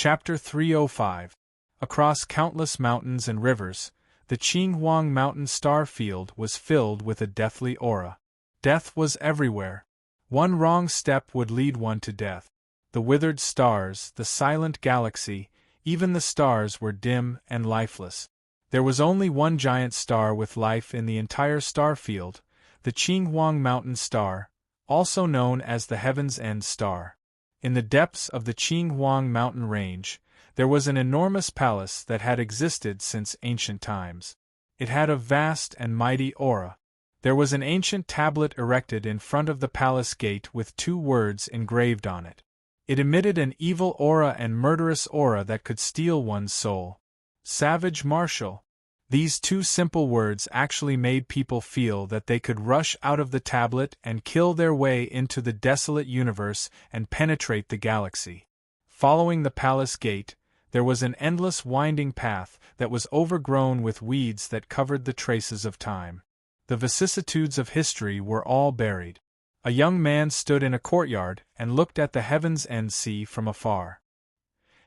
Chapter 305. Across countless mountains and rivers, the Qinghuang Mountain star field was filled with a deathly aura. Death was everywhere. One wrong step would lead one to death. The withered stars, the silent galaxy, even the stars were dim and lifeless. There was only one giant star with life in the entire star field, the Qinghuang Mountain star, also known as the Heaven's End star. In the depths of the Qinghuang mountain range, there was an enormous palace that had existed since ancient times. It had a vast and mighty aura. There was an ancient tablet erected in front of the palace gate with 2 words engraved on it. It emitted an evil aura and murderous aura that could steal one's soul. Savage Martial. These 2 simple words actually made people feel that they could rush out of the tablet and kill their way into the desolate universe and penetrate the galaxy. Following the palace gate, there was an endless winding path that was overgrown with weeds that covered the traces of time. The vicissitudes of history were all buried. A young man stood in a courtyard and looked at the Heaven's End sea from afar.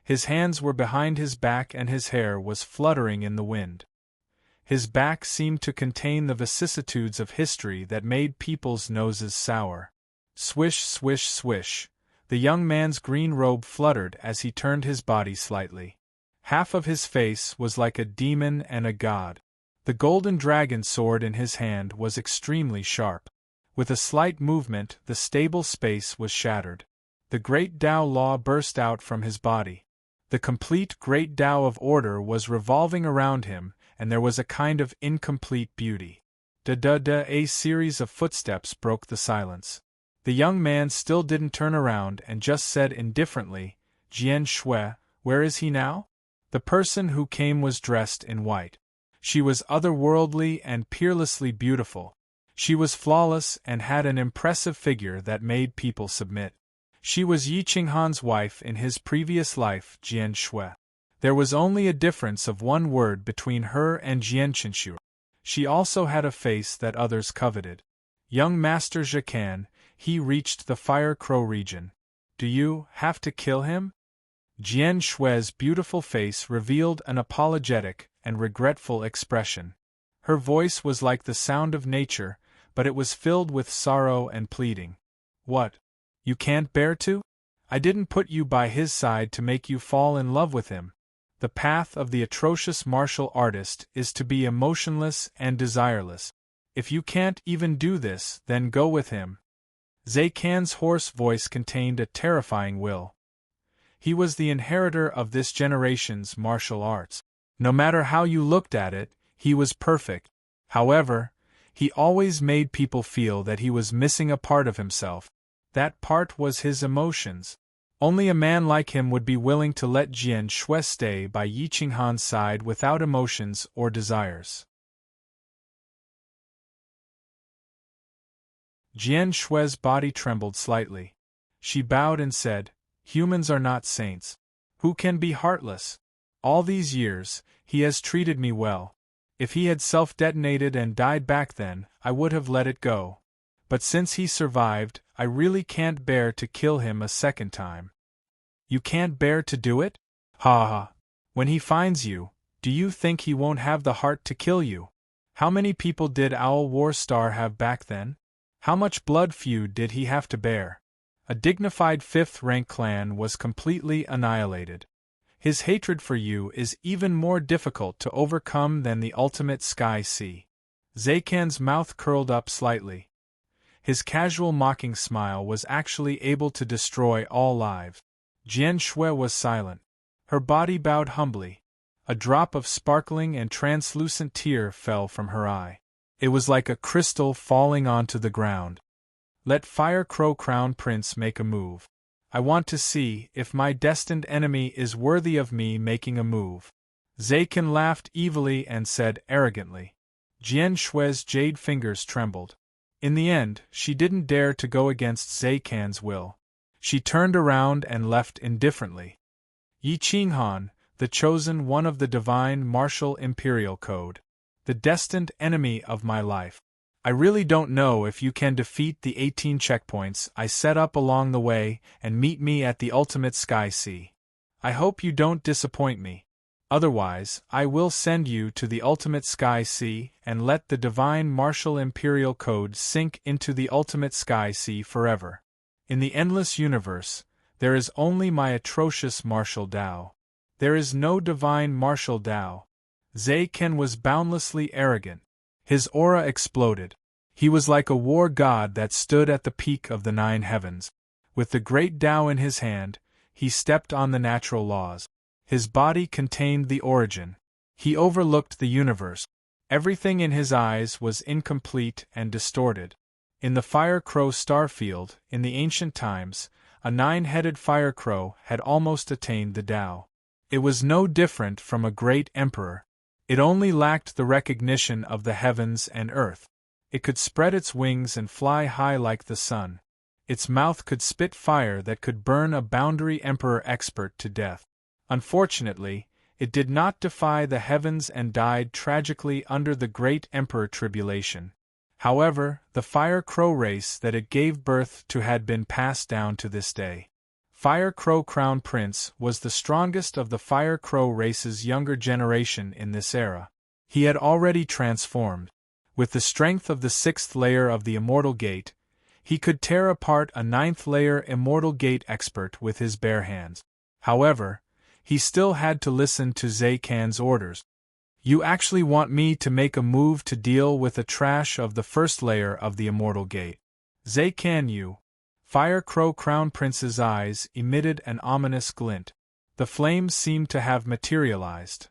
His hands were behind his back and his hair was fluttering in the wind. His back seemed to contain the vicissitudes of history that made people's noses sour. Swish, swish, swish. The young man's green robe fluttered as he turned his body slightly. Half of his face was like a demon and a god. The golden dragon sword in his hand was extremely sharp. With a slight movement, the stable space was shattered. The great Tao law burst out from his body. The complete great Tao of order was revolving around him, and there was a kind of incomplete beauty. Da-da-da, a series of footsteps broke the silence. The young man still didn't turn around and just said indifferently, "Jian Shui, where is he now?" The person who came was dressed in white. She was otherworldly and peerlessly beautiful. She was flawless and had an impressive figure that made people submit. She was Yi Qinghan's wife in his previous life, Jian Shui. There was only a difference of 1 word between her and Jian Qinshu. She also had a face that others coveted. Young Master Zhikan, he reached the Fire Crow region. Do you have to kill him? Jian Shui's beautiful face revealed an apologetic and regretful expression. Her voice was like the sound of nature, but it was filled with sorrow and pleading. What? You can't bear to? I didn't put you by his side to make you fall in love with him. The path of the atrocious martial artist is to be emotionless and desireless. If you can't even do this, then go with him. Zaikan's hoarse voice contained a terrifying will. He was the inheritor of this generation's martial arts. No matter how you looked at it, he was perfect. However, he always made people feel that he was missing a part of himself. That part was his emotions. Only a man like him would be willing to let Jian Shui stay by Yi Qinghan's side without emotions or desires. Jian Shui's body trembled slightly. She bowed and said, "Humans are not saints. Who can be heartless? All these years, he has treated me well. If he had self-detonated and died back then, I would have let it go. But since he survived, I really can't bear to kill him a second time." You can't bear to do it? Ha ha. When he finds you, do you think he won't have the heart to kill you? How many people did Owl War Star have back then? How much blood feud did he have to bear? A dignified 5th-rank clan was completely annihilated. His hatred for you is even more difficult to overcome than the ultimate Sky Sea. Zaikan's mouth curled up slightly. His casual mocking smile was actually able to destroy all lives. Jian Shui was silent. Her body bowed humbly. A drop of sparkling and translucent tear fell from her eye. It was like a crystal falling onto the ground. Let Fire Crow Crown Prince make a move. I want to see if my destined enemy is worthy of me making a move. Zaikan laughed evilly and said arrogantly. Jian Shui's jade fingers trembled. In the end, she didn't dare to go against Zaikan's will. She turned around and left indifferently. Yi Qinghan, the chosen one of the divine martial imperial code. The destined enemy of my life. I really don't know if you can defeat the 18 checkpoints I set up along the way and meet me at the ultimate Sky Sea. I hope you don't disappoint me. Otherwise, I will send you to the ultimate sky sea and let the divine martial imperial code sink into the ultimate sky sea forever. In the endless universe, there is only my atrocious martial Tao. There is no divine martial Tao. Ken was boundlessly arrogant. His aura exploded. He was like a war god that stood at the peak of the 9 heavens. With the great Tao in his hand, he stepped on the natural laws. His body contained the origin. He overlooked the universe. Everything in his eyes was incomplete and distorted. In the fire crow star field, in the ancient times, a 9-headed fire crow had almost attained the Tao. It was no different from a great emperor. It only lacked the recognition of the heavens and earth. It could spread its wings and fly high like the sun. Its mouth could spit fire that could burn a boundary emperor expert to death. Unfortunately, it did not defy the heavens and died tragically under the great emperor tribulation. However, the fire crow race that it gave birth to had been passed down to this day. Fire Crow Crown Prince was the strongest of the Fire Crow race's younger generation in this era. He had already transformed. With the strength of the 6th layer of the Immortal Gate, he could tear apart a 9th layer Immortal Gate expert with his bare hands. However, he still had to listen to Zaykan's orders. You actually want me to make a move to deal with the trash of the 1st layer of the Immortal Gate? Zaykan, you. Fire Crow Crown Prince's eyes emitted an ominous glint. The flames seemed to have materialized.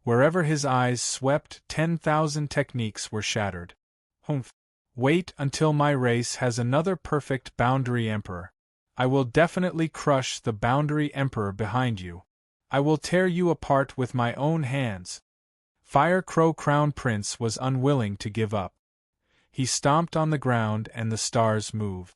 Wherever his eyes swept, 10,000 techniques were shattered. Humph. Wait until my race has another perfect boundary emperor. I will definitely crush the boundary emperor behind you. I will tear you apart with my own hands. Fire Crow Crown Prince was unwilling to give up. He stomped on the ground and the stars moved.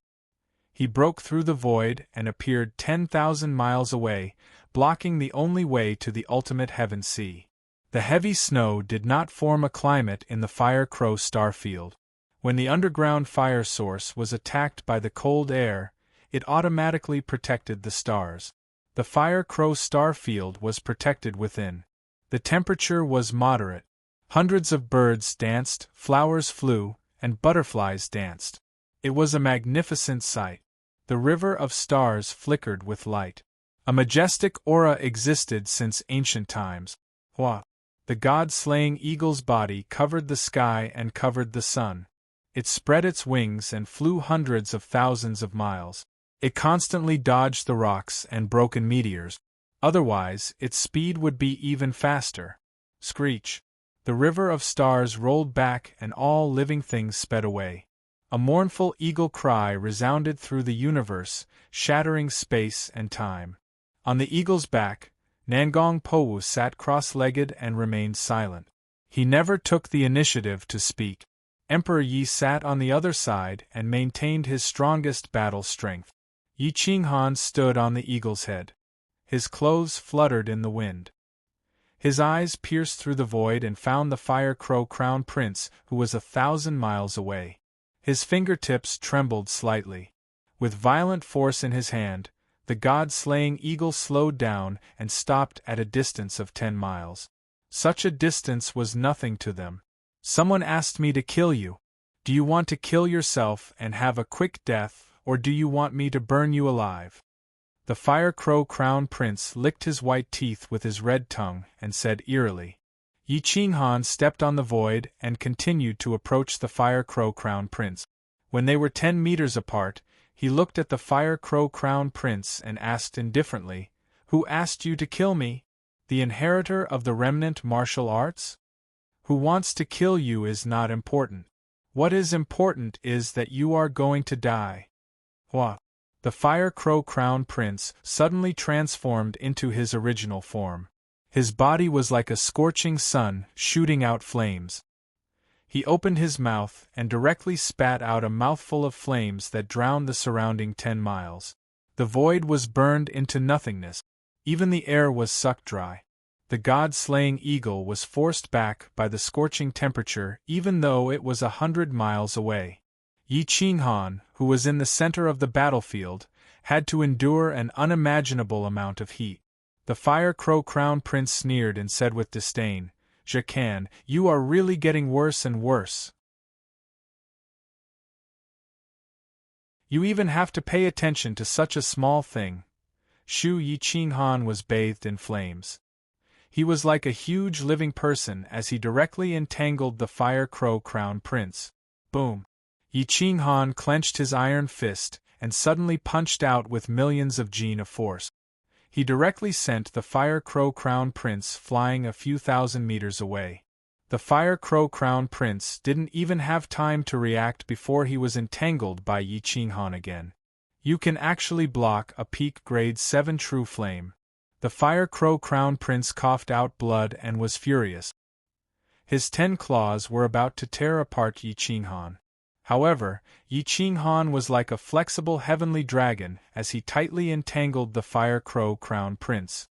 He broke through the void and appeared 10,000 miles away, blocking the only way to the ultimate heaven sea. The heavy snow did not form a climate in the Fire Crow star field. When the underground fire source was attacked by the cold air, it automatically protected the stars. The Fire Crow star field was protected within. The temperature was moderate. Hundreds of birds danced, flowers flew, and butterflies danced. It was a magnificent sight. The river of stars flickered with light. A majestic aura existed since ancient times. Hua! The god-slaying eagle's body covered the sky and covered the sun. It spread its wings and flew hundreds of thousands of miles. It constantly dodged the rocks and broken meteors. Otherwise, its speed would be even faster. Screech! The river of stars rolled back and all living things sped away. A mournful eagle cry resounded through the universe, shattering space and time. On the eagle's back, Nangong Powu sat cross-legged and remained silent. He never took the initiative to speak. Emperor Yi sat on the other side and maintained his strongest battle strength. Yi Qinghan stood on the eagle's head. His clothes fluttered in the wind. His eyes pierced through the void and found the Fire Crow Crown Prince, who was 1,000 miles away. His fingertips trembled slightly. With violent force in his hand, the god-slaying eagle slowed down and stopped at a distance of 10 miles. Such a distance was nothing to them. Someone asked me to kill you. Do you want to kill yourself and have a quick death, or do you want me to burn you alive? The Fire Crow Crown Prince licked his white teeth with his red tongue and said eerily. Yi Qinghan stepped on the void and continued to approach the Fire Crow Crown Prince. When they were 10 meters apart, he looked at the Fire Crow Crown Prince and asked indifferently, "Who asked you to kill me? The inheritor of the remnant martial arts? Who wants to kill you is not important. What is important is that you are going to die." What? The Fire Crow Crown Prince suddenly transformed into his original form. His body was like a scorching sun shooting out flames. He opened his mouth and directly spat out a mouthful of flames that drowned the surrounding 10 miles. The void was burned into nothingness. Even the air was sucked dry. The god-slaying eagle was forced back by the scorching temperature even though it was 100 miles away. Yi Qinghan, who was in the center of the battlefield, had to endure an unimaginable amount of heat. The Fire Crow Crown Prince sneered and said with disdain, "Jacan, you are really getting worse and worse. You even have to pay attention to such a small thing." Shu Yiqinghan was bathed in flames. He was like a huge living person as he directly entangled the Fire Crow Crown Prince. Boom! Yiqinghan clenched his iron fist and suddenly punched out with millions of jin of force. He directly sent the Fire Crow Crown Prince flying a few thousand meters away. The Fire Crow Crown Prince didn't even have time to react before he was entangled by Yiqinghan again. You can actually block a peak grade 7 true flame. The Fire Crow Crown Prince coughed out blood and was furious. His 10 claws were about to tear apart Yiqinghan. However, Yiqinghan was like a flexible heavenly dragon as he tightly entangled the Fire Crow Crown Prince.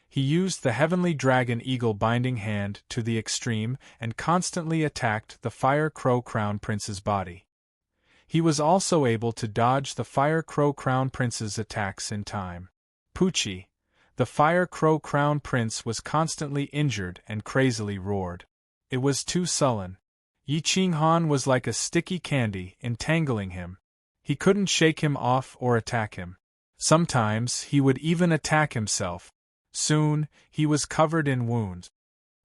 He used the heavenly dragon eagle binding hand to the extreme and constantly attacked the Fire Crow Crown Prince's body. He was also able to dodge the Fire Crow Crown Prince's attacks in time. Poochie, the Fire Crow Crown Prince was constantly injured and crazily roared. It was too sullen. Yiqinghan was like a sticky candy entangling him. He couldn't shake him off or attack him. Sometimes he would even attack himself. Soon, he was covered in wounds.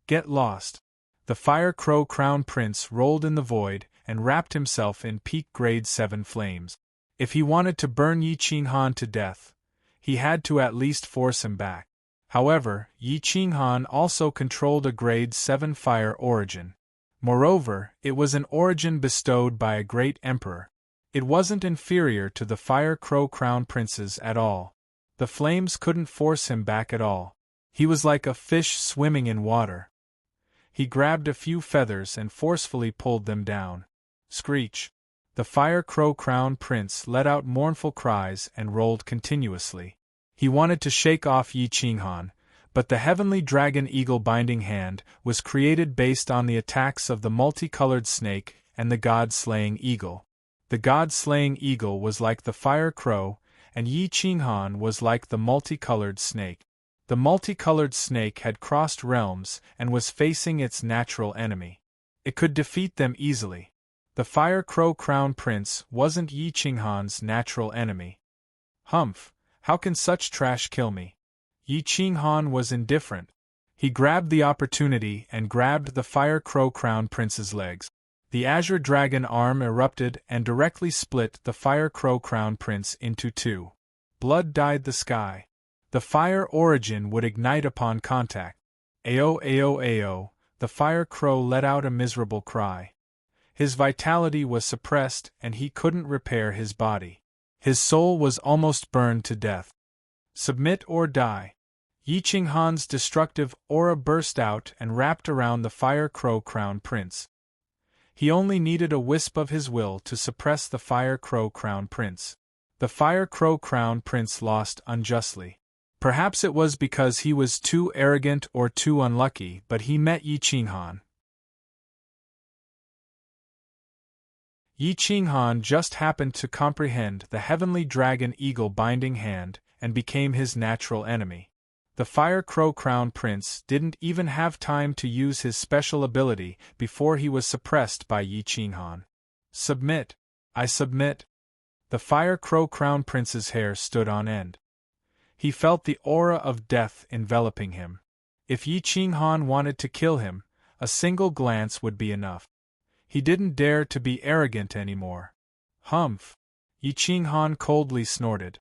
Get lost. The Fire Crow Crown Prince rolled in the void and wrapped himself in peak grade 7 flames. If he wanted to burn Yiqinghan to death, he had to at least force him back. However, Yiqinghan also controlled a grade 7 fire origin. Moreover, it was an origin bestowed by a great emperor. It wasn't inferior to the Fire Crow Crown Prince's at all. The flames couldn't force him back at all. He was like a fish swimming in water. He grabbed a few feathers and forcefully pulled them down. Screech! The Fire Crow Crown Prince let out mournful cries and rolled continuously. He wanted to shake off Yiqinghan, but the heavenly dragon eagle binding hand was created based on the attacks of the multicolored snake and the god-slaying eagle. The god-slaying eagle was like the Fire Crow, and Yiqinghan was like the multicolored snake. The multicolored snake had crossed realms and was facing its natural enemy. It could defeat them easily. The Fire Crow Crown Prince wasn't Yiqinghan's natural enemy. Humph, how can such trash kill me? Yiqinghan was indifferent. He grabbed the opportunity and grabbed the Fire Crow Crown Prince's legs. The Azure Dragon arm erupted and directly split the Fire Crow Crown Prince into two. Blood dyed the sky. The fire origin would ignite upon contact. Ayo, ayo, ayo, the Fire Crow let out a miserable cry. His vitality was suppressed and he couldn't repair his body. His soul was almost burned to death. Submit or die. Yiqinghan's destructive aura burst out and wrapped around the Fire Crow Crown Prince. He only needed a wisp of his will to suppress the Fire Crow Crown Prince. The Fire Crow Crown Prince lost unjustly. Perhaps it was because he was too arrogant or too unlucky, but he met Yiqinghan. Yiqinghan just happened to comprehend the heavenly dragon eagle binding hand and became his natural enemy. The Fire Crow Crown Prince didn't even have time to use his special ability before he was suppressed by Yiqinghan. Submit. I submit. The Fire Crow Crown Prince's hair stood on end. He felt the aura of death enveloping him. If Yiqinghan wanted to kill him, a single glance would be enough. He didn't dare to be arrogant anymore. Humph! Yiqinghan coldly snorted.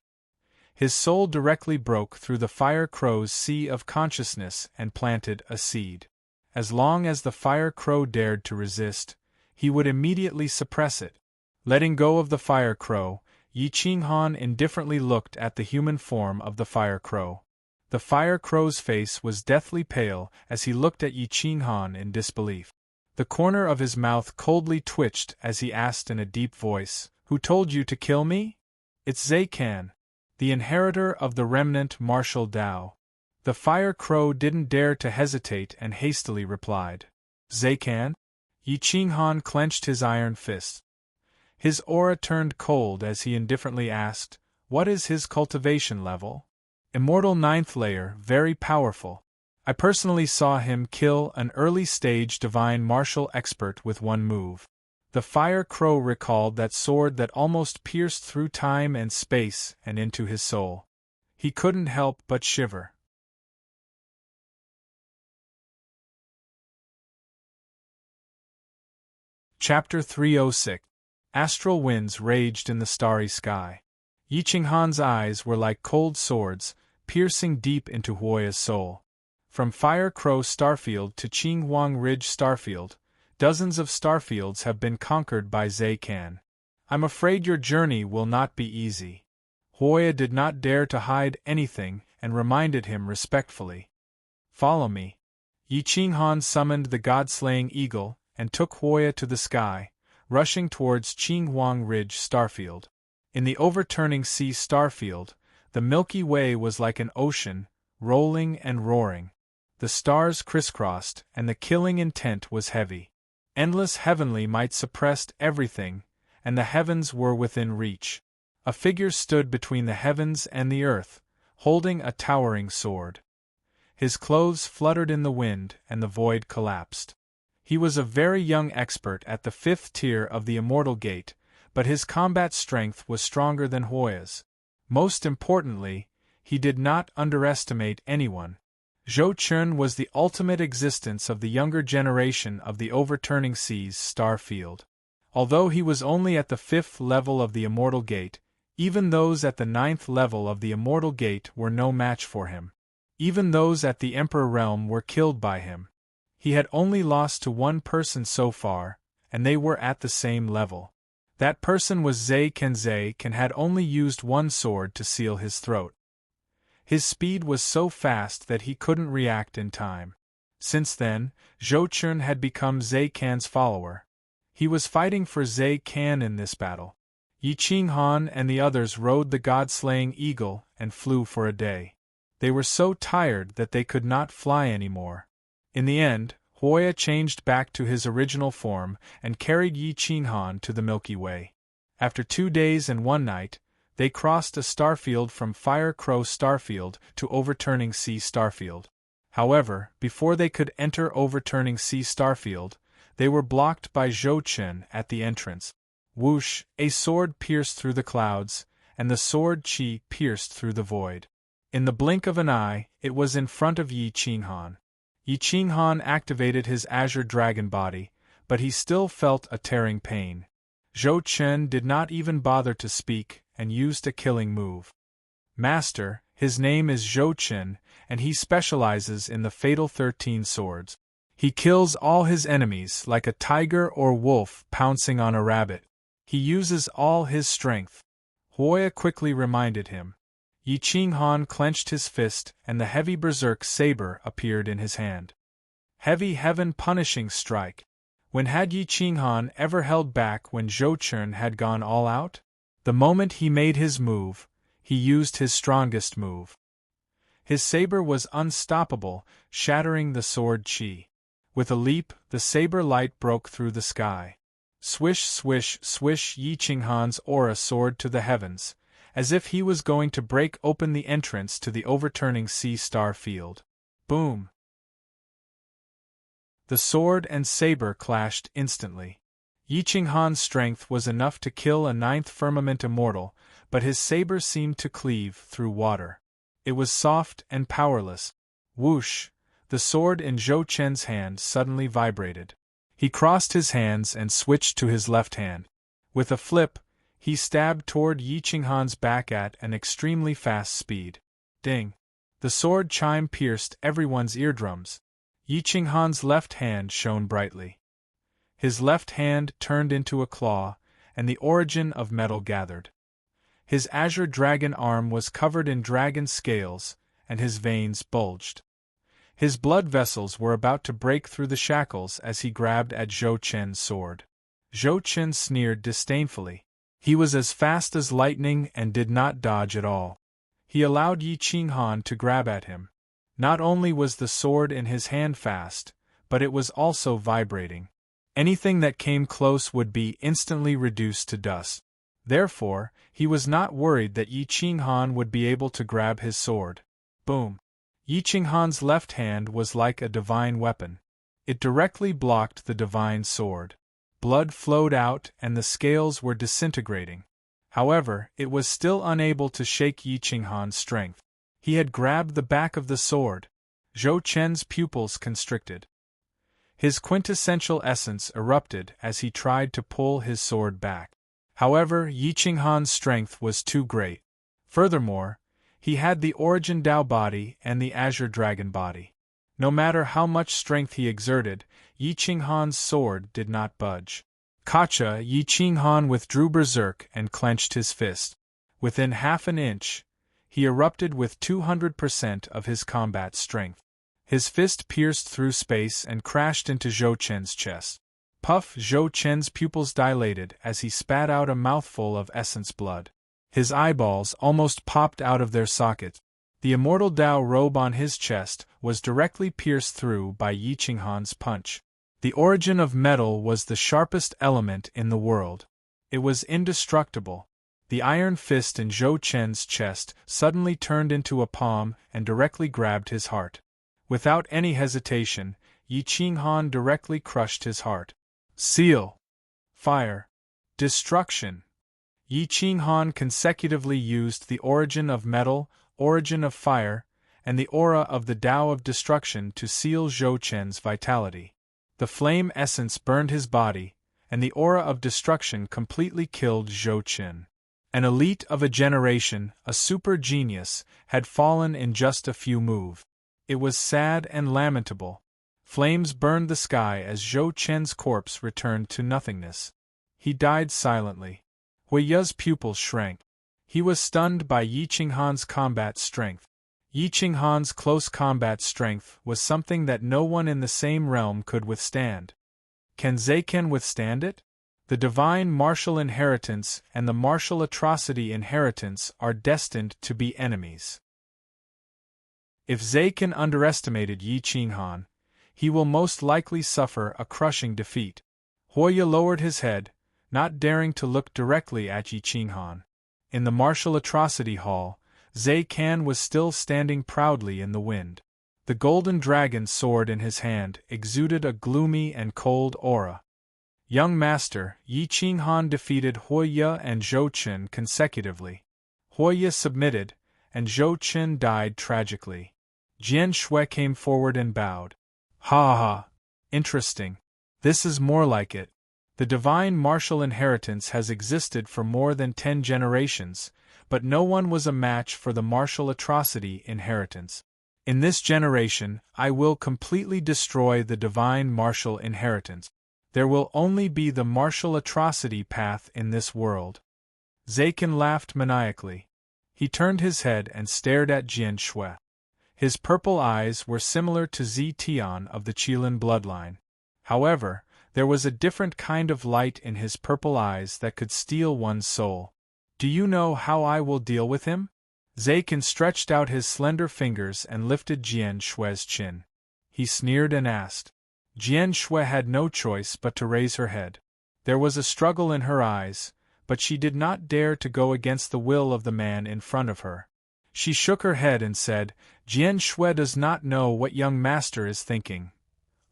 His soul directly broke through the Fire Crow's sea of consciousness and planted a seed. As long as the Fire Crow dared to resist, he would immediately suppress it. Letting go of the Fire Crow, Yiqinghan indifferently looked at the human form of the Fire Crow. The Fire Crow's face was deathly pale as he looked at Yiqinghan in disbelief. The corner of his mouth coldly twitched as he asked in a deep voice, "Who told you to kill me?" "It's Zakan, the inheritor of the remnant martial Dao." The Fire Crow didn't dare to hesitate and hastily replied, "Zakan?" Yiqinghan clenched his iron fist. His aura turned cold as he indifferently asked, What is his cultivation level? Immortal 9th layer, very powerful. I personally saw him kill an early-stage divine martial expert with one move. The Fire Crow recalled that sword that almost pierced through time and space and into his soul. He couldn't help but shiver. Chapter 306. Astral winds raged in the starry sky. Yi Qinghan's eyes were like cold swords, piercing deep into Huoya's soul. From Fire Crow Starfield to Qinghuang Ridge Starfield, dozens of starfields have been conquered by Zhe Can. I'm afraid your journey will not be easy. Huoya did not dare to hide anything and reminded him respectfully. Follow me. Yi Qinghan summoned the god-slaying eagle and took Huoya to the sky, rushing towards Qinghuang Ridge Starfield. In the overturning sea starfield, the Milky Way was like an ocean, rolling and roaring. The stars crisscrossed, and the killing intent was heavy. Endless heavenly might suppressed everything, and the heavens were within reach. A figure stood between the heavens and the earth, holding a towering sword. His clothes fluttered in the wind, and the void collapsed. He was a very young expert at the 5th tier of the Immortal Gate, but his combat strength was stronger than Huoya's. Most importantly, he did not underestimate anyone. Zhou Chun was the ultimate existence of the younger generation of the Overturning Seas star field. Although he was only at the 5th level of the Immortal Gate, even those at the 9th level of the Immortal Gate were no match for him. Even those at the Emperor Realm were killed by him. He had only lost to one person so far, and they were at the same level. That person was Zhe Can. Zhe Can had only used one sword to seal his throat. His speed was so fast that he couldn't react in time. Since then, Zhou Chun had become Zhe Can's follower. He was fighting for Zhe Can in this battle. Yi Qinghan and the others rode the god-slaying eagle and flew for a day. They were so tired that they could not fly anymore. In the end, Huoya changed back to his original form and carried Yi Qinghan to the Milky Way. After 2 days and 1 night, they crossed a starfield from Fire Crow Starfield to Overturning Sea Starfield. However, before they could enter Overturning Sea Starfield, they were blocked by Zhou Chun at the entrance. Whoosh! A sword pierced through the clouds, and the sword Qi pierced through the void. In the blink of an eye, it was in front of Yi Qinghan. Yi Qinghan activated his azure dragon body, but he still felt a tearing pain. Zhou Chun did not even bother to speak, and used a killing move. Master, his name is Zhou Chun, and he specializes in the fatal 13 swords. He kills all his enemies like a tiger or wolf pouncing on a rabbit. He uses all his strength. Huoya quickly reminded him. Yi Qinghan clenched his fist, and the heavy berserk saber appeared in his hand. Heavy heaven punishing strike. When had Yi Qinghan ever held back when Zhou Chun had gone all out? The moment he made his move, he used his strongest move. His saber was unstoppable, shattering the sword Qi. With a leap, the saber light broke through the sky. Swish, swish, swish! Yi Qinghan's aura soared to the heavens, as if he was going to break open the entrance to the Overturning Sea Star Field. Boom! The sword and saber clashed instantly. Yi Qinghan's strength was enough to kill a 9th firmament immortal, but his saber seemed to cleave through water. It was soft and powerless. Whoosh! The sword in Zhou Chun's hand suddenly vibrated. He crossed his hands and switched to his left hand. With a flip, he stabbed toward Yi Qinghan's back at an extremely fast speed. Ding! The sword chime pierced everyone's eardrums. Yi Qinghan's left hand shone brightly. His left hand turned into a claw, and the origin of metal gathered. His azure dragon arm was covered in dragon scales, and his veins bulged. His blood vessels were about to break through the shackles as he grabbed at Zhou Chun's sword. Zhou Chun sneered disdainfully. He was as fast as lightning and did not dodge at all. He allowed Yi Qinghan to grab at him. Not only was the sword in his hand fast, but it was also vibrating. Anything that came close would be instantly reduced to dust. Therefore, he was not worried that Yi Qinghan would be able to grab his sword. Boom! Yi Qinghan's left hand was like a divine weapon. It directly blocked the divine sword. Blood flowed out and the scales were disintegrating. However, it was still unable to shake Yi Qinghan's strength. He had grabbed the back of the sword. Zhou Chen's pupils constricted. His quintessential essence erupted as he tried to pull his sword back. However, Yi Qinghan's strength was too great. Furthermore, he had the Origin Dao body and the Azure Dragon body. No matter how much strength he exerted, Yi Qinghan's sword did not budge. Gotcha! Yi Qinghan withdrew berserk and clenched his fist. Within half an inch, he erupted with 200% of his combat strength. His fist pierced through space and crashed into Zhou Chen's chest. Puff! Zhou Chen's pupils dilated as he spat out a mouthful of essence blood. His eyeballs almost popped out of their sockets. The immortal Dao robe on his chest was directly pierced through by Yi Qinghan's punch. The origin of metal was the sharpest element in the world. It was indestructible. The iron fist in Zhou Chen's chest suddenly turned into a palm and directly grabbed his heart. Without any hesitation, Yi Qinghan directly crushed his heart. Seal! Fire! Destruction! Yi Qinghan consecutively used the origin of metal, origin of fire, and the aura of the Tao of destruction to seal Zhou Chen's vitality. The flame essence burned his body, and the aura of destruction completely killed Zhou Chen. An elite of a generation, a super genius, had fallen in just a few moves. It was sad and lamentable. Flames burned the sky as Zhou Chen's corpse returned to nothingness. He died silently. Huiya's pupils shrank. He was stunned by Yi Qinghan's combat strength. Yi Qinghan's close combat strength was something that no one in the same realm could withstand. Can Zaiken withstand it? The divine martial inheritance and the martial atrocity inheritance are destined to be enemies. If Zaiken underestimated Yi Qinghan, he will most likely suffer a crushing defeat. Huiya lowered his head, not daring to look directly at Yi Qinghan. In the martial atrocity hall, Zaiken was still standing proudly in the wind. The golden dragon sword in his hand exuded a gloomy and cold aura. Young master, Yi Qinghan defeated Huiya and Zhou Chen consecutively. Huiya submitted, and Zhou Chen died tragically. Jian Shui came forward and bowed. Ha ha! Interesting. This is more like it. The divine martial inheritance has existed for more than 10 generations, but no one was a match for the martial atrocity inheritance. In this generation, I will completely destroy the divine martial inheritance. There will only be the martial atrocity path in this world. Zaiken laughed maniacally. He turned his head and stared at Jian Shui. His purple eyes were similar to Zi Tian of the Qilin bloodline. However, there was a different kind of light in his purple eyes that could steal one's soul. Do you know how I will deal with him? Zaiken stretched out his slender fingers and lifted Jian Shui's chin. He sneered and asked. Jian Shui had no choice but to raise her head. There was a struggle in her eyes, but she did not dare to go against the will of the man in front of her. She shook her head and said, Jian Shui does not know what young master is thinking.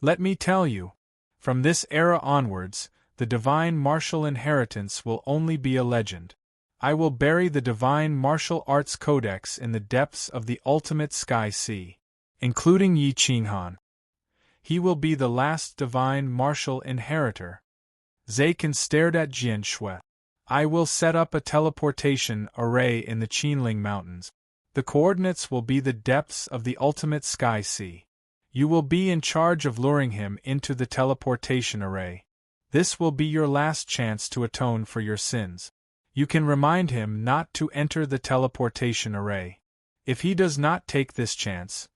Let me tell you. From this era onwards, the divine martial inheritance will only be a legend. I will bury the divine martial arts codex in the depths of the ultimate sky sea, including Yi Qinghan. He will be the last divine martial inheritor. Zaiken stared at Jian Shui. I will set up a teleportation array in the Qinling Mountains. The coordinates will be the depths of the ultimate sky sea. You will be in charge of luring him into the teleportation array. This will be your last chance to atone for your sins. You can remind him not to enter the teleportation array. If he does not take this chance,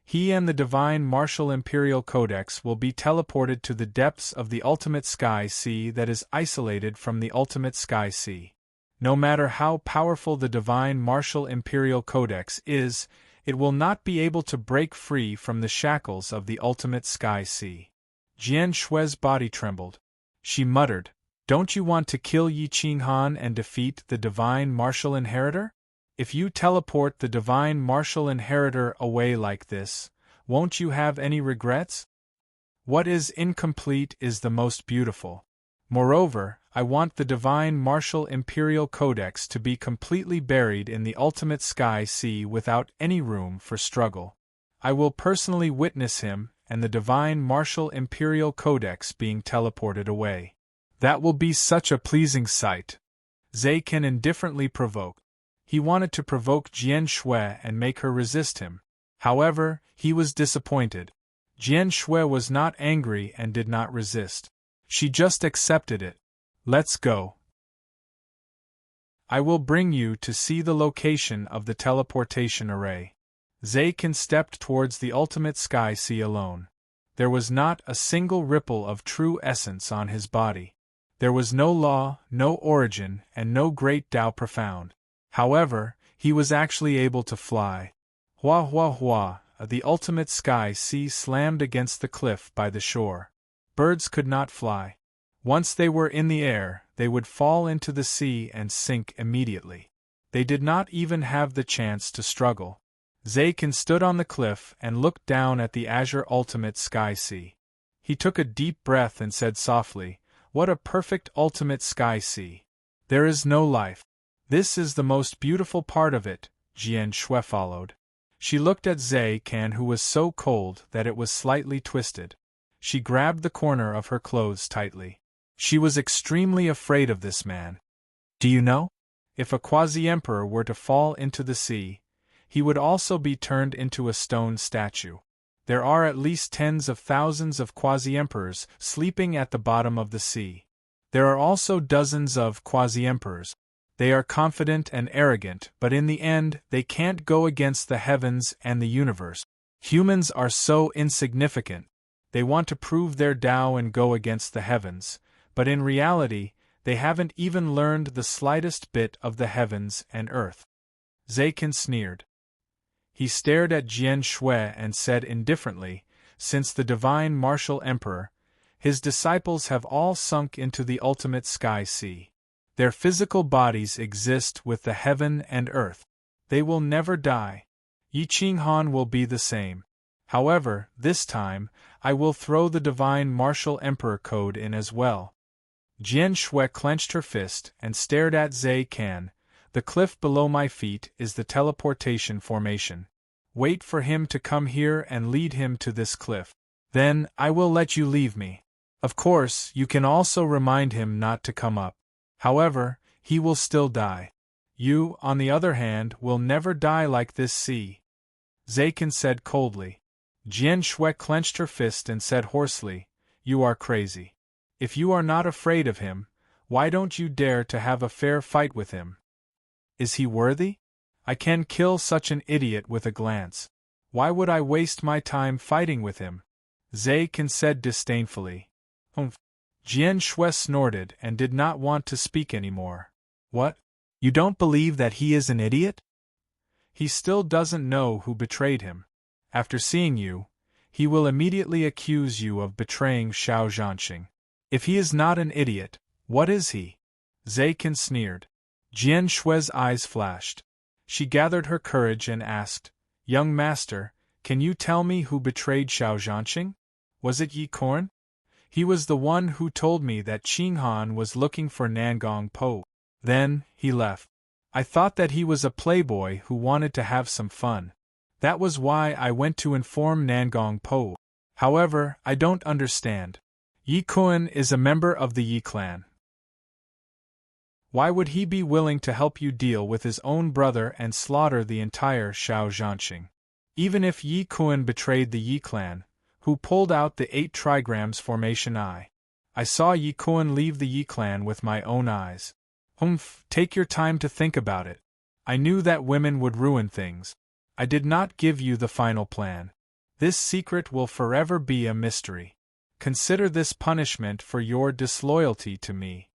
he and the divine martial imperial codex will be teleported to the depths of the ultimate sky sea that is isolated from the ultimate sky sea. No matter how powerful the divine martial imperial codex is, it will not be able to break free from the shackles of the ultimate sky sea. Jian Shui's body trembled. She muttered, Don't you want to kill Yi Qinghan and defeat the Divine Martial Inheritor? If you teleport the Divine Martial Inheritor away like this, won't you have any regrets? What is incomplete is the most beautiful. Moreover, I want the Divine Martial Imperial Codex to be completely buried in the ultimate sky sea without any room for struggle. I will personally witness him and the Divine Martial Imperial Codex being teleported away. That will be such a pleasing sight. Zaikan indifferently provoked. He wanted to provoke Jian Shui and make her resist him. However, he was disappointed. Jian Shui was not angry and did not resist. She just accepted it. Let's go. I will bring you to see the location of the teleportation array. Zaikan stepped towards the ultimate sky sea alone. There was not a single ripple of true essence on his body. There was no law, no origin, and no great Tao profound. However, he was actually able to fly. Hua hua hua, the ultimate sky sea slammed against the cliff by the shore. Birds could not fly. Once they were in the air, they would fall into the sea and sink immediately. They did not even have the chance to struggle. Zaikan stood on the cliff and looked down at the azure ultimate sky sea. He took a deep breath and said softly, "What a perfect ultimate sky sea! There is no life. This is the most beautiful part of it," Jian Shui followed. She looked at Zaikan, who was so cold that it was slightly twisted. She grabbed the corner of her clothes tightly. She was extremely afraid of this man. Do you know? If a quasi-emperor were to fall into the sea, he would also be turned into a stone statue. There are at least tens of thousands of quasi-emperors sleeping at the bottom of the sea. There are also dozens of quasi-emperors. They are confident and arrogant, but in the end, they can't go against the heavens and the universe. Humans are so insignificant. They want to prove their Tao and go against the heavens, but in reality, they haven't even learned the slightest bit of the heavens and earth. Zaikan sneered. He stared at Jian Shui and said indifferently, "Since the Divine Martial Emperor, his disciples have all sunk into the ultimate sky sea. Their physical bodies exist with the heaven and earth. They will never die. Yi Qinghan will be the same. However, this time, I will throw the Divine Martial Emperor code in as well." Jian Shui clenched her fist and stared at Zaikan. "The cliff below my feet is the teleportation formation. Wait for him to come here and lead him to this cliff. Then, I will let you leave me. Of course, you can also remind him not to come up. However, he will still die. You, on the other hand, will never die like this sea," Zaikan said coldly. Jian Shui clenched her fist and said hoarsely, "You are crazy. If you are not afraid of him, why don't you dare to have a fair fight with him? Is he worthy? I can kill such an idiot with a glance. Why would I waste my time fighting with him?" Zaikan said disdainfully. "Humph." Jian Shui snorted and did not want to speak anymore. "What? You don't believe that he is an idiot? He still doesn't know who betrayed him. After seeing you, he will immediately accuse you of betraying Xiao Zhanxing. If he is not an idiot, what is he?" Zaikan sneered. Jian Shui's eyes flashed. She gathered her courage and asked, "Young master, can you tell me who betrayed Xiao Zhanxing? Was it Yi Korn? He was the one who told me that Qinghan was looking for Nangong Po. Then, he left. I thought that he was a playboy who wanted to have some fun. That was why I went to inform Nangong Po. However, I don't understand. Yi Korn is a member of the Yi clan. Why would he be willing to help you deal with his own brother and slaughter the entire Xiao Zhanxing? Even if Yi Korn betrayed the Yi clan, who pulled out the 8 trigrams formation I saw Yi Korn leave the Yi clan with my own eyes. Humph, take your time to think about it. I knew that women would ruin things. I did not give you the final plan. This secret will forever be a mystery. Consider this punishment for your disloyalty to me."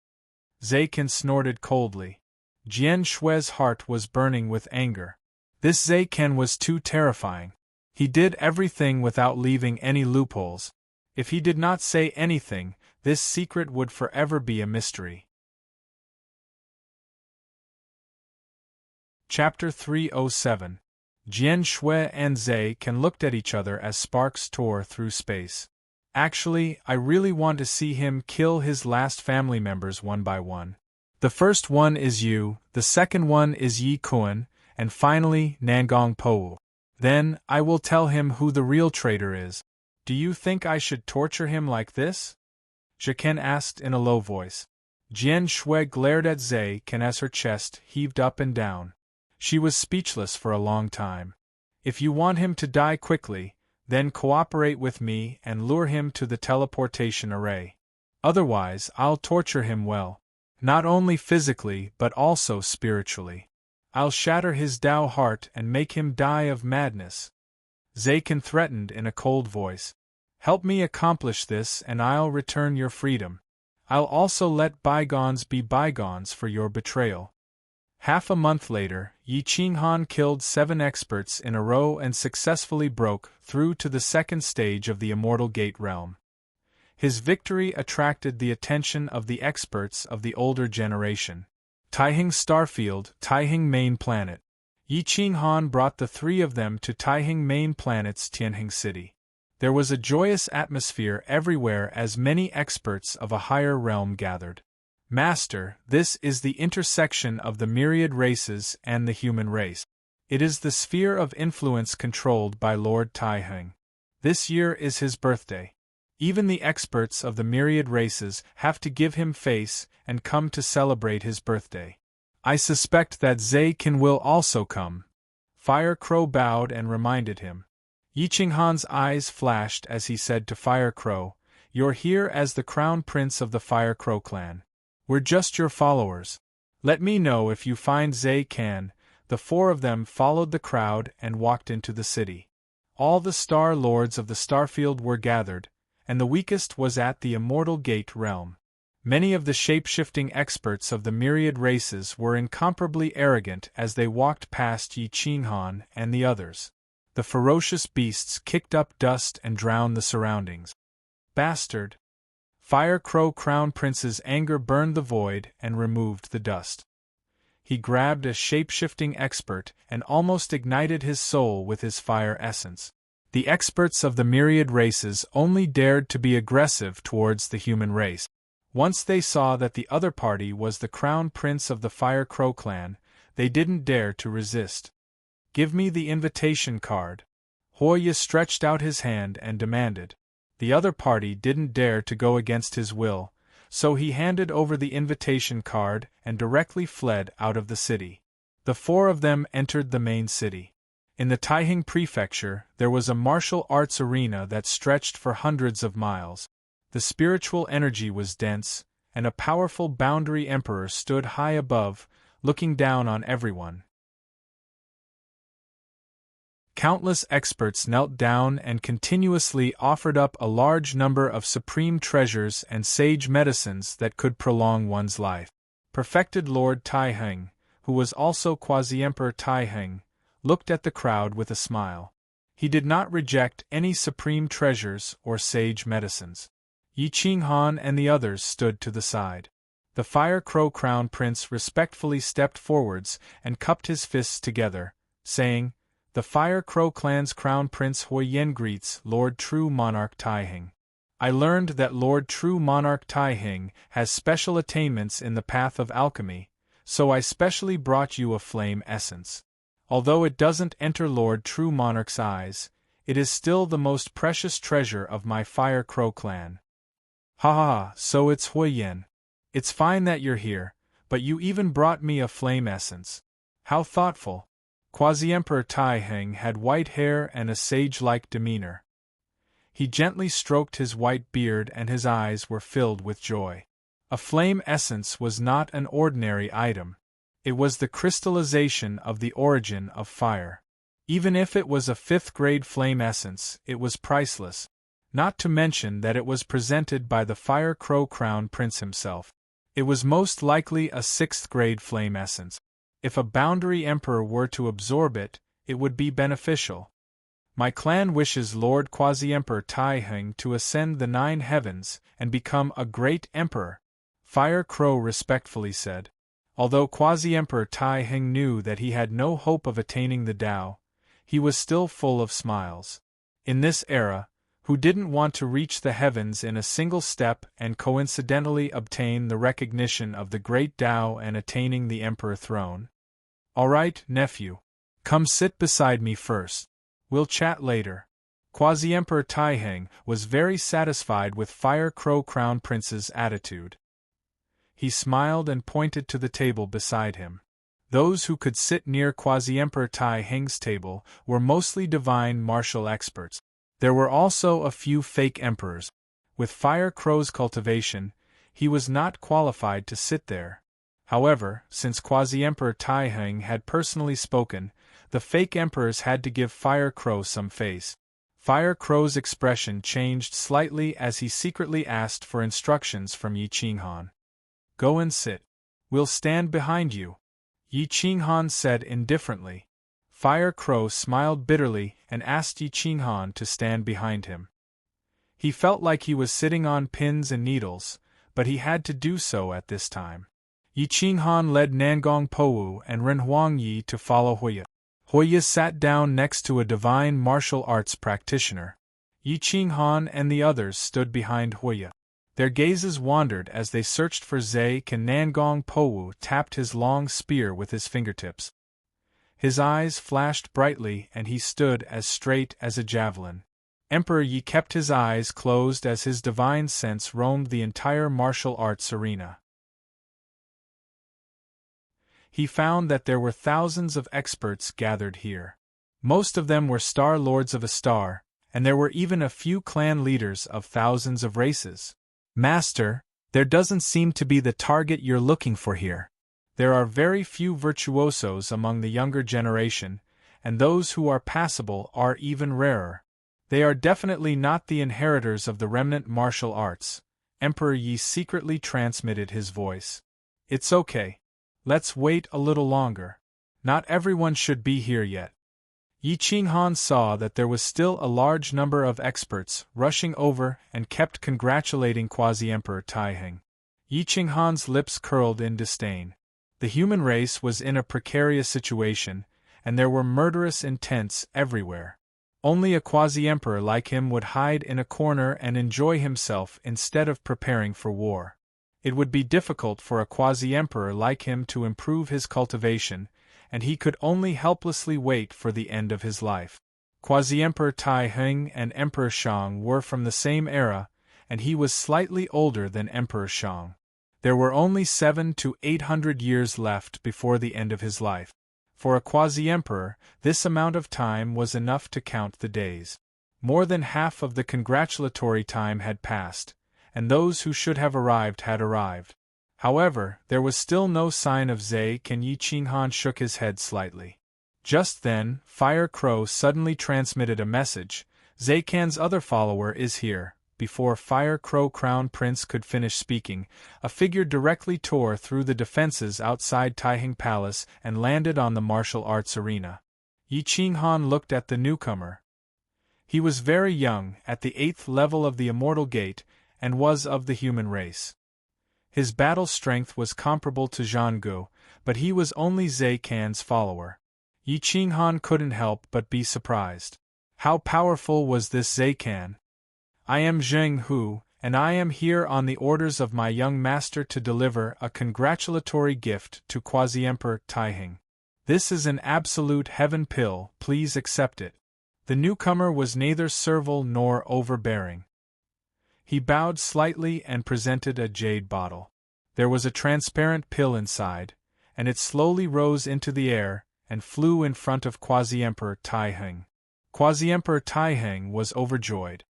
Zaikan snorted coldly. Jian Shui's heart was burning with anger. This Zaikan was too terrifying. He did everything without leaving any loopholes. If he did not say anything, This secret would forever be a mystery. Chapter 307. Jian Shui and Zhe Can looked at each other as sparks tore through space. Actually, I really want to see him kill his last family members one by one. The first one is you, the second one is Yi Kuan, and finally Nangong Po. Then, I will tell him who the real traitor is. Do you think I should torture him like this? Zhe Ken asked in a low voice. Jian Shui glared at Zhe Ken as her chest heaved up and down. She was speechless for a long time. If you want him to die quickly, then cooperate with me and lure him to the teleportation array. Otherwise, I'll torture him well. Not only physically but also spiritually. I'll shatter his Tao heart and make him die of madness. Zhe Ken threatened in a cold voice. Help me accomplish this and I'll return your freedom. I'll also let bygones be bygones for your betrayal. Half a month later, Yi Qinghan killed 7 experts in a row and successfully broke through to the second stage of the Immortal Gate realm. His victory attracted the attention of the experts of the older generation. Taiheng Starfield, Taiheng Main Planet. Yi Qinghan brought the 3 of them to Taiheng Main Planet's Tianheng City. There was a joyous atmosphere everywhere as many experts of a higher realm gathered. Master, this is the intersection of the myriad races and the human race. It is the sphere of influence controlled by Lord Taiheng. This year is his birthday. Even the experts of the myriad races have to give him face and come to celebrate his birthday. I suspect that Zhe Ken will also come. Fire Crow bowed and reminded him. Yi Qinghan's eyes flashed as he said to Fire Crow, "You're here as the crown prince of the Fire Crow clan. We're just your followers. Let me know if you find Zhe Ken." The 4 of them followed the crowd and walked into the city. All the Star Lords of the Starfield were gathered, and the weakest was at the Immortal Gate realm. Many of the shape-shifting experts of the myriad races were incomparably arrogant as they walked past Yi Qinghan and the others. The ferocious beasts kicked up dust and drowned the surroundings. Bastard! Fire Crow Crown Prince's anger burned the void and removed the dust. He grabbed a shape-shifting expert and almost ignited his soul with his fire essence. The experts of the myriad races only dared to be aggressive towards the human race. Once they saw that the other party was the Crown Prince of the Fire Crow clan, they didn't dare to resist. "Give me the invitation card." Huoye stretched out his hand and demanded. The other party didn't dare to go against his will, so he handed over the invitation card and directly fled out of the city. The 4 of them entered the main city. In the Taiheng Prefecture, there was a martial arts arena that stretched for hundreds of miles. The spiritual energy was dense, and a powerful boundary emperor stood high above, looking down on everyone. Countless experts knelt down and continuously offered up a large number of supreme treasures and sage medicines that could prolong one's life. Perfected Lord Taiheng, who was also Quasi-Emperor Taiheng, looked at the crowd with a smile. He did not reject any supreme treasures or sage medicines. Yi Qinghan and the others stood to the side. The Fire Crow Crown Prince respectfully stepped forwards and cupped his fists together, saying, "The Fire Crow clan's Crown Prince Huoyen greets Lord True Monarch Taiheng. I learned that Lord True Monarch Taiheng has special attainments in the path of alchemy, so I specially brought you a flame essence. Although it doesn't enter Lord True Monarch's eyes, it is still the most precious treasure of my Fire Crow clan." "Ha ha, so it's Huoyen. It's fine that you're here, but you even brought me a flame essence. How thoughtful." Quasi-Emperor Taiheng had white hair and a sage-like demeanor. He gently stroked his white beard and his eyes were filled with joy. A flame essence was not an ordinary item. It was the crystallization of the origin of fire. Even if it was a 5th-grade flame essence, it was priceless. Not to mention that it was presented by the Fire Crow Crown Prince himself. It was most likely a 6th-grade flame essence. If a boundary emperor were to absorb it, it would be beneficial. My clan wishes Lord Quasi-Emperor Taiheng to ascend the 9 heavens and become a great emperor, Fire Crow respectfully said. Although Quasi-Emperor Taiheng knew that he had no hope of attaining the Tao, he was still full of smiles. In this era, who didn't want to reach the heavens in a single step and coincidentally obtain the recognition of the great Tao and attaining the emperor throne? All right, nephew. Come sit beside me first. We'll chat later. Quasi-Emperor Taiheng was very satisfied with Fire Crow Crown Prince's attitude. He smiled and pointed to the table beside him. Those who could sit near Quasi-Emperor Taiheng's table were mostly divine martial experts. There were also a few fake emperors. With Fire Crow's cultivation, he was not qualified to sit there. However, since Quasi-Emperor Taiheng had personally spoken, the fake emperors had to give Fire Crow some face. Fire Crow's expression changed slightly as he secretly asked for instructions from Yi Qinghan. Go and sit. We'll stand behind you, Yi Qinghan said indifferently. Fire Crow smiled bitterly and asked Yi Qinghan to stand behind him. He felt like he was sitting on pins and needles, but he had to do so at this time. Yi Qinghan led Nangong Pou and Ren Huangyi to follow Huya. Huya sat down next to a divine martial arts practitioner. Yi Qinghan and the others stood behind Huya. Their gazes wandered as they searched for Zai Can. Nangong Pou tapped his long spear with his fingertips. His eyes flashed brightly and he stood as straight as a javelin. Emperor Yi kept his eyes closed as his divine sense roamed the entire martial arts arena. He found that there were thousands of experts gathered here. Most of them were star lords of a star, and there were even a few clan leaders of thousands of races. Master, there doesn't seem to be the target you're looking for here. There are very few virtuosos among the younger generation, and those who are passable are even rarer. They are definitely not the inheritors of the remnant martial arts. Emperor Yi secretly transmitted his voice. It's okay. Let's wait a little longer. Not everyone should be here yet. Yi Qinghan saw that there was still a large number of experts rushing over and kept congratulating Quasi-Emperor Taiheng. Yi Qinghan's lips curled in disdain. The human race was in a precarious situation, and there were murderous intents everywhere. Only a quasi-emperor like him would hide in a corner and enjoy himself instead of preparing for war. It would be difficult for a quasi-emperor like him to improve his cultivation, and he could only helplessly wait for the end of his life. Quasi-Emperor Taiheng and Emperor Shang were from the same era, and he was slightly older than Emperor Shang. There were only 700 to 800 years left before the end of his life. For a quasi-emperor, this amount of time was enough to count the days. More than half of the congratulatory time had passed, and those who should have arrived had arrived. However, there was still no sign of Zai Can. Yi Qinghan shook his head slightly. Just then, Fire Crow suddenly transmitted a message. Zai Can's other follower is here. Before Fire Crow Crown Prince could finish speaking, a figure directly tore through the defenses outside Taiheng Palace and landed on the martial arts arena. Yi Qinghan looked at the newcomer. He was very young, at the 8th level of the Immortal Gate, and was of the human race. His battle strength was comparable to Zhang Gu, but he was only Zai Can's follower. Yi Qinghan couldn't help but be surprised. How powerful was this Zai Can? I am Zheng Hu, and I am here on the orders of my young master to deliver a congratulatory gift to Quasi-Emperor Taiheng. This is an absolute heaven pill, please accept it. The newcomer was neither servile nor overbearing. He bowed slightly and presented a jade bottle. There was a transparent pill inside, and it slowly rose into the air and flew in front of Quasi-Emperor Taiheng. Quasi-Emperor Taiheng was overjoyed.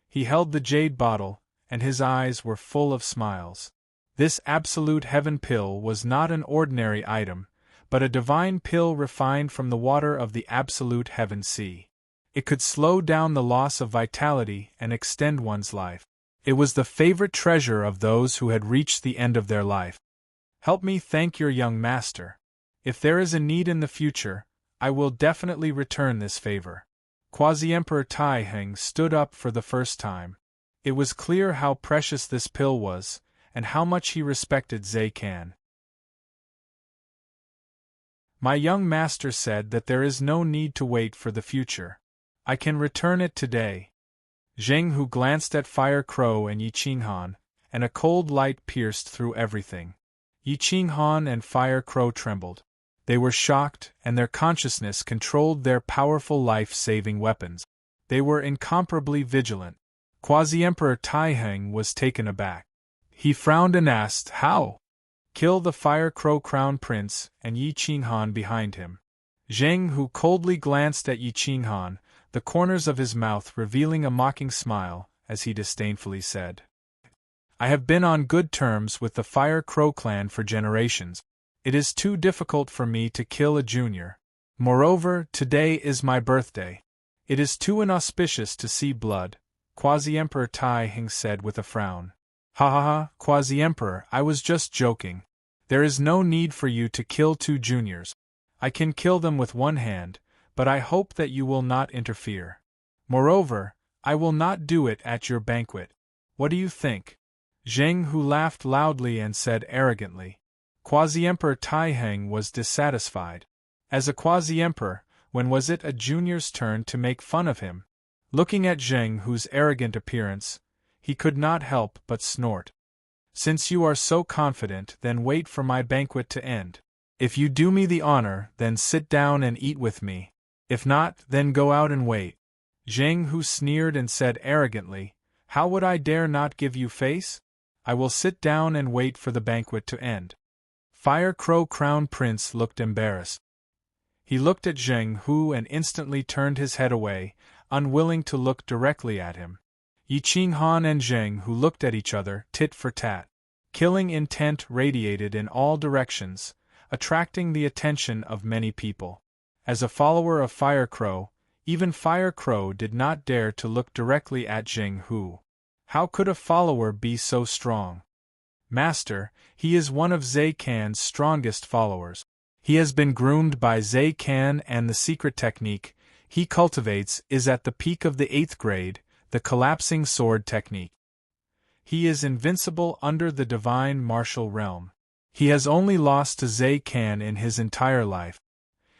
He held the jade bottle, and his eyes were full of smiles. This absolute heaven pill was not an ordinary item, but a divine pill refined from the water of the absolute heaven sea. It could slow down the loss of vitality and extend one's life. It was the favorite treasure of those who had reached the end of their life. Help me thank your young master. If there is a need in the future, I will definitely return this favor. Quasi-Emperor Tai Heng stood up for the first time. It was clear how precious this pill was, and how much he respected Zhe Can. My young master said that there is no need to wait for the future. I can return it today. Zheng Hu glanced at Fire Crow and Yi Qinghan, and a cold light pierced through everything. Yi Qinghan and Fire Crow trembled. They were shocked, and their consciousness controlled their powerful life-saving weapons. They were incomparably vigilant. Quasi-Emperor Tai Heng was taken aback. He frowned and asked, "How?" "Kill the Fire Crow Crown Prince," and Yi Qinghan behind him. Zheng Hu coldly glanced at Yi Qinghan, the corners of his mouth revealing a mocking smile, as he disdainfully said, "I have been on good terms with the Fire Crow clan for generations. It is too difficult for me to kill a junior. Moreover, today is my birthday. It is too inauspicious to see blood," Quasi-Emperor Tai Heng said with a frown. "Ha ha ha, Quasi-Emperor, I was just joking. There is no need for you to kill two juniors. I can kill them with one hand, but I hope that you will not interfere. Moreover, I will not do it at your banquet. What do you think?" Zheng Hu laughed loudly and said arrogantly. Quasi-Emperor Tai Heng was dissatisfied. As a quasi-emperor, when was it a junior's turn to make fun of him? Looking at Zheng Hu's arrogant appearance, he could not help but snort. "Since you are so confident, then wait for my banquet to end. If you do me the honor, then sit down and eat with me. If not, then go out and wait." Zheng Hu sneered and said arrogantly, "How would I dare not give you face? I will sit down and wait for the banquet to end." Fire Crow Crown Prince looked embarrassed. He looked at Zheng Hu and instantly turned his head away, unwilling to look directly at him. Yi Qinghan and Zheng Hu looked at each other, tit for tat. Killing intent radiated in all directions, attracting the attention of many people. As a follower of Fire Crow, even Fire Crow did not dare to look directly at Zheng Hu. How could a follower be so strong? "Master, he is one of Zhe Can's strongest followers. He has been groomed by Zhe Can, and the secret technique he cultivates is at the peak of the 8th grade, the collapsing sword technique. He is invincible under the divine martial realm. He has only lost to Zhe Can in his entire life.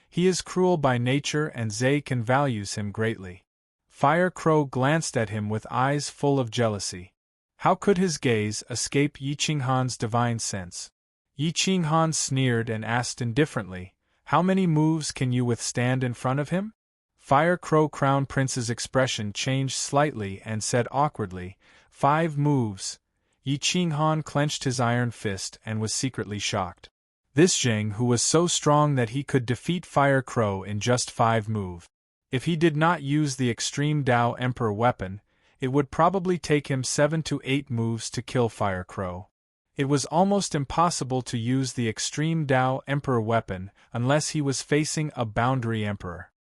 He is cruel by nature and Zhe Can values him greatly." Fire Crow glanced at him with eyes full of jealousy. How could his gaze escape Yi Qinghan's divine sense? Yi Qinghan sneered and asked indifferently, "How many moves can you withstand in front of him?" Fire Crow Crown Prince's expression changed slightly and said awkwardly, "5 moves." Yi Qinghan clenched his iron fist and was secretly shocked. This Zheng Hu was so strong that he could defeat Fire Crow in just 5 moves. If he did not use the extreme Tao Emperor weapon, it would probably take him 7 to 8 moves to kill Fire Crow. It was almost impossible to use the extreme Tao Emperor weapon unless he was facing a boundary emperor.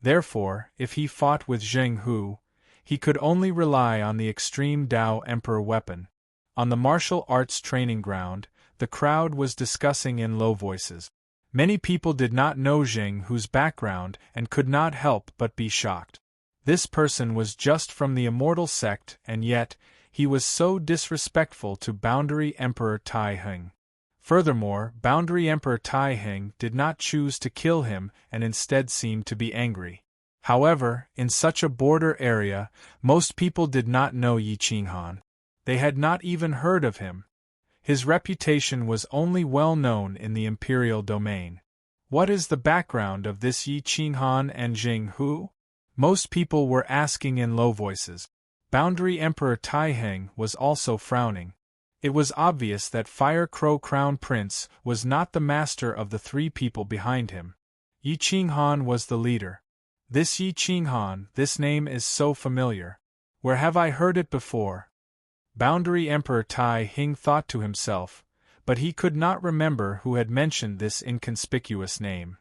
Therefore, if he fought with Zheng Hu, he could only rely on the extreme Tao Emperor weapon. On the martial arts training ground, the crowd was discussing in low voices. Many people did not know Zheng Hu's background and could not help but be shocked. This person was just from the immortal sect, and yet, he was so disrespectful to Boundary Emperor Tai Heng. Furthermore, Boundary Emperor Tai Heng did not choose to kill him and instead seemed to be angry. However, in such a border area, most people did not know Yi Qinghan. They had not even heard of him. His reputation was only well known in the imperial domain. What is the background of this Yi Qinghan and Zheng Hu? Most people were asking in low voices. Boundary Emperor Tai Heng was also frowning. It was obvious that Fire Crow Crown Prince was not the master of the 3 people behind him. Yi Qinghan was the leader. This Yi Qinghan, this name is so familiar. Where have I heard it before? Boundary Emperor Tai Heng thought to himself, but he could not remember who had mentioned this inconspicuous name.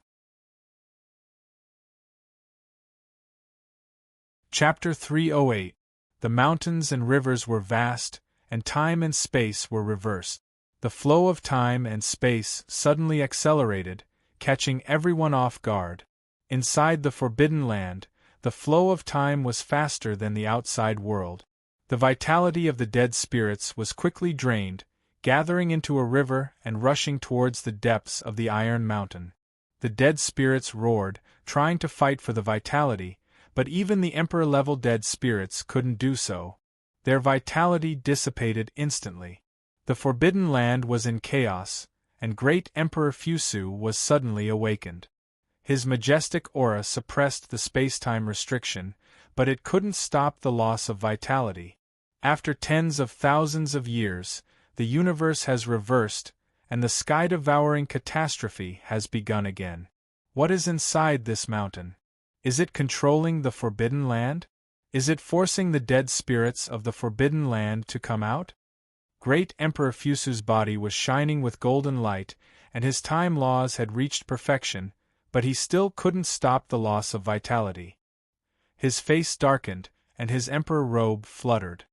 Chapter 308. The mountains and rivers were vast, and time and space were reversed. The flow of time and space suddenly accelerated, catching everyone off guard. Inside the Forbidden Land, the flow of time was faster than the outside world. The vitality of the dead spirits was quickly drained, gathering into a river and rushing towards the depths of the Iron Mountain. The dead spirits roared, trying to fight for the vitality, but even the Emperor-level dead spirits couldn't do so. Their vitality dissipated instantly. The Forbidden Land was in chaos, and Great Emperor Fusu was suddenly awakened. His majestic aura suppressed the space-time restriction, but it couldn't stop the loss of vitality. After tens of thousands of years, the universe has reversed, and the sky-devouring catastrophe has begun again. What is inside this mountain? Is it controlling the Forbidden Land? Is it forcing the dead spirits of the Forbidden Land to come out? Great Emperor Fusu's body was shining with golden light, and his time laws had reached perfection, but he still couldn't stop the loss of vitality. His face darkened, and his emperor robe fluttered.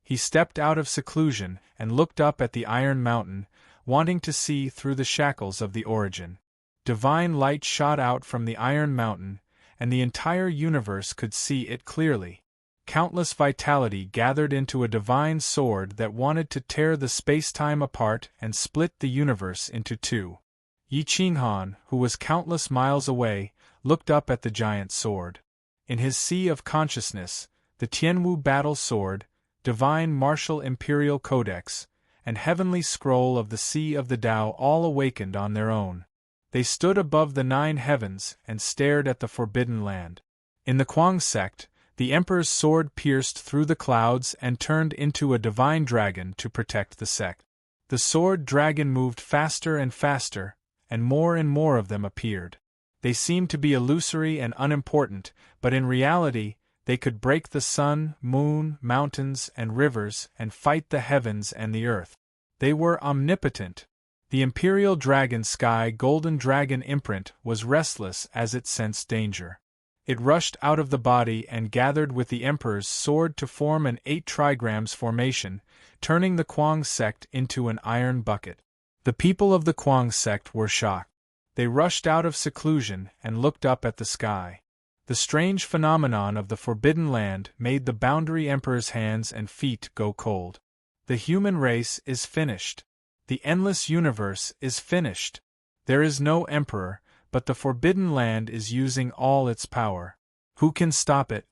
He stepped out of seclusion and looked up at the Iron Mountain, wanting to see through the shackles of the origin. Divine light shot out from the Iron Mountain, and the entire universe could see it clearly. Countless vitality gathered into a divine sword that wanted to tear the space-time apart and split the universe into two. Yi Qinghan, who was countless miles away, looked up at the giant sword. In his sea of consciousness, the Tianwu battle sword, divine martial imperial codex, and heavenly scroll of the Sea of the Tao all awakened on their own. They stood above the 9 heavens and stared at the Forbidden Land. In the Kuang sect, the Emperor's sword pierced through the clouds and turned into a divine dragon to protect the sect. The sword dragon moved faster and faster, and more of them appeared. They seemed to be illusory and unimportant, but in reality, they could break the sun, moon, mountains, and rivers and fight the heavens and the earth. They were omnipotent. The Imperial Dragon Sky Golden Dragon imprint was restless as it sensed danger. It rushed out of the body and gathered with the Emperor's sword to form an 8 trigrams formation, turning the Kuang sect into an iron bucket. The people of the Kuang sect were shocked. They rushed out of seclusion and looked up at the sky. The strange phenomenon of the Forbidden Land made the Boundary Emperor's hands and feet go cold. The human race is finished. The endless universe is finished. There is no emperor, but the Forbidden Land is using all its power. Who can stop it?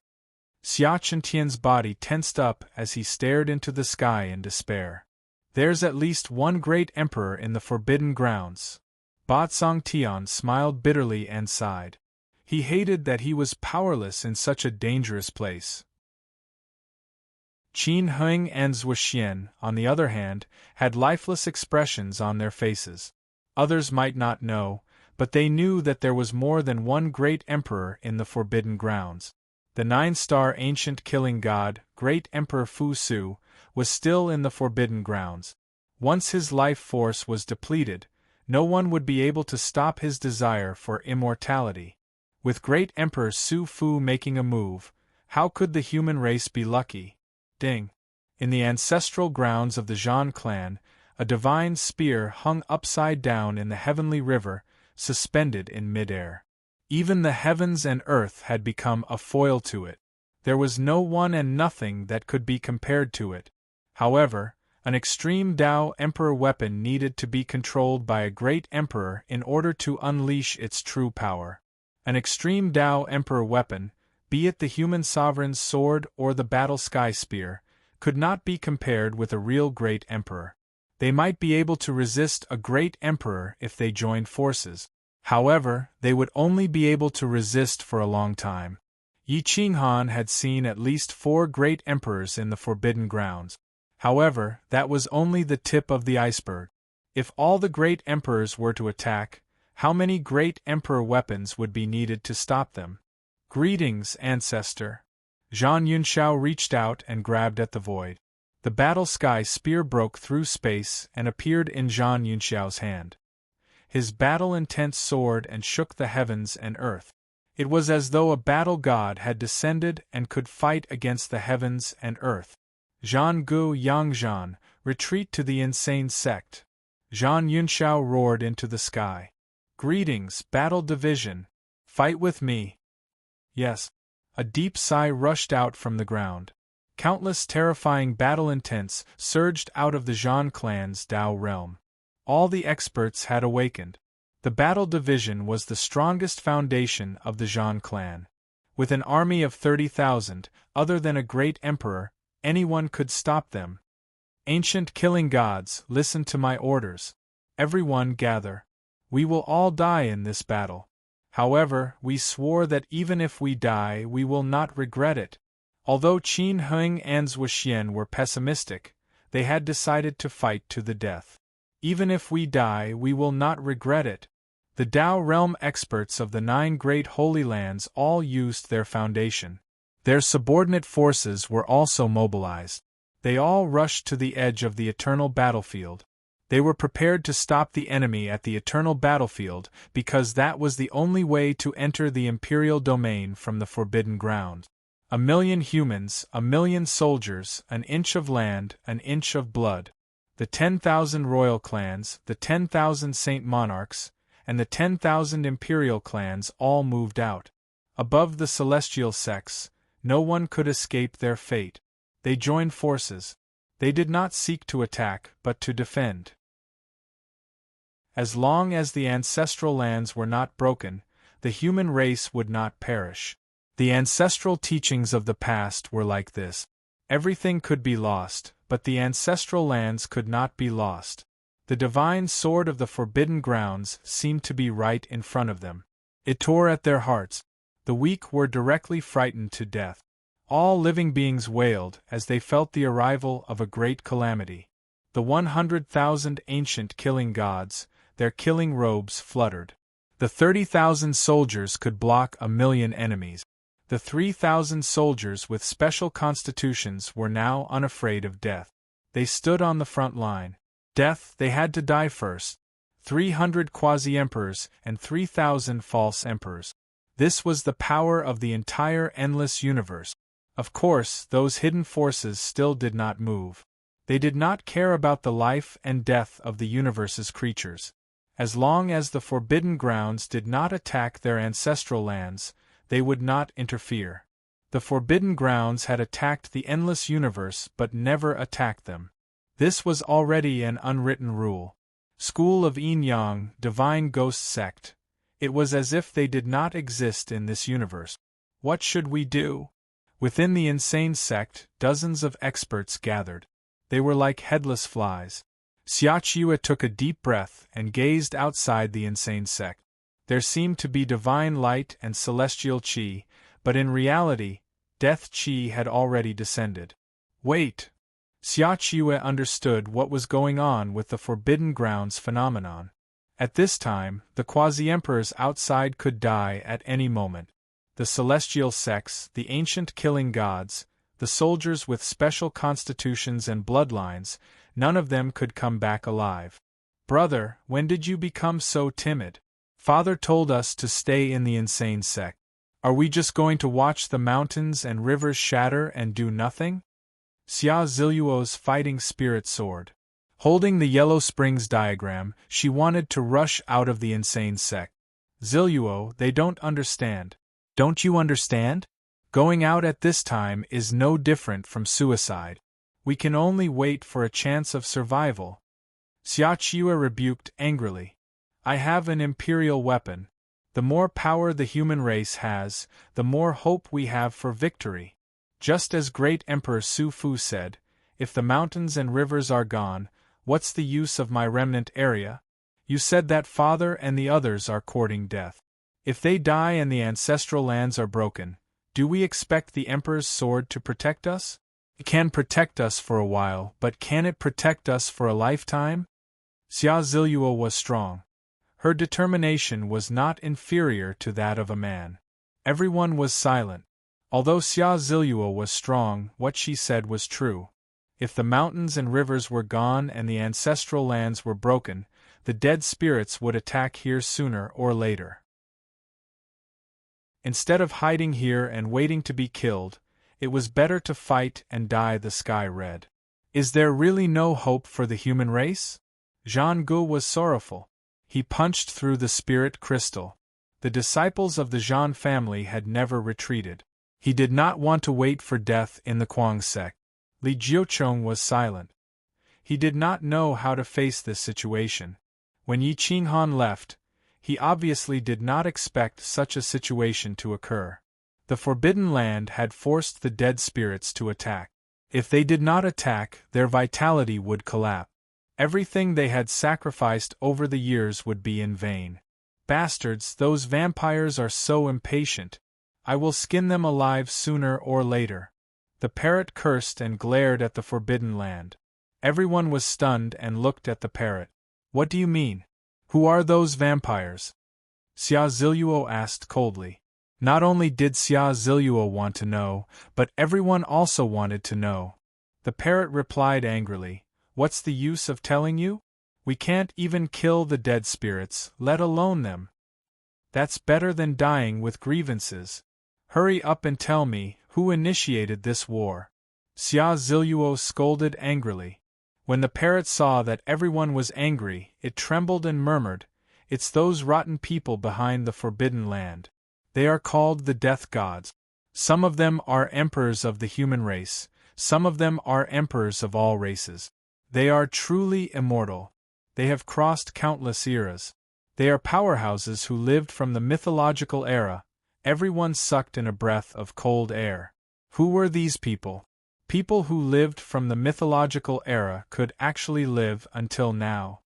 Xia Chentian's body tensed up as he stared into the sky in despair. There's at least one great emperor in the Forbidden Grounds. Ba Zongtian smiled bitterly and sighed. He hated that he was powerless in such a dangerous place. Qin Heng and Zhuxian, on the other hand, had lifeless expressions on their faces. Others might not know, but they knew that there was more than one great emperor in the Forbidden Grounds. The 9-star ancient killing god, Great Emperor Fusu, was still in the Forbidden Grounds. Once his life force was depleted, no one would be able to stop his desire for immortality. With Great Emperor Su Fu making a move, how could the human race be lucky? Ding! In the ancestral grounds of the Zhan clan, a divine spear hung upside down in the heavenly river, suspended in midair. Even the heavens and earth had become a foil to it. There was no one and nothing that could be compared to it. However, an extreme Tao Emperor weapon needed to be controlled by a great emperor in order to unleash its true power. An extreme Tao Emperor weapon, be it the human sovereign's sword or the battle sky spear, could not be compared with a real great emperor. They might be able to resist a great emperor if they joined forces. However, they would only be able to resist for a long time. Yi Qinghan had seen at least 4 great emperors in the Forbidden Grounds. However, that was only the tip of the iceberg. If all the great emperors were to attack, how many great emperor weapons would be needed to stop them? Greetings, Ancestor. Zhang Yunxiao reached out and grabbed at the void. The battle sky spear broke through space and appeared in Zhang Yunxiao's hand. His battle-intense sword and shook the heavens and earth. It was as though a battle god had descended and could fight against the heavens and earth. Zhan Gu Yangzhan, retreat to the insane sect. Zhang Yunxiao roared into the sky. Greetings, Battle Division. Fight with me. Yes. A deep sigh rushed out from the ground. Countless terrifying battle intents surged out of the Zhan clan's Dao realm. All the experts had awakened. The battle division was the strongest foundation of the Zhan clan. With an army of 30,000, other than a great emperor, anyone could stop them. Ancient killing gods, listen to my orders. Everyone gather. We will all die in this battle. However, we swore that even if we die, we will not regret it. Although Qin Heng and Zhuxian were pessimistic, they had decided to fight to the death. Even if we die, we will not regret it. The Dao realm experts of the 9 great holy lands all used their foundation. Their subordinate forces were also mobilized. They all rushed to the edge of the eternal battlefield. They were prepared to stop the enemy at the eternal battlefield because that was the only way to enter the imperial domain from the forbidden ground. 1,000,000 humans, 1,000,000 soldiers, an inch of land, an inch of blood. The 10,000 royal clans, the 10,000 saint monarchs, and the 10,000 imperial clans all moved out. Above the celestial sects, no one could escape their fate. They joined forces. They did not seek to attack, but to defend. As long as the ancestral lands were not broken, the human race would not perish. The ancestral teachings of the past were like this. Everything could be lost, but the ancestral lands could not be lost. The divine sword of the forbidden grounds seemed to be right in front of them. It tore at their hearts. The weak were directly frightened to death. All living beings wailed as they felt the arrival of a great calamity. The 100,000 ancient killing gods, their killing robes fluttered. The 30,000 soldiers could block 1,000,000 enemies. The 3,000 soldiers with special constitutions were now unafraid of death. They stood on the front line. Death, they had to die first. 300 quasi-emperors and 3,000 false emperors. This was the power of the entire endless universe. Of course, those hidden forces still did not move. They did not care about the life and death of the universe's creatures. As long as the forbidden grounds did not attack their ancestral lands, they would not interfere. The forbidden grounds had attacked the endless universe but never attacked them. This was already an unwritten rule. School of Yin-Yang, Divine Ghost Sect. It was as if they did not exist in this universe. What should we do? Within the insane sect, dozens of experts gathered. They were like headless flies. Xiaoqiu took a deep breath and gazed outside the insane sect. There seemed to be divine light and celestial qi, but in reality, death qi had already descended. Wait! Xiaoqiu understood what was going on with the Forbidden Grounds phenomenon. At this time, the quasi-emperors outside could die at any moment. The celestial sects, the ancient killing gods, the soldiers with special constitutions and bloodlines, none of them could come back alive. Brother, when did you become so timid? Father told us to stay in the insane sect. Are we just going to watch the mountains and rivers shatter and do nothing? Xia Ziluo's fighting spirit soared. Holding the Yellow Springs diagram, she wanted to rush out of the insane sect. Ziluo, they don't understand. Don't you understand? Going out at this time is no different from suicide. We can only wait for a chance of survival. Xiaoqiu rebuked angrily. I have an imperial weapon. The more power the human race has, the more hope we have for victory. Just as great Emperor Su Fu said, if the mountains and rivers are gone, what's the use of my remnant area? You said that father and the others are courting death. If they die and the ancestral lands are broken, do we expect the Emperor's sword to protect us? It can protect us for a while, but can it protect us for a lifetime? Xia Ziluo was strong. Her determination was not inferior to that of a man. Everyone was silent. Although Xia Ziluo was strong, what she said was true. If the mountains and rivers were gone and the ancestral lands were broken, the dead spirits would attack here sooner or later. Instead of hiding here and waiting to be killed, it was better to fight and dye the sky red. Is there really no hope for the human race? Zhang Gu was sorrowful. He punched through the spirit crystal. The disciples of the Zhan family had never retreated. He did not want to wait for death in the Kuang sect. Li Jiucheng was silent. He did not know how to face this situation. When Yi Qinghan left, he obviously did not expect such a situation to occur. The Forbidden Land had forced the dead spirits to attack. If they did not attack, their vitality would collapse. Everything they had sacrificed over the years would be in vain. Bastards, those vampires are so impatient. I will skin them alive sooner or later. The parrot cursed and glared at the Forbidden Land. Everyone was stunned and looked at the parrot. What do you mean? Who are those vampires? Xia Ziluo asked coldly. Not only did Xia Ziluo want to know, but everyone also wanted to know. The parrot replied angrily, "What's the use of telling you? We can't even kill the dead spirits, let alone them. That's better than dying with grievances. Hurry up and tell me, who initiated this war?" Xia Ziluo scolded angrily. When the parrot saw that everyone was angry, it trembled and murmured, "It's those rotten people behind the Forbidden Land. They are called the Death Gods. Some of them are emperors of the human race, some of them are emperors of all races. They are truly immortal. They have crossed countless eras. They are powerhouses who lived from the mythological era." Everyone sucked in a breath of cold air. Who were these people? People who lived from the mythological era could actually live until now.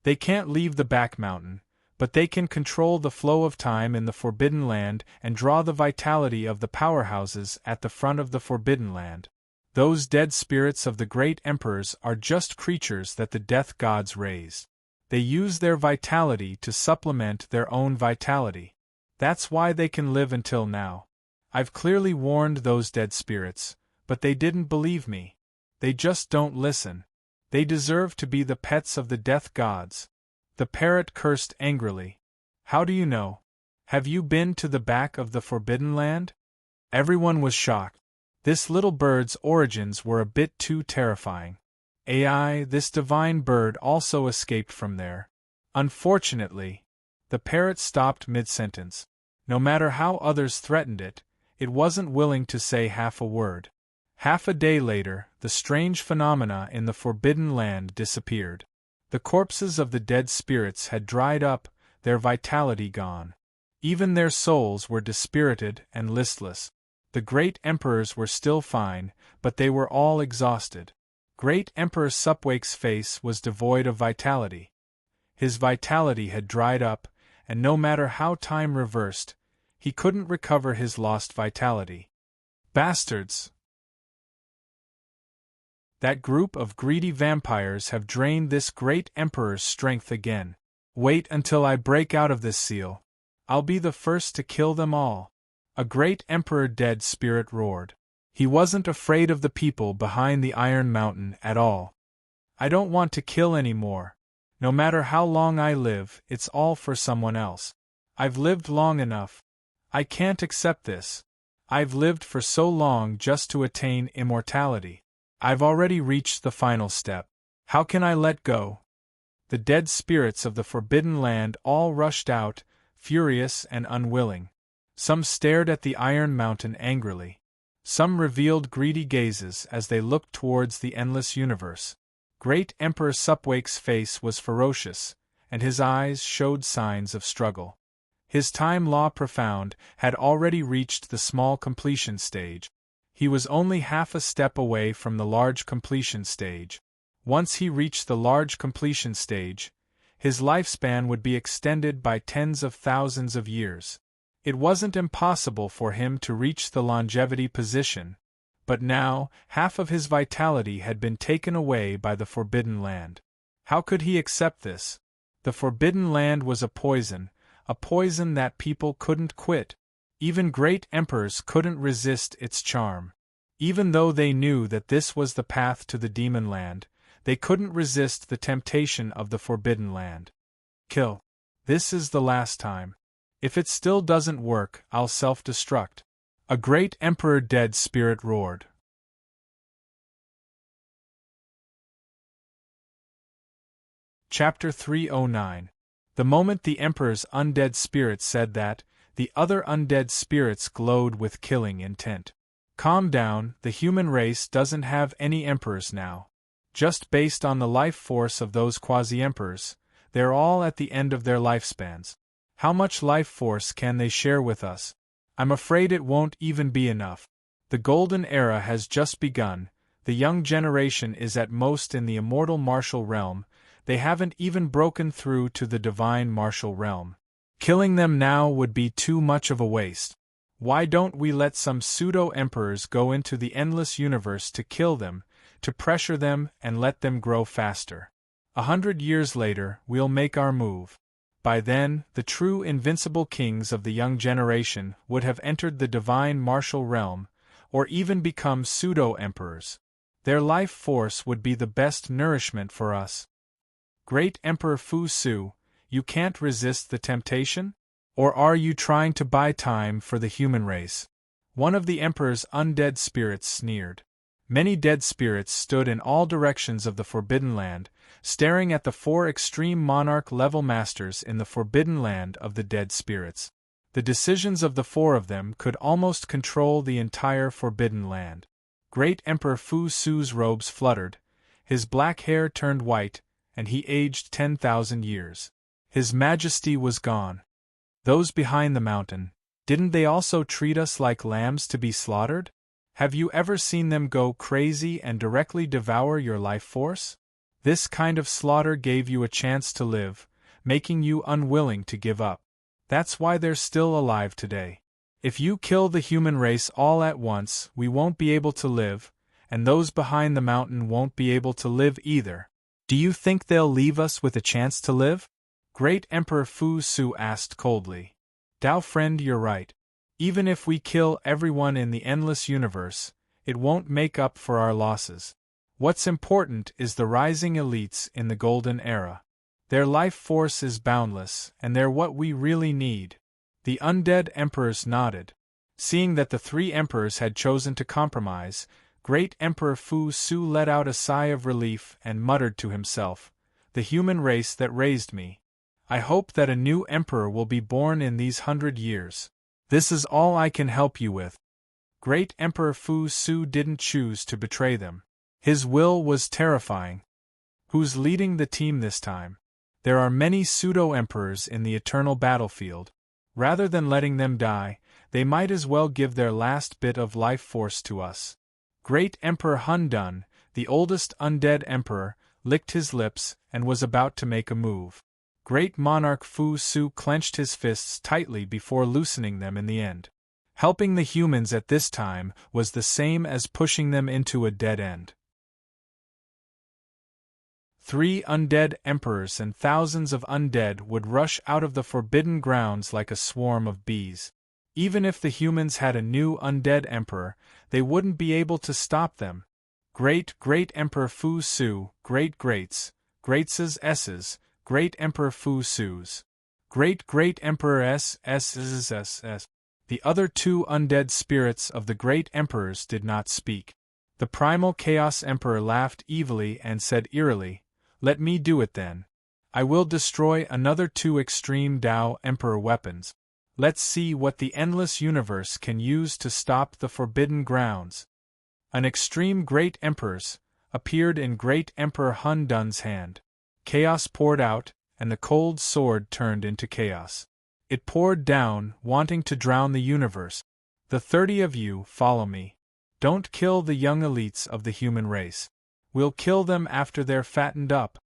They can't leave the back mountain, but they can control the flow of time in the Forbidden Land and draw the vitality of the powerhouses at the front of the Forbidden Land. Those dead spirits of the great emperors are just creatures that the death gods raise. They use their vitality to supplement their own vitality. That's why they can live until now. I've clearly warned those dead spirits, but they didn't believe me. They just don't listen. They deserve to be the pets of the death gods. The parrot cursed angrily. How do you know? Have you been to the back of the Forbidden Land? Everyone was shocked. This little bird's origins were a bit too terrifying. AI, this divine bird also escaped from there. Unfortunately, the parrot stopped mid-sentence. No matter how others threatened it, it wasn't willing to say half a word. Half a day later, the strange phenomena in the Forbidden Land disappeared. The corpses of the dead spirits had dried up, their vitality gone. Even their souls were dispirited and listless. The great emperors were still fine, but they were all exhausted. Great Emperor Supwake's face was devoid of vitality. His vitality had dried up, and no matter how time reversed, he couldn't recover his lost vitality. Bastards! That group of greedy vampires have drained this great emperor's strength again. Wait until I break out of this seal. I'll be the first to kill them all. A great emperor dead spirit roared. He wasn't afraid of the people behind the Iron Mountain at all. I don't want to kill any more. No matter how long I live, it's all for someone else. I've lived long enough. I can't accept this. I've lived for so long just to attain immortality. I've already reached the final step. How can I let go? The dead spirits of the Forbidden Land all rushed out, furious and unwilling. Some stared at the Iron Mountain angrily. Some revealed greedy gazes as they looked towards the endless universe. Great Emperor Supwake's face was ferocious, and his eyes showed signs of struggle. His time law profound had already reached the small completion stage. He was only half a step away from the large completion stage. Once he reached the large completion stage, his lifespan would be extended by tens of thousands of years. It wasn't impossible for him to reach the longevity position, but now, half of his vitality had been taken away by the Forbidden Land. How could he accept this? The Forbidden Land was a poison that people couldn't quit. Even great emperors couldn't resist its charm. Even though they knew that this was the path to the Demon Land, they couldn't resist the temptation of the Forbidden Land. Kill. This is the last time. If it still doesn't work, I'll self-destruct. A great emperor dead spirit roared. Chapter 309. The moment the Emperor's undead spirit said that, the other undead spirits glowed with killing intent. Calm down, the human race doesn't have any emperors now. Just based on the life force of those quasi-emperors, they're all at the end of their lifespans. How much life force can they share with us? I'm afraid it won't even be enough. The golden era has just begun, the young generation is at most in the immortal martial realm, they haven't even broken through to the divine martial realm. Killing them now would be too much of a waste. Why don't we let some pseudo-emperors go into the endless universe to kill them, to pressure them and let them grow faster? 100 years later, we'll make our move. By then, the true invincible kings of the young generation would have entered the divine martial realm, or even become pseudo-emperors. Their life force would be the best nourishment for us. Great Emperor Fu Su, you can't resist the temptation? Or are you trying to buy time for the human race? One of the Emperor's undead spirits sneered. Many dead spirits stood in all directions of the Forbidden Land, staring at the 4 extreme monarch-level masters in the Forbidden Land of the dead spirits. The decisions of the 4 of them could almost control the entire Forbidden Land. Great Emperor Fu Su's robes fluttered, his black hair turned white, and he aged 10,000 years. His majesty was gone. Those behind the mountain, didn't they also treat us like lambs to be slaughtered? Have you ever seen them go crazy and directly devour your life force? This kind of slaughter gave you a chance to live, making you unwilling to give up. That's why they're still alive today. If you kill the human race all at once, we won't be able to live, and those behind the mountain won't be able to live either. Do you think they'll leave us with a chance to live? Great Emperor Fu Su asked coldly. Dao friend, you're right. Even if we kill everyone in the endless universe, it won't make up for our losses. What's important is the rising elites in the golden era. Their life force is boundless, and they're what we really need. The undead emperors nodded. Seeing that the 3 emperors had chosen to compromise, Great Emperor Fu Su let out a sigh of relief and muttered to himself, the human race that raised me. I hope that a new emperor will be born in these 100 years. This is all I can help you with. Great Emperor Fu Su didn't choose to betray them. His will was terrifying. Who's leading the team this time? There are many pseudo-emperors in the eternal battlefield. Rather than letting them die, they might as well give their last bit of life force to us. Great Emperor Hun Dun, the oldest undead emperor, licked his lips and was about to make a move. Great Monarch Fu Su clenched his fists tightly before loosening them in the end. Helping the humans at this time was the same as pushing them into a dead end. 3 undead emperors and thousands of undead would rush out of the forbidden grounds like a swarm of bees. Even if the humans had a new undead emperor, they wouldn't be able to stop them. Great Emperor Fu Su, greats, S's, Great Emperor Fu Su's. Great Emperor S. The other 2 undead spirits of the great emperors did not speak. The primal Chaos Emperor laughed evilly and said eerily, let me do it then. I will destroy another 2 extreme Tao Emperor weapons. Let's see what the endless universe can use to stop the forbidden grounds. An extreme Great Emperors appeared in Great Emperor Hun Dun's hand. Chaos poured out, and the cold sword turned into chaos. It poured down, wanting to drown the universe. The 30 of you follow me. Don't kill the young elites of the human race. We'll kill them after they're fattened up.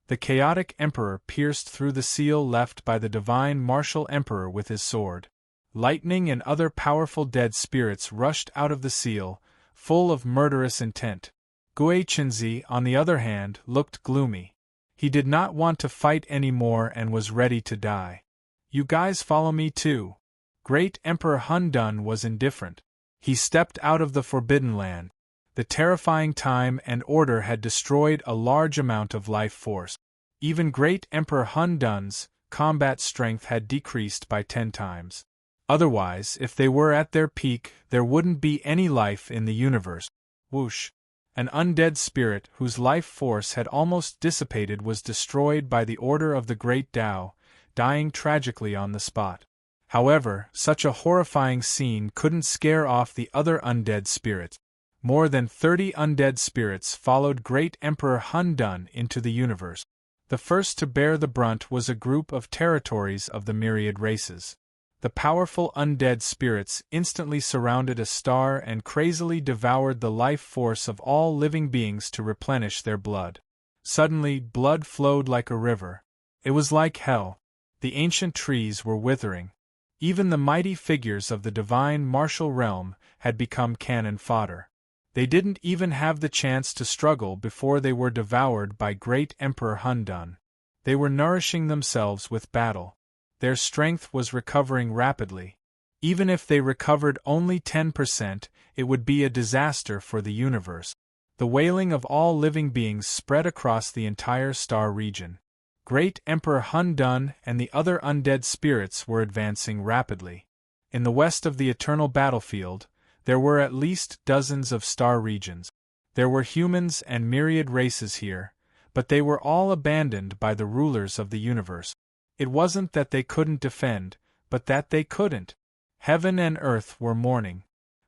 The chaotic emperor pierced through the seal left by the divine martial emperor with his sword. Lightning and other powerful dead spirits rushed out of the seal, full of murderous intent. Gui Chenzi, on the other hand, looked gloomy. He did not want to fight anymore and was ready to die. You guys follow me too. Great Emperor Hun Dun was indifferent. He stepped out of the Forbidden Land. The terrifying time and order had destroyed a large amount of life force. Even Great Emperor Hun Dun's combat strength had decreased by 10 times. Otherwise, if they were at their peak, there wouldn't be any life in the universe. Whoosh! An undead spirit whose life force had almost dissipated was destroyed by the order of the Great Tao, dying tragically on the spot. However, such a horrifying scene couldn't scare off the other undead spirits. More than 30 undead spirits followed great Emperor Hun Dun into the universe. The first to bear the brunt was a group of territories of the myriad races. The powerful undead spirits instantly surrounded a star and crazily devoured the life force of all living beings to replenish their blood. Suddenly, blood flowed like a river. It was like hell. The ancient trees were withering. Even the mighty figures of the divine martial realm had become cannon fodder. They didn't even have the chance to struggle before they were devoured by great Emperor Hun Dun. They were nourishing themselves with battle. Their strength was recovering rapidly. Even if they recovered only 10%, it would be a disaster for the universe. The wailing of all living beings spread across the entire star region. Great Emperor Hun Dun and the other undead spirits were advancing rapidly. In the west of the eternal battlefield, there were at least dozens of star regions. There were humans and myriad races here, but they were all abandoned by the rulers of the universe. It wasn't that they couldn't defend, but that they couldn't. Heaven and earth were mourning.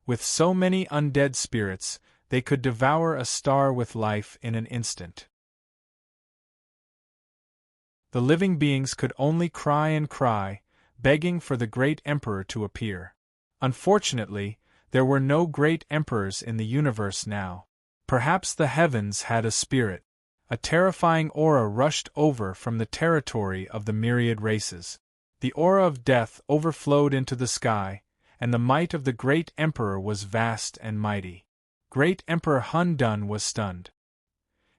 With so many undead spirits, they could devour a star with life in an instant. The living beings could only cry and cry, begging for the great emperor to appear. Unfortunately, there were no great emperors in the universe now. Perhaps the heavens had a spirit. A terrifying aura rushed over from the territory of the myriad races. The aura of death overflowed into the sky, and the might of the great emperor was vast and mighty. Great Emperor Hun Dun was stunned.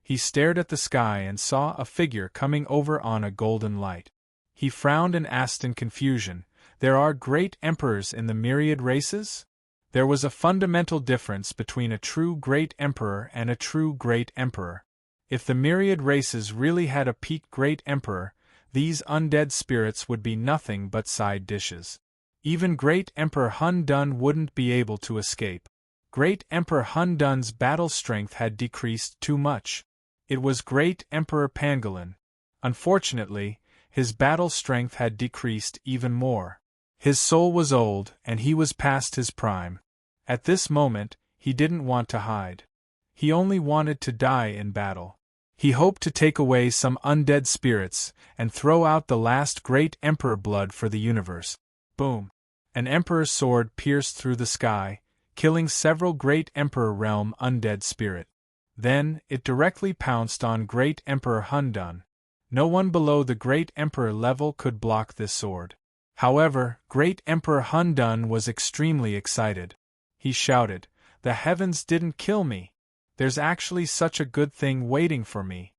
He stared at the sky and saw a figure coming over on a golden light. He frowned and asked in confusion, "There are great emperors in the myriad races?" There was a fundamental difference between a true great emperor and a true great emperor. If the myriad races really had a peak great emperor, these undead spirits would be nothing but side dishes. Even great Emperor Hun Dun wouldn't be able to escape. Great Emperor Hun Dun's battle strength had decreased too much. It was great Emperor Pangolin. Unfortunately, his battle strength had decreased even more. His soul was old, and he was past his prime. At this moment, he didn't want to hide. He only wanted to die in battle. He hoped to take away some undead spirits and throw out the last great emperor blood for the universe. Boom! An emperor's sword pierced through the sky, killing several great emperor realm undead spirit. Then, it directly pounced on great Emperor Hun Dun. No one below the great emperor level could block this sword. However, great Emperor Hun Dun was extremely excited. He shouted, "The heavens didn't kill me! There's actually such a good thing waiting for me."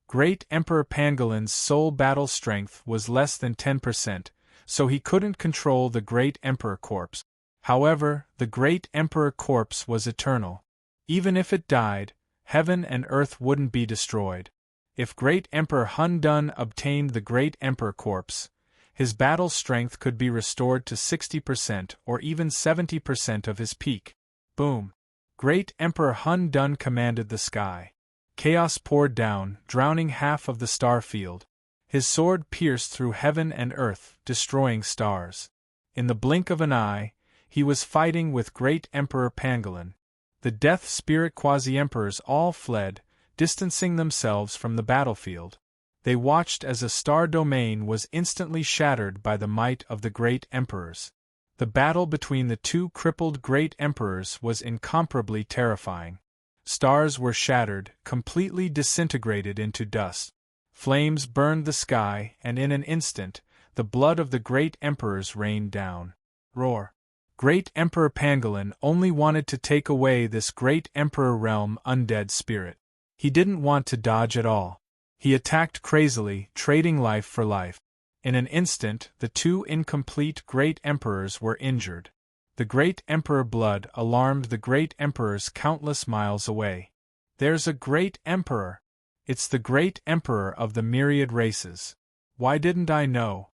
Great Emperor Pangolin's soul battle strength was less than 10%, so he couldn't control the great emperor corpse. However, the great emperor corpse was eternal. Even if it died, heaven and earth wouldn't be destroyed. If great Emperor Hun Dun obtained the great emperor corpse, his battle strength could be restored to 60% or even 70% of his peak. Boom! Great Emperor Hun Dun commanded the sky. Chaos poured down, drowning half of the star field. His sword pierced through heaven and earth, destroying stars. In the blink of an eye, he was fighting with great Emperor Pangolin. The Death Spirit Quasi-Emperors all fled, distancing themselves from the battlefield. They watched as a star domain was instantly shattered by the might of the great emperors. The battle between the two crippled great emperors was incomparably terrifying. Stars were shattered, completely disintegrated into dust. Flames burned the sky, and in an instant, the blood of the great emperors rained down. Roar! Great Emperor Pangolin only wanted to take away this great emperor realm undead spirit. He didn't want to dodge at all. He attacked crazily, trading life for life. In an instant, the two incomplete great emperors were injured. The great emperor blood alarmed the great emperors countless miles away. "There's a great emperor! It's the great emperor of the myriad races. Why didn't I know?"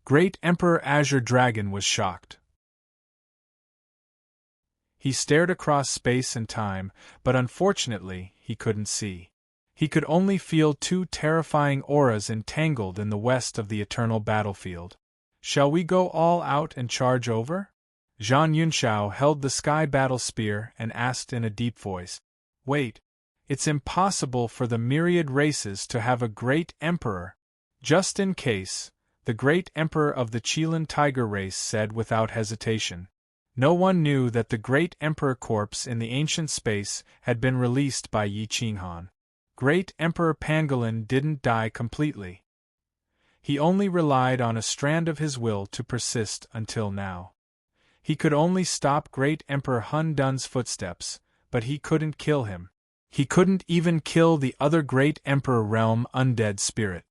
Great Emperor Azure Dragon was shocked. He stared across space and time, but unfortunately, he couldn't see. He could only feel two terrifying auras entangled in the west of the eternal battlefield. Shall we go all out and charge over? Zhang Yunshao held the sky battle spear and asked in a deep voice. Wait. It's impossible for the myriad races to have a great emperor. Just in case, the great emperor of the Qilin tiger race said without hesitation. No one knew that the great emperor corpse in the ancient space had been released by Yi Qinghan. Great Emperor Pangolin didn't die completely. He only relied on a strand of his will to persist until now. He could only stop Great Emperor Hun Dun's footsteps, but he couldn't kill him. He couldn't even kill the other Great Emperor Realm undead spirit.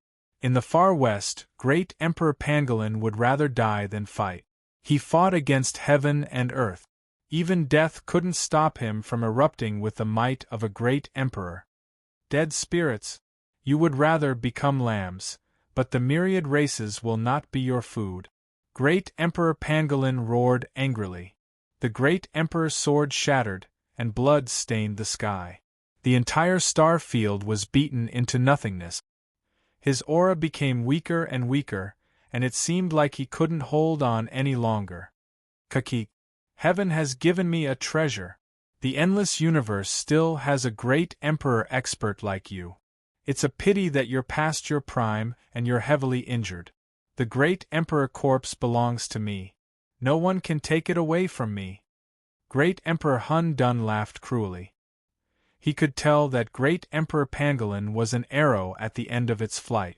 In the far west, Great Emperor Pangolin would rather die than fight. He fought against heaven and earth. Even death couldn't stop him from erupting with the might of a great emperor. Dead spirits, you would rather become lambs, but the myriad races will not be your food. Great Emperor Pangolin roared angrily. The Great Emperor's sword shattered, and blood stained the sky. The entire star field was beaten into nothingness. His aura became weaker and weaker, and it seemed like he couldn't hold on any longer. Kaki, heaven has given me a treasure. The endless universe still has a great emperor expert like you. It's a pity that you're past your prime and you're heavily injured. The great emperor corpse belongs to me. No one can take it away from me. Great Emperor Hun Dun laughed cruelly. He could tell that Great Emperor Pangolin was an arrow at the end of its flight.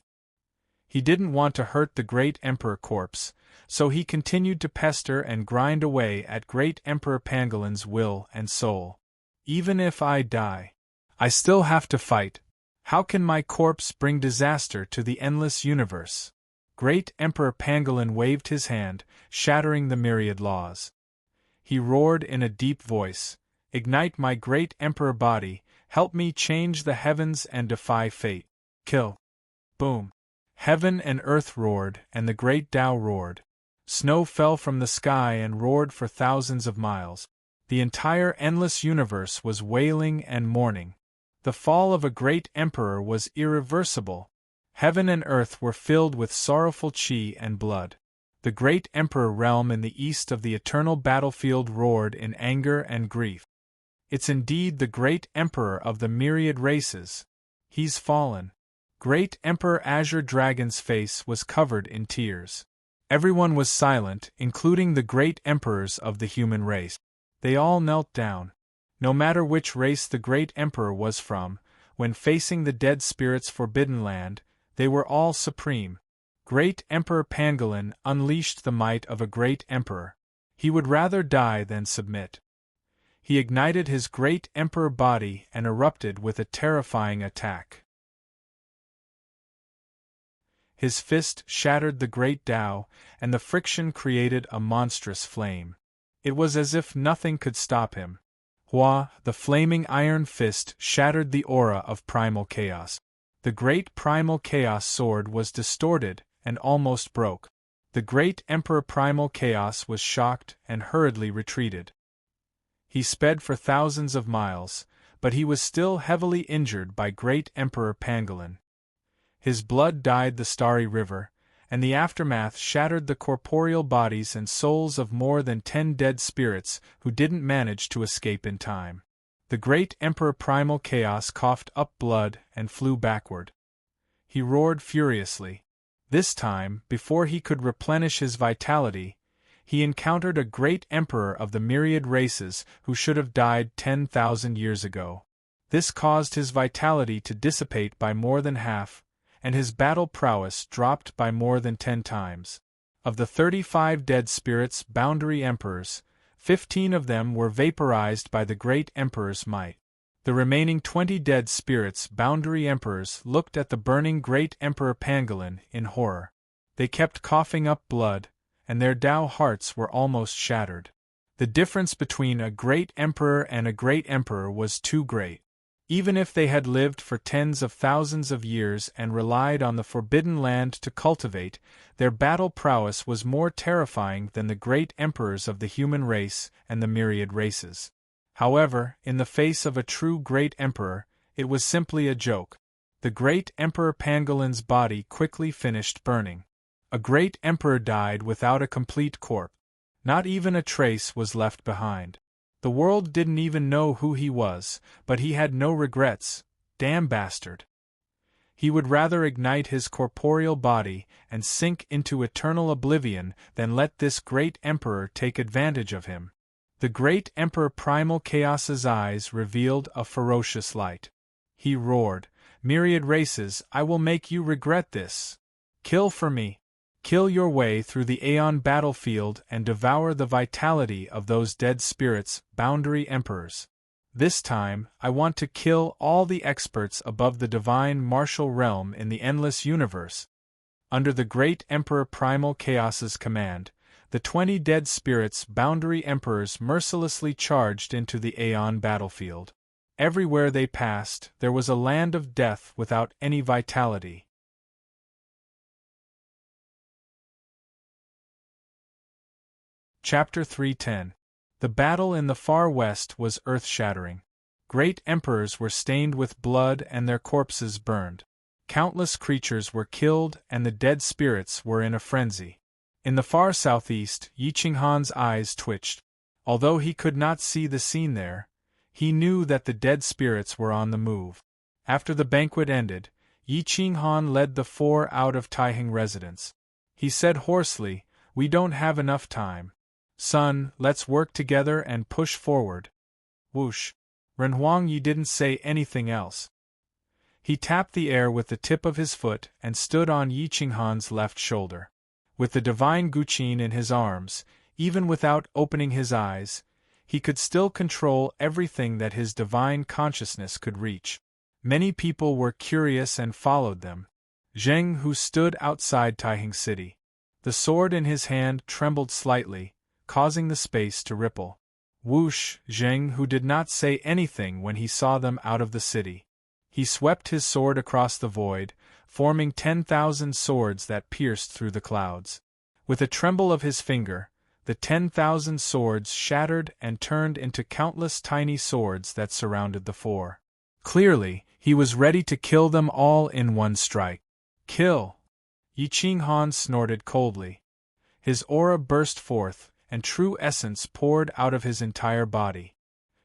He didn't want to hurt the Great Emperor corpse, so he continued to pester and grind away at Great Emperor Pangolin's will and soul. Even if I die, I still have to fight. How can my corpse bring disaster to the endless universe? Great Emperor Pangolin waved his hand, shattering the myriad laws. He roared in a deep voice, "Ignite my great emperor body, help me change the heavens and defy fate. Kill." Boom. Heaven and earth roared, and the great Tao roared. Snow fell from the sky and roared for thousands of miles. The entire endless universe was wailing and mourning. The fall of a great emperor was irreversible. Heaven and earth were filled with sorrowful qi and blood. The great emperor realm in the east of the eternal battlefield roared in anger and grief. It's indeed the great emperor of the myriad races. He's fallen. Great Emperor Azure Dragon's face was covered in tears. Everyone was silent, including the great emperors of the human race. They all knelt down. No matter which race the great emperor was from, when facing the dead spirit's forbidden land, they were all supreme. Great Emperor Pangolin unleashed the might of a great emperor. He would rather die than submit. He ignited his great emperor body and erupted with a terrifying attack. His fist shattered the great Tao, and the friction created a monstrous flame. It was as if nothing could stop him. Hua, the flaming iron fist, shattered the aura of primal chaos. The great primal chaos sword was distorted and almost broke. The great Emperor Primal Chaos was shocked and hurriedly retreated. He sped for thousands of miles, but he was still heavily injured by Great Emperor Pangolin. His blood dyed the starry river, and the aftermath shattered the corporeal bodies and souls of more than 10 dead spirits who didn't manage to escape in time. The great Emperor Primal Chaos coughed up blood and flew backward. He roared furiously. This time, before he could replenish his vitality, he encountered a great emperor of the myriad races who should have died 10,000 years ago. This caused his vitality to dissipate by more than half, and his battle prowess dropped by more than 10 times. Of the 35 dead spirits' boundary emperors, 15 of them were vaporized by the great emperor's might. The remaining 20 dead spirits' boundary emperors looked at the burning great emperor Pangolin in horror. They kept coughing up blood, and their Tao hearts were almost shattered. The difference between a great emperor and a great emperor was too great. Even if they had lived for tens of thousands of years and relied on the forbidden land to cultivate, their battle prowess was more terrifying than the great emperors of the human race and the myriad races. However, in the face of a true great emperor, It was simply a joke. The great Emperor Pangolin's body quickly finished burning. A great emperor died without a complete corpse. Not even a trace was left behind. The world didn't even know who he was, but he had no regrets. Damn bastard. He would rather ignite his corporeal body and sink into eternal oblivion than let this great emperor take advantage of him. The great Emperor Primal Chaos's eyes revealed a ferocious light. He roared, "Myriad races, I will make you regret this. Kill for me. Kill your way through the Aeon battlefield and devour the vitality of those dead spirits, boundary emperors. This time, I want to kill all the experts above the divine martial realm in the endless universe." Under the great Emperor Primal Chaos's command, the 20 dead spirits, boundary emperors, mercilessly charged into the Aeon battlefield. Everywhere they passed, there was a land of death without any vitality. Chapter 310. The battle in the far west was earth-shattering. Great emperors were stained with blood and their corpses burned. Countless creatures were killed and the dead spirits were in a frenzy. In the far southeast, Yi Qinghan's eyes twitched. Although he could not see the scene there, he knew that the dead spirits were on the move. After the banquet ended, Yi Qinghan led the 4 out of Taiheng residence. He said hoarsely, "We don't have enough time. Son, let's work together and push forward." Whoosh. Renhuang Yi didn't say anything else. He tapped the air with the tip of his foot and stood on Yi Qinghan's left shoulder. With the divine Guqin in his arms, even without opening his eyes, he could still control everything that his divine consciousness could reach. Many people were curious and followed them. Zheng Hu stood outside Taiheng City. The sword in his hand trembled slightly, causing the space to ripple. Whoosh! Zheng Hu did not say anything when he saw them out of the city. He swept his sword across the void, forming 10,000 swords that pierced through the clouds. With a tremble of his finger, the 10,000 swords shattered and turned into countless tiny swords that surrounded the 4. Clearly, he was ready to kill them all in one strike. Kill! Yi Qinghan snorted coldly. His aura burst forth, and true essence poured out of his entire body.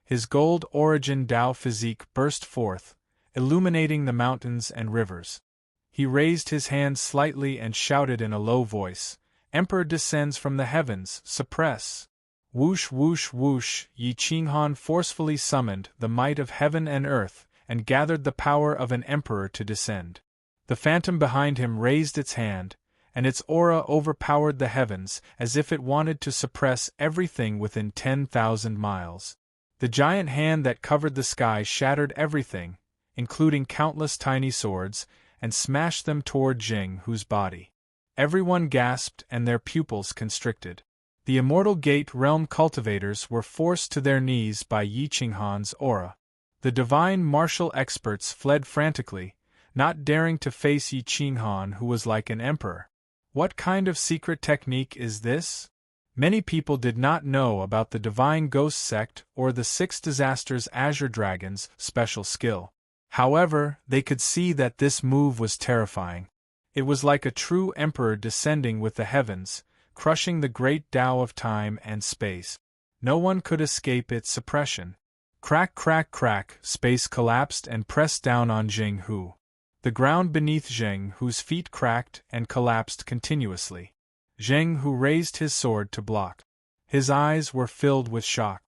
His gold origin Dao physique burst forth, illuminating the mountains and rivers. He raised his hand slightly and shouted in a low voice, "Emperor descends from the heavens, suppress!" Whoosh whoosh whoosh, Yi Qinghan forcefully summoned the might of heaven and earth, and gathered the power of an emperor to descend. The phantom behind him raised its hand, and its aura overpowered the heavens as if it wanted to suppress everything within 10,000 miles. The giant hand that covered the sky shattered everything, including countless tiny swords, and smashed them toward Zheng Hu's body. Everyone gasped and their pupils constricted. The Immortal Gate realm cultivators were forced to their knees by Yi Qinghan's aura. The divine martial experts fled frantically, not daring to face Yi Qinghan, who was like an emperor. What kind of secret technique is this? Many people did not know about the Divine Ghost Sect or the 6 Disasters Azure Dragon's special skill. However, they could see that this move was terrifying. It was like a true emperor descending with the heavens, crushing the great Tao of time and space. No one could escape its suppression. Crack crack crack, space collapsed and pressed down on Zheng Hu. The ground beneath Zheng Hu's feet cracked and collapsed continuously. Zheng Hu raised his sword to block. His eyes were filled with shock.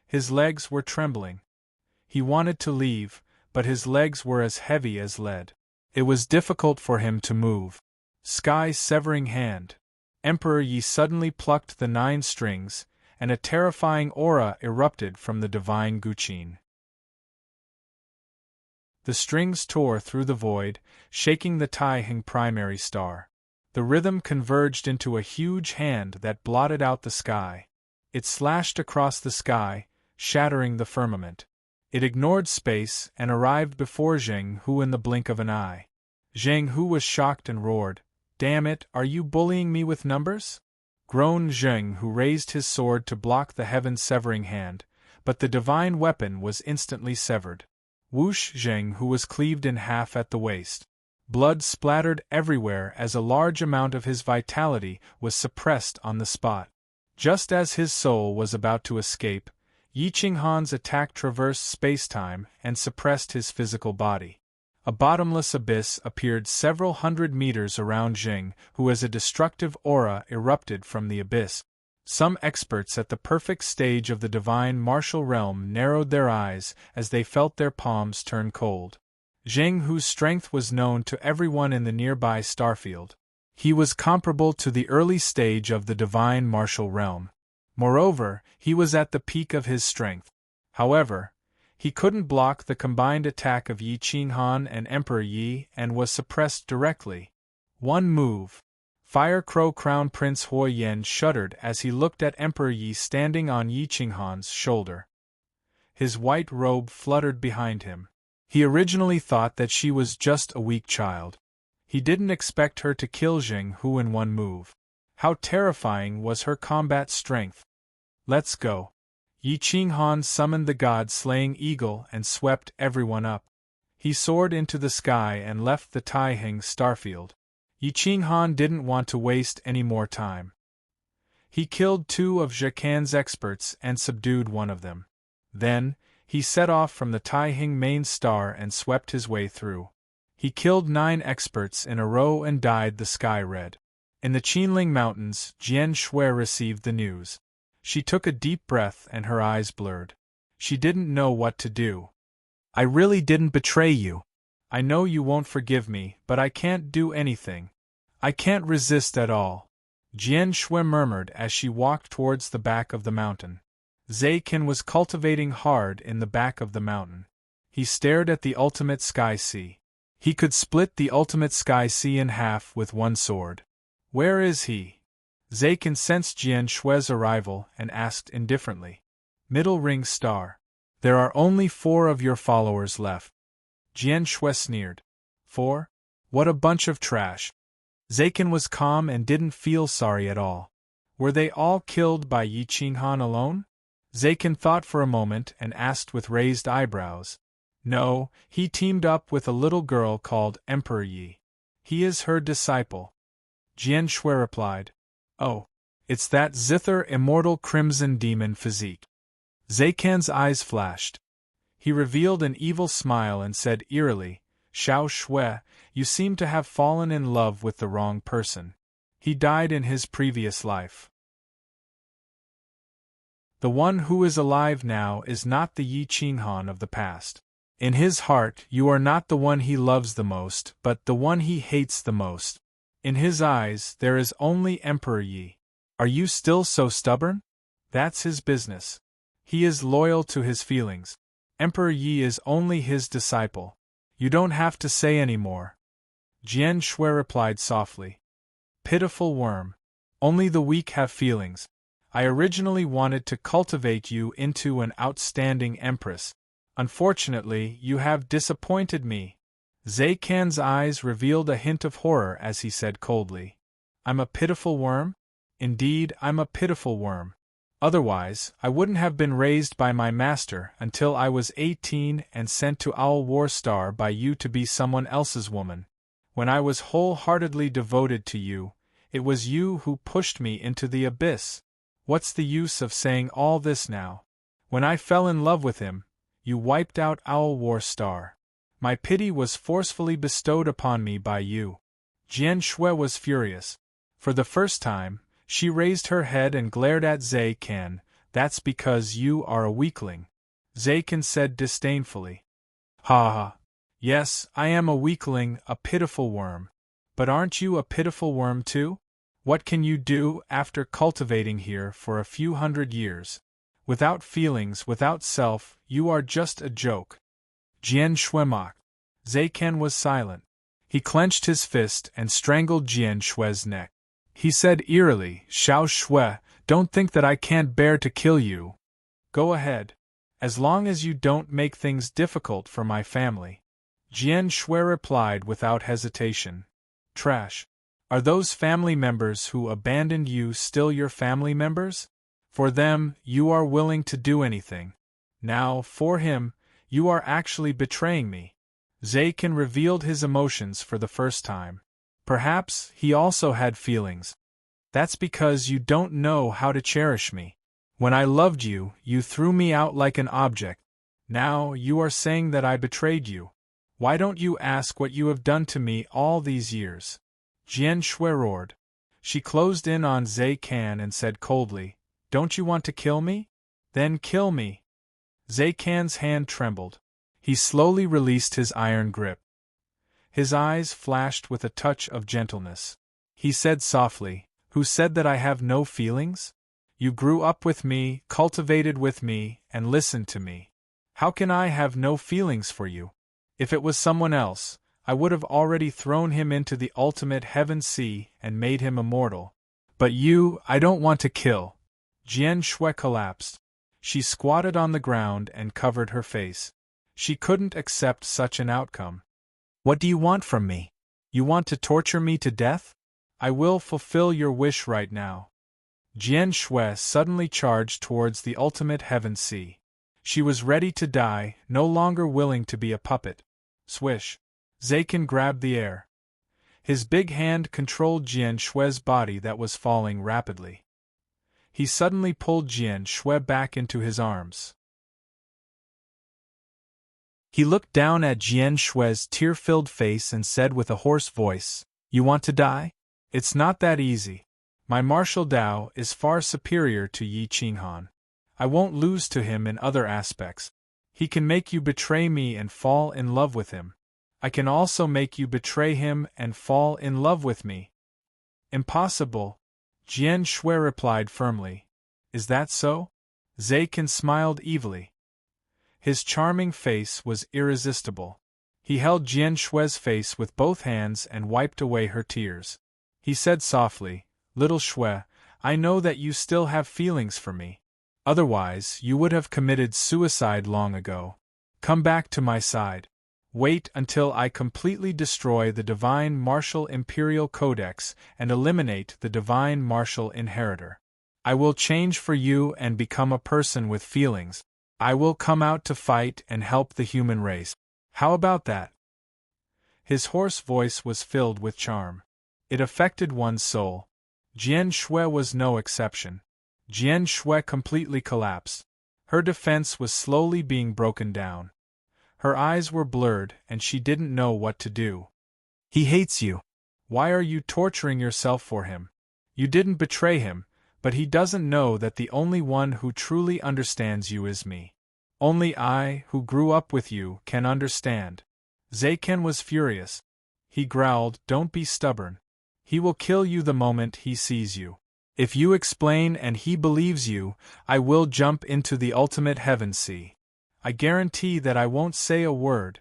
His legs were trembling. He wanted to leave, but his legs were as heavy as lead. It was difficult for him to move. Sky-severing hand. Emperor Yi suddenly plucked the 9 strings, and a terrifying aura erupted from the divine Guqin. The strings tore through the void, shaking the Taiheng primary star. The rhythm converged into a huge hand that blotted out the sky. It slashed across the sky, shattering the firmament. It ignored space and arrived before Zheng Hu in the blink of an eye. Zheng Hu was shocked and roared, "Damn it, are you bullying me with numbers?" Groaned Zheng Hu raised his sword to block the heaven-severing hand, but the divine weapon was instantly severed. Whoosh Zheng, who was cleaved in half at the waist. Blood splattered everywhere as a large amount of his vitality was suppressed on the spot. Just as his soul was about to escape, Yi Qinghan's attack traversed space-time and suppressed his physical body. A bottomless abyss appeared several hundred meters around Zheng, who as a destructive aura erupted from the abyss. Some experts at the perfect stage of the divine martial realm narrowed their eyes as they felt their palms turn cold. Zheng, whose strength was known to everyone in the nearby starfield. He was comparable to the early stage of the divine martial realm. Moreover, he was at the peak of his strength. However, he couldn't block the combined attack of Yi Qinghan and Emperor Yi and was suppressed directly. One move. Fire Crow Crown Prince Hoi Yen shuddered as he looked at Emperor Yi standing on Yi Qinghan's shoulder. His white robe fluttered behind him. He originally thought that she was just a weak child. He didn't expect her to kill Zheng Hu in one move. How terrifying was her combat strength! Let's go. Yi Qinghan summoned the god-slaying eagle and swept everyone up. He soared into the sky and left the Taiheng starfield. Yi Qinghan didn't want to waste any more time. He killed 2 of Zhekan's experts and subdued one of them. Then, he set off from the Taiheng main star and swept his way through. He killed 9 experts in a row and dyed the sky red. In the Qinling Mountains, Jian Shui received the news. She took a deep breath and her eyes blurred. She didn't know what to do. I really didn't betray you. I know you won't forgive me, but I can't do anything. I can't resist at all. Jian Shui murmured as she walked towards the back of the mountain. Zai Qin was cultivating hard in the back of the mountain. He stared at the ultimate sky sea. He could split the ultimate sky sea in half with one sword. Where is he? Zai Qin sensed Jian Shui's arrival and asked indifferently. Middle ring star. There are only 4 of your followers left. Jian Shui sneered. 4? What a bunch of trash. Zai Qin was calm and didn't feel sorry at all. Were they all killed by Yi Qinghan alone? Zai Qin thought for a moment and asked with raised eyebrows. No, he teamed up with a little girl called Emperor Yi. He is her disciple. Jian Shui replied. Oh, it's that zither immortal crimson demon physique. Zai Qin's eyes flashed. He revealed an evil smile and said eerily, Xiao Shui, you seem to have fallen in love with the wrong person. He died in his previous life. The one who is alive now is not the Yi Qinghan of the past. In his heart, you are not the one he loves the most, but the one he hates the most. In his eyes, there is only Emperor Yi. Are you still so stubborn? That's his business. He is loyal to his feelings. Emperor Yi is only his disciple. You don't have to say any more. Jian Shui replied softly. Pitiful worm. Only the weak have feelings. I originally wanted to cultivate you into an outstanding empress. Unfortunately, you have disappointed me. Zai Qin's eyes revealed a hint of horror as he said coldly. I'm a pitiful worm? Indeed, I'm a pitiful worm. Otherwise, I wouldn't have been raised by my master until I was 18 and sent to Owl War Star by you to be someone else's woman. When I was wholeheartedly devoted to you, it was you who pushed me into the abyss. What's the use of saying all this now? When I fell in love with him, you wiped out Owl War Star. My pity was forcefully bestowed upon me by you. Jian Shui was furious. For the first time, she raised her head and glared at Zai Qin. That's because you are a weakling. Zai Qin said disdainfully. Ha ha. Yes, I am a weakling, a pitiful worm. But aren't you a pitiful worm too? What can you do after cultivating here for a few hundred years? Without feelings, without self, you are just a joke. Jian Shui mocked. Zai Qin was silent. He clenched his fist and strangled Jian Shui's neck. He said eerily, Xiao Shui, don't think that I can't bear to kill you. Go ahead. As long as you don't make things difficult for my family. Jian Shui replied without hesitation. Trash. Are those family members who abandoned you still your family members? For them, you are willing to do anything. Now, for him, You are actually betraying me. Zaken revealed his emotions for the first time. Perhaps he also had feelings. That's because you don't know how to cherish me. When I loved you, you threw me out like an object. Now you are saying that I betrayed you. Why don't you ask what you have done to me all these years? Jian Shui roared. She closed in on Zakan and said coldly, Don't you want to kill me? Then kill me. Zakan's hand trembled. He slowly released his iron grip. His eyes flashed with a touch of gentleness. He said softly, Who said that I have no feelings? You grew up with me, cultivated with me, and listened to me. How can I have no feelings for you? If it was someone else, I would have already thrown him into the ultimate heaven sea and made him immortal. But you, I don't want to kill. Jian Shui collapsed. She squatted on the ground and covered her face. She couldn't accept such an outcome. What do you want from me? You want to torture me to death? I will fulfill your wish right now. Jian Shui suddenly charged towards the ultimate heaven sea. She was ready to die, no longer willing to be a puppet. Swish. Zaken grabbed the air. His big hand controlled Jian Shui's body that was falling rapidly. He suddenly pulled Jian Shui back into his arms. He looked down at Jian Shui's tear-filled face and said with a hoarse voice, You want to die? It's not that easy. My martial Dao is far superior to Yi Qinghan. I won't lose to him in other aspects. He can make you betray me and fall in love with him. I can also make you betray him and fall in love with me. Impossible, Jian Shui replied firmly. Is that so? Zaken smiled evilly. His charming face was irresistible. He held Jian Shui's face with both hands and wiped away her tears. He said softly, Little Shui, I know that you still have feelings for me. Otherwise, you would have committed suicide long ago. Come back to my side. Wait until I completely destroy the Divine Martial Imperial Codex and eliminate the Divine Martial Inheritor. I will change for you and become a person with feelings. I will come out to fight and help the human race. How about that? His hoarse voice was filled with charm. It affected one's soul. Jian Shui was no exception. Jian Shui completely collapsed. Her defense was slowly being broken down. Her eyes were blurred and she didn't know what to do. He hates you. Why are you torturing yourself for him? You didn't betray him, but he doesn't know that the only one who truly understands you is me. Only I, who grew up with you, can understand. Zaken was furious. He growled, Don't be stubborn. He will kill you the moment he sees you. If you explain and he believes you, I will jump into the ultimate heaven sea. I guarantee that I won't say a word.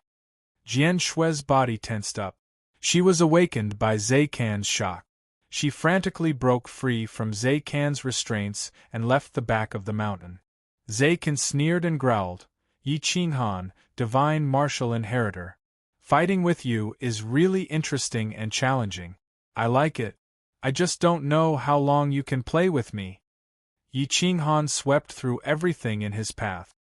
Jian Shui's body tensed up. She was awakened by Zakan's shock. She frantically broke free from Zakan's restraints and left the back of the mountain. Zakan sneered and growled, Yi Qinghan, Divine Martial Inheritor. Fighting with you is really interesting and challenging. I like it. I just don't know how long you can play with me. Yi Qinghan swept through everything in his path.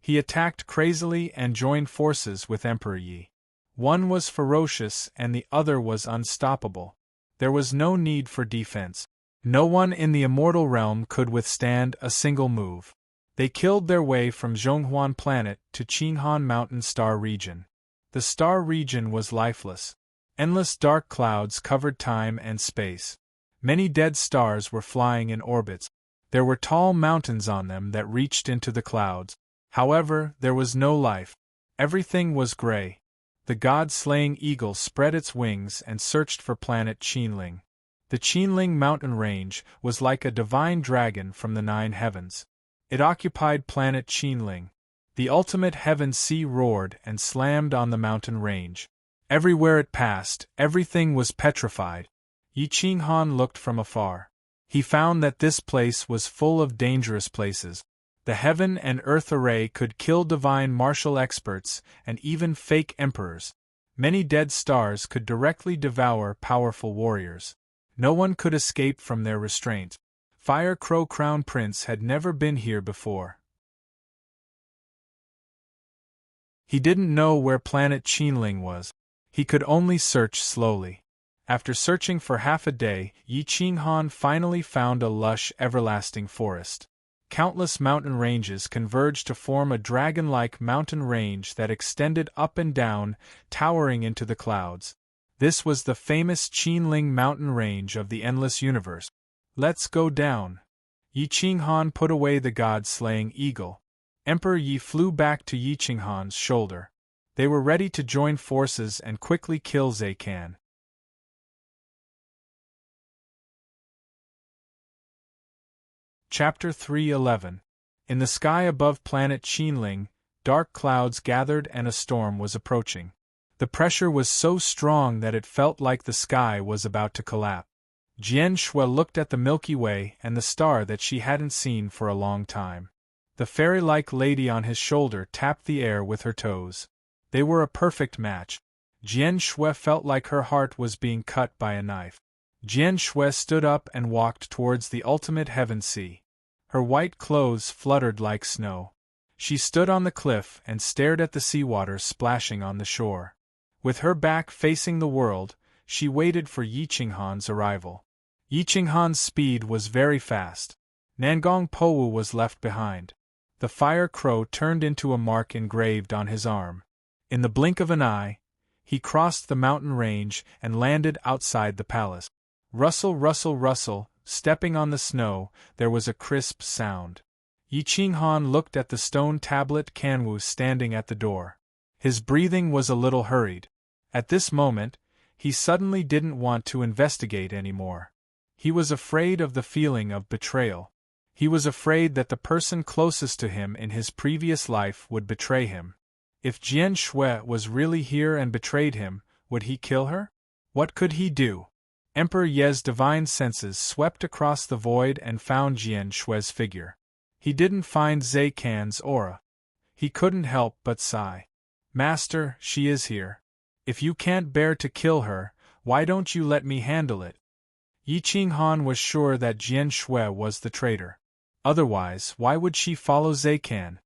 He attacked crazily and joined forces with Emperor Yi. One was ferocious and the other was unstoppable. There was no need for defense. No one in the immortal realm could withstand a single move. They killed their way from Zhonghuan Planet to Qinghan Mountain Star Region. The star region was lifeless. Endless dark clouds covered time and space. Many dead stars were flying in orbits. There were tall mountains on them that reached into the clouds. However, there was no life. Everything was gray. The god-slaying eagle spread its wings and searched for planet Qinling. The Qinling mountain range was like a divine dragon from the 9 heavens. It occupied planet Qinling. The ultimate heaven sea roared and slammed on the mountain range. Everywhere it passed, everything was petrified. Yi Qinghan looked from afar. He found that this place was full of dangerous places. The heaven and earth array could kill divine martial experts and even fake emperors. Many dead stars could directly devour powerful warriors. No one could escape from their restraint. Fire Crow Crown Prince had never been here before. He didn't know where planet Qinling was. He could only search slowly. After searching for half a day, Yi Qinghan finally found a lush, everlasting forest. Countless mountain ranges converged to form a dragon-like mountain range that extended up and down, towering into the clouds. This was the famous Qinling mountain range of the endless universe. Let's go down. Yi Qinghan put away the god-slaying eagle. Emperor Yi flew back to Yi Qinghan's shoulder. They were ready to join forces and quickly kill Zhe Can. Chapter 3:11. In the sky above planet Qinling, dark clouds gathered and a storm was approaching. The pressure was so strong that it felt like the sky was about to collapse. Jian Shui looked at the Milky Way and the star that she hadn't seen for a long time. The fairy-like lady on his shoulder tapped the air with her toes. They were a perfect match. Jian Shui felt like her heart was being cut by a knife. Jian Shui stood up and walked towards the ultimate heaven sea. Her white clothes fluttered like snow. She stood on the cliff and stared at the seawater splashing on the shore. With her back facing the world, she waited for Yi Qinghan's arrival. Yi Qinghan's speed was very fast. Nangong Powu was left behind. The fire crow turned into a mark engraved on his arm. In the blink of an eye, he crossed the mountain range and landed outside the palace. Rustle, rustle, rustle, stepping on the snow, there was a crisp sound. Yi Qinghan looked at the stone tablet Kanwu standing at the door. His breathing was a little hurried. At this moment, he suddenly didn't want to investigate anymore. He was afraid of the feeling of betrayal. He was afraid that the person closest to him in his previous life would betray him. If Jian Shui was really here and betrayed him, would he kill her? What could he do? Emperor Ye's divine senses swept across the void and found Jian Shui's figure. He didn't find Zhe Can's aura. He couldn't help but sigh. Master, she is here. If you can't bear to kill her, why don't you let me handle it? Yi Qinghan was sure that Jian Shui was the traitor. Otherwise, why would she follow Zhe Can?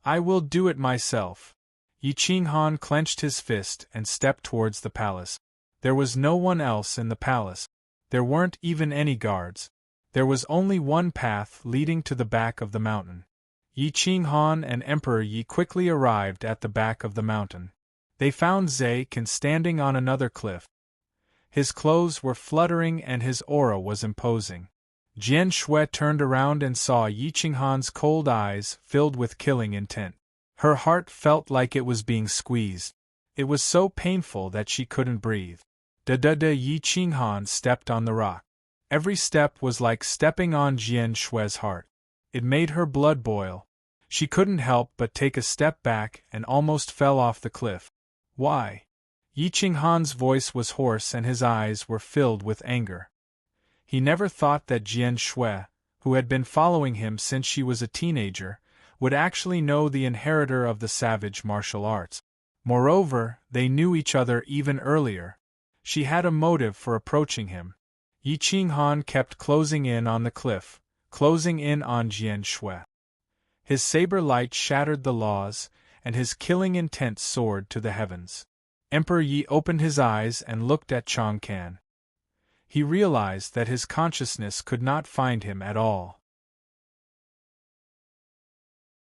I will do it myself. Yi Qinghan clenched his fist and stepped towards the palace. There was no one else in the palace. There weren't even any guards. There was only one path leading to the back of the mountain. Yi Qinghan and Emperor Yi quickly arrived at the back of the mountain. They found Zhe Can standing on another cliff. His clothes were fluttering and his aura was imposing. Jian Shui turned around and saw Yi Qinghan's cold eyes filled with killing intent. Her heart felt like it was being squeezed. It was so painful that she couldn't breathe. Yi Qinghan stepped on the rock. Every step was like stepping on Jian Shui's heart. It made her blood boil. She couldn't help but take a step back and almost fell off the cliff. Why? Yi Qinghan's voice was hoarse and his eyes were filled with anger. He never thought that Jian Shui, who had been following him since she was a teenager, would actually know the inheritor of the savage martial arts. Moreover, they knew each other even earlier. She had a motive for approaching him. Yi Qinghan kept closing in on the cliff, closing in on Jian Shui. His saber light shattered the laws, and his killing intent soared to the heavens. Emperor Yi opened his eyes and looked at Chang Can. He realized that his consciousness could not find him at all.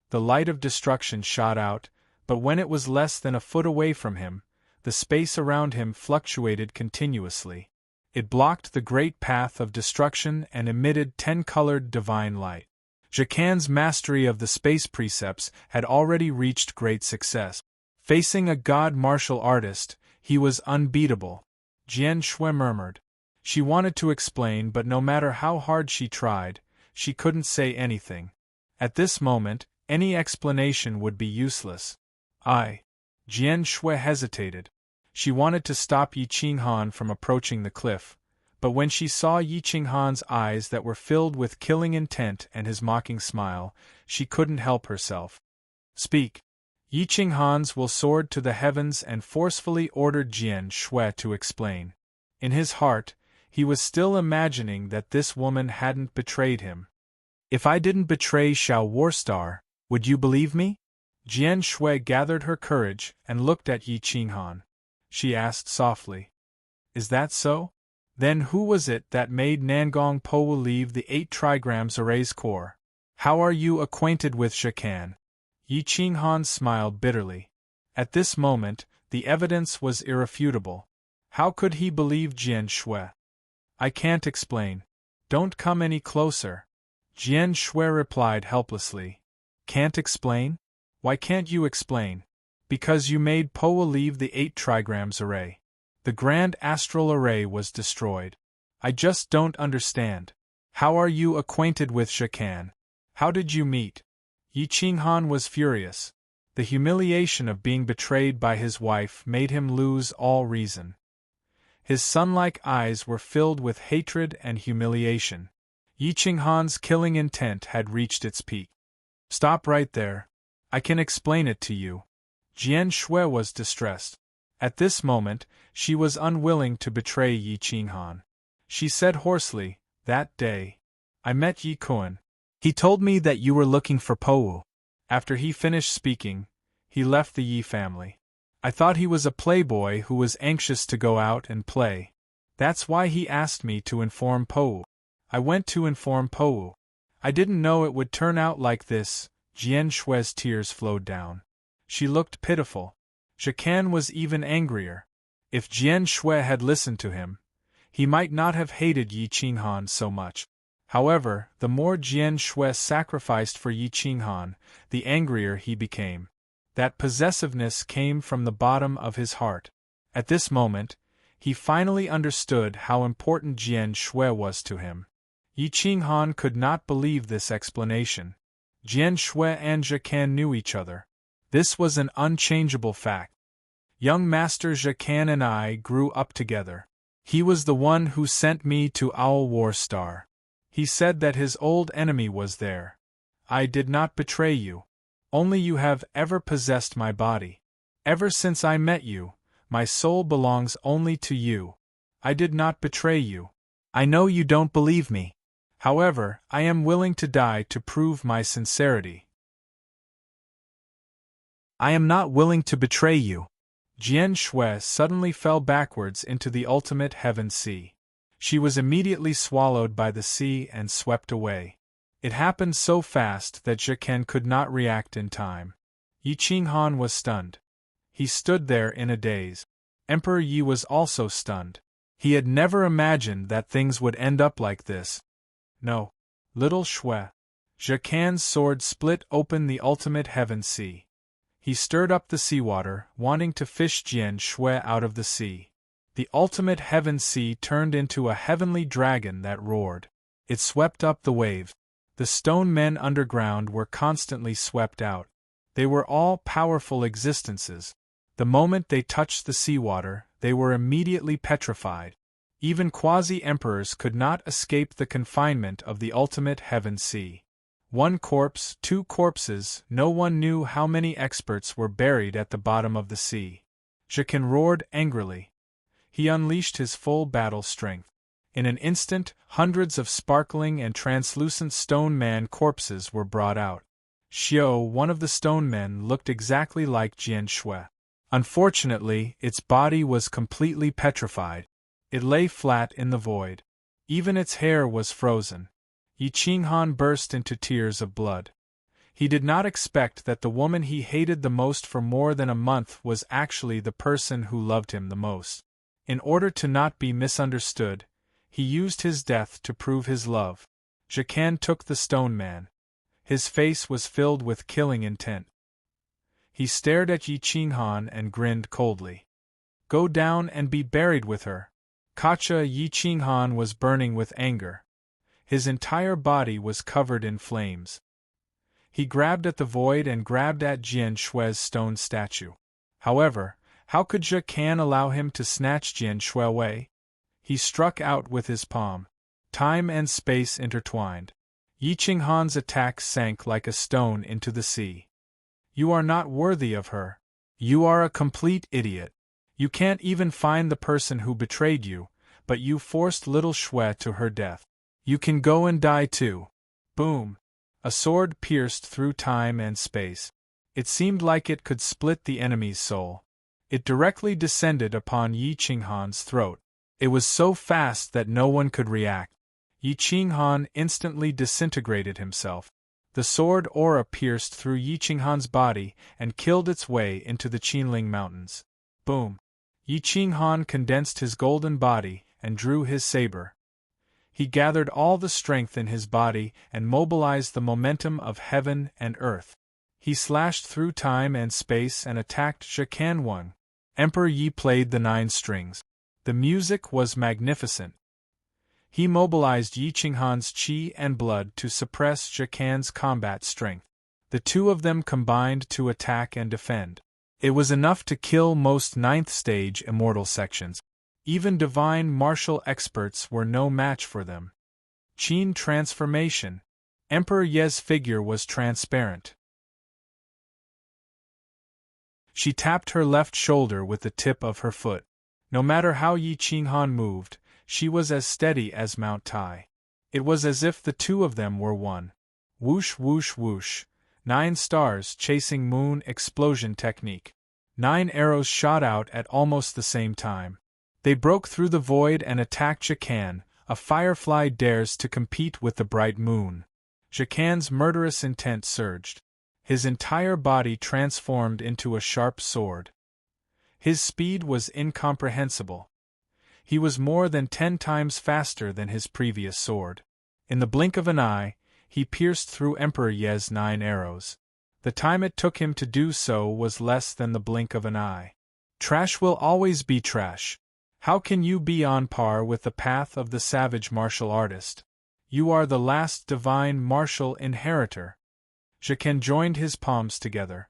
The light of destruction shot out, but when it was less than a foot away from him, the space around him fluctuated continuously. It blocked the great path of destruction and emitted 10-colored divine light. Zhe Can's mastery of the space precepts had already reached great success. Facing a god martial artist, he was unbeatable. Jian Shui murmured. She wanted to explain, but no matter how hard she tried, she couldn't say anything. At this moment, any explanation would be useless. Jian Shui hesitated. She wanted to stop Yi Qinghan from approaching the cliff, but when she saw Yi Qinghan's eyes that were filled with killing intent and his mocking smile, she couldn't help herself. Speak. Yi Qinghan's will soared to the heavens and forcefully ordered Jian Shui to explain. In his heart, he was still imagining that this woman hadn't betrayed him. If I didn't betray Xiao Warstar, would you believe me? Jian Shui gathered her courage and looked at Yi Qinghan. She asked softly, "Is that so? Then who was it that made Nangong Po leave the 8 trigrams array's core? How are you acquainted with Shakan?" Yi Qinghan smiled bitterly. At this moment, the evidence was irrefutable. How could he believe Jian Shui? "I can't explain. Don't come any closer," Jian Shui replied helplessly. "Can't explain? Why can't you explain?" "Because you made Poa leave the 8 trigrams array. The grand astral array was destroyed. I just don't understand. How are you acquainted with Shakan? How did you meet?" Yi Qinghan was furious. The humiliation of being betrayed by his wife made him lose all reason. His sun-like eyes were filled with hatred and humiliation. Yi Qinghan's killing intent had reached its peak. "Stop right there. I can explain it to you." Jian Shui was distressed. At this moment, she was unwilling to betray Yi Qinghan. She said hoarsely, "That day, I met Yi Kuan. He told me that you were looking for Po. After he finished speaking, he left the Yi family. I thought he was a playboy who was anxious to go out and play. That's why he asked me to inform Po. I went to inform Po. I didn't know it would turn out like this." Jian Shui's tears flowed down. She looked pitiful. Shakan was even angrier. If Jian Shui had listened to him, he might not have hated Yi Qinghan so much. However, the more Jian Shui sacrificed for Yi Qinghan, the angrier he became. That possessiveness came from the bottom of his heart. At this moment, he finally understood how important Jian Shui was to him. Yi Qinghan could not believe this explanation. Jian Shui and Shakan knew each other. This was an unchangeable fact. Young Master Shakan and I grew up together. He was the one who sent me to Owl War Star. He said that his old enemy was there. I did not betray you. Only you have ever possessed my body. Ever since I met you, my soul belongs only to you. I did not betray you. I know you don't believe me. However, I am willing to die to prove my sincerity. I am not willing to betray you." Jian Shui suddenly fell backwards into the ultimate heaven sea. She was immediately swallowed by the sea and swept away. It happened so fast that Shakan could not react in time. Yi Qinghan was stunned. He stood there in a daze. Emperor Yi was also stunned. He had never imagined that things would end up like this. "No, little Shui." Shakan's sword split open the ultimate heaven sea. He stirred up the seawater, wanting to fish Jian Shui out of the sea. The ultimate heaven sea turned into a heavenly dragon that roared. It swept up the wave. The stone men underground were constantly swept out. They were all powerful existences. The moment they touched the seawater, they were immediately petrified. Even quasi-emperors could not escape the confinement of the ultimate heaven sea. 1 corpse, 2 corpses, no one knew how many experts were buried at the bottom of the sea. Shakan roared angrily. He unleashed his full battle strength. In an instant, hundreds of sparkling and translucent stone man corpses were brought out. Xiao, one of the stone men, looked exactly like Jian Shui. Unfortunately, its body was completely petrified. It lay flat in the void. Even its hair was frozen. Yi Qinghan burst into tears of blood. He did not expect that the woman he hated the most for more than a month was actually the person who loved him the most. In order to not be misunderstood, he used his death to prove his love. Shakan took the stone man. His face was filled with killing intent. He stared at Yi Qinghan and grinned coldly. "Go down and be buried with her." Kacha Yi Qinghan was burning with anger. His entire body was covered in flames. He grabbed at the void and grabbed at Jian Shui's stone statue. However, how could Shakan allow him to snatch Jian Shui away? He struck out with his palm. Time and space intertwined. Yi Qinghan's attack sank like a stone into the sea. "You are not worthy of her. You are a complete idiot. You can't even find the person who betrayed you, but you forced little Shui to her death. You can go and die too." Boom! A sword pierced through time and space. It seemed like it could split the enemy's soul. It directly descended upon Yi Qinghan's throat. It was so fast that no one could react. Yi Qinghan instantly disintegrated himself. The sword aura pierced through Yi Qinghan's body and killed its way into the Qinling Mountains. Boom! Yi Qinghan condensed his golden body and drew his saber. He gathered all the strength in his body and mobilized the momentum of heaven and earth. He slashed through time and space and attacked Zhe Canwang. Emperor Yi played the 9 strings. The music was magnificent. He mobilized Yi Qinghan's qi and blood to suppress Zhe Can's combat strength. The two of them combined to attack and defend. It was enough to kill most 9th stage immortal sections. Even divine martial experts were no match for them. Qin transformation. Emperor Ye's figure was transparent. She tapped her left shoulder with the tip of her foot. No matter how Yi Qinghan moved, she was as steady as Mount Tai. It was as if the two of them were one. Whoosh whoosh whoosh. 9 stars chasing moon explosion technique. 9 arrows shot out at almost the same time. They broke through the void and attacked Zhe Can. A firefly dares to compete with the bright moon. Zhe Can's murderous intent surged. His entire body transformed into a sharp sword. His speed was incomprehensible. He was more than 10 times faster than his previous sword. In the blink of an eye, he pierced through Emperor Ye's 9 arrows. The time it took him to do so was less than the blink of an eye. Trash will always be trash. How can you be on par with the path of the savage martial artist? You are the last divine martial inheritor. Zhe Can joined his palms together.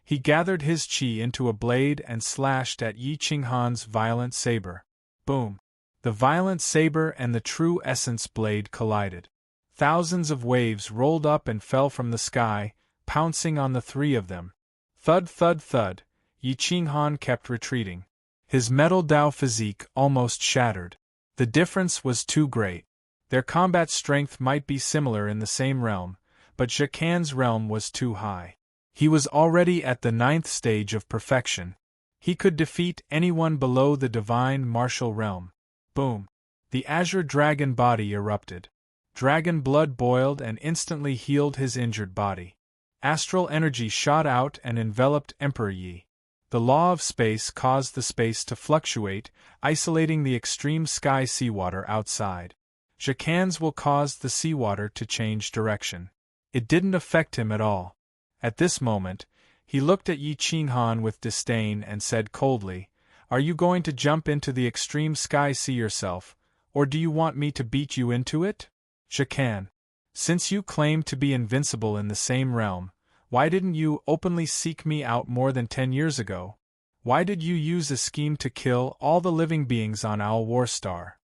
He gathered his qi into a blade and slashed at Yi Qinghan's violent saber. Boom! The violent saber and the true essence blade collided. Thousands of waves rolled up and fell from the sky, pouncing on the three of them. Thud thud thud, Yi Qinghan kept retreating. His metal Dao physique almost shattered. The difference was too great. Their combat strength might be similar in the same realm, but Zhe Can's realm was too high. He was already at the 9th stage of perfection. He could defeat anyone below the divine martial realm. Boom! The azure dragon body erupted. Dragon blood boiled and instantly healed his injured body. Astral energy shot out and enveloped Emperor Yi. The law of space caused the space to fluctuate, isolating the extreme sky seawater outside. Zhe Can's will caused the seawater to change direction. It didn't affect him at all. At this moment, he looked at Yi Qinghan with disdain and said coldly, "Are you going to jump into the extreme sky sea yourself, or do you want me to beat you into it? Zhe Can, since you claim to be invincible in the same realm, why didn't you openly seek me out more than 10 years ago? Why did you use a scheme to kill all the living beings on Owl War Star?"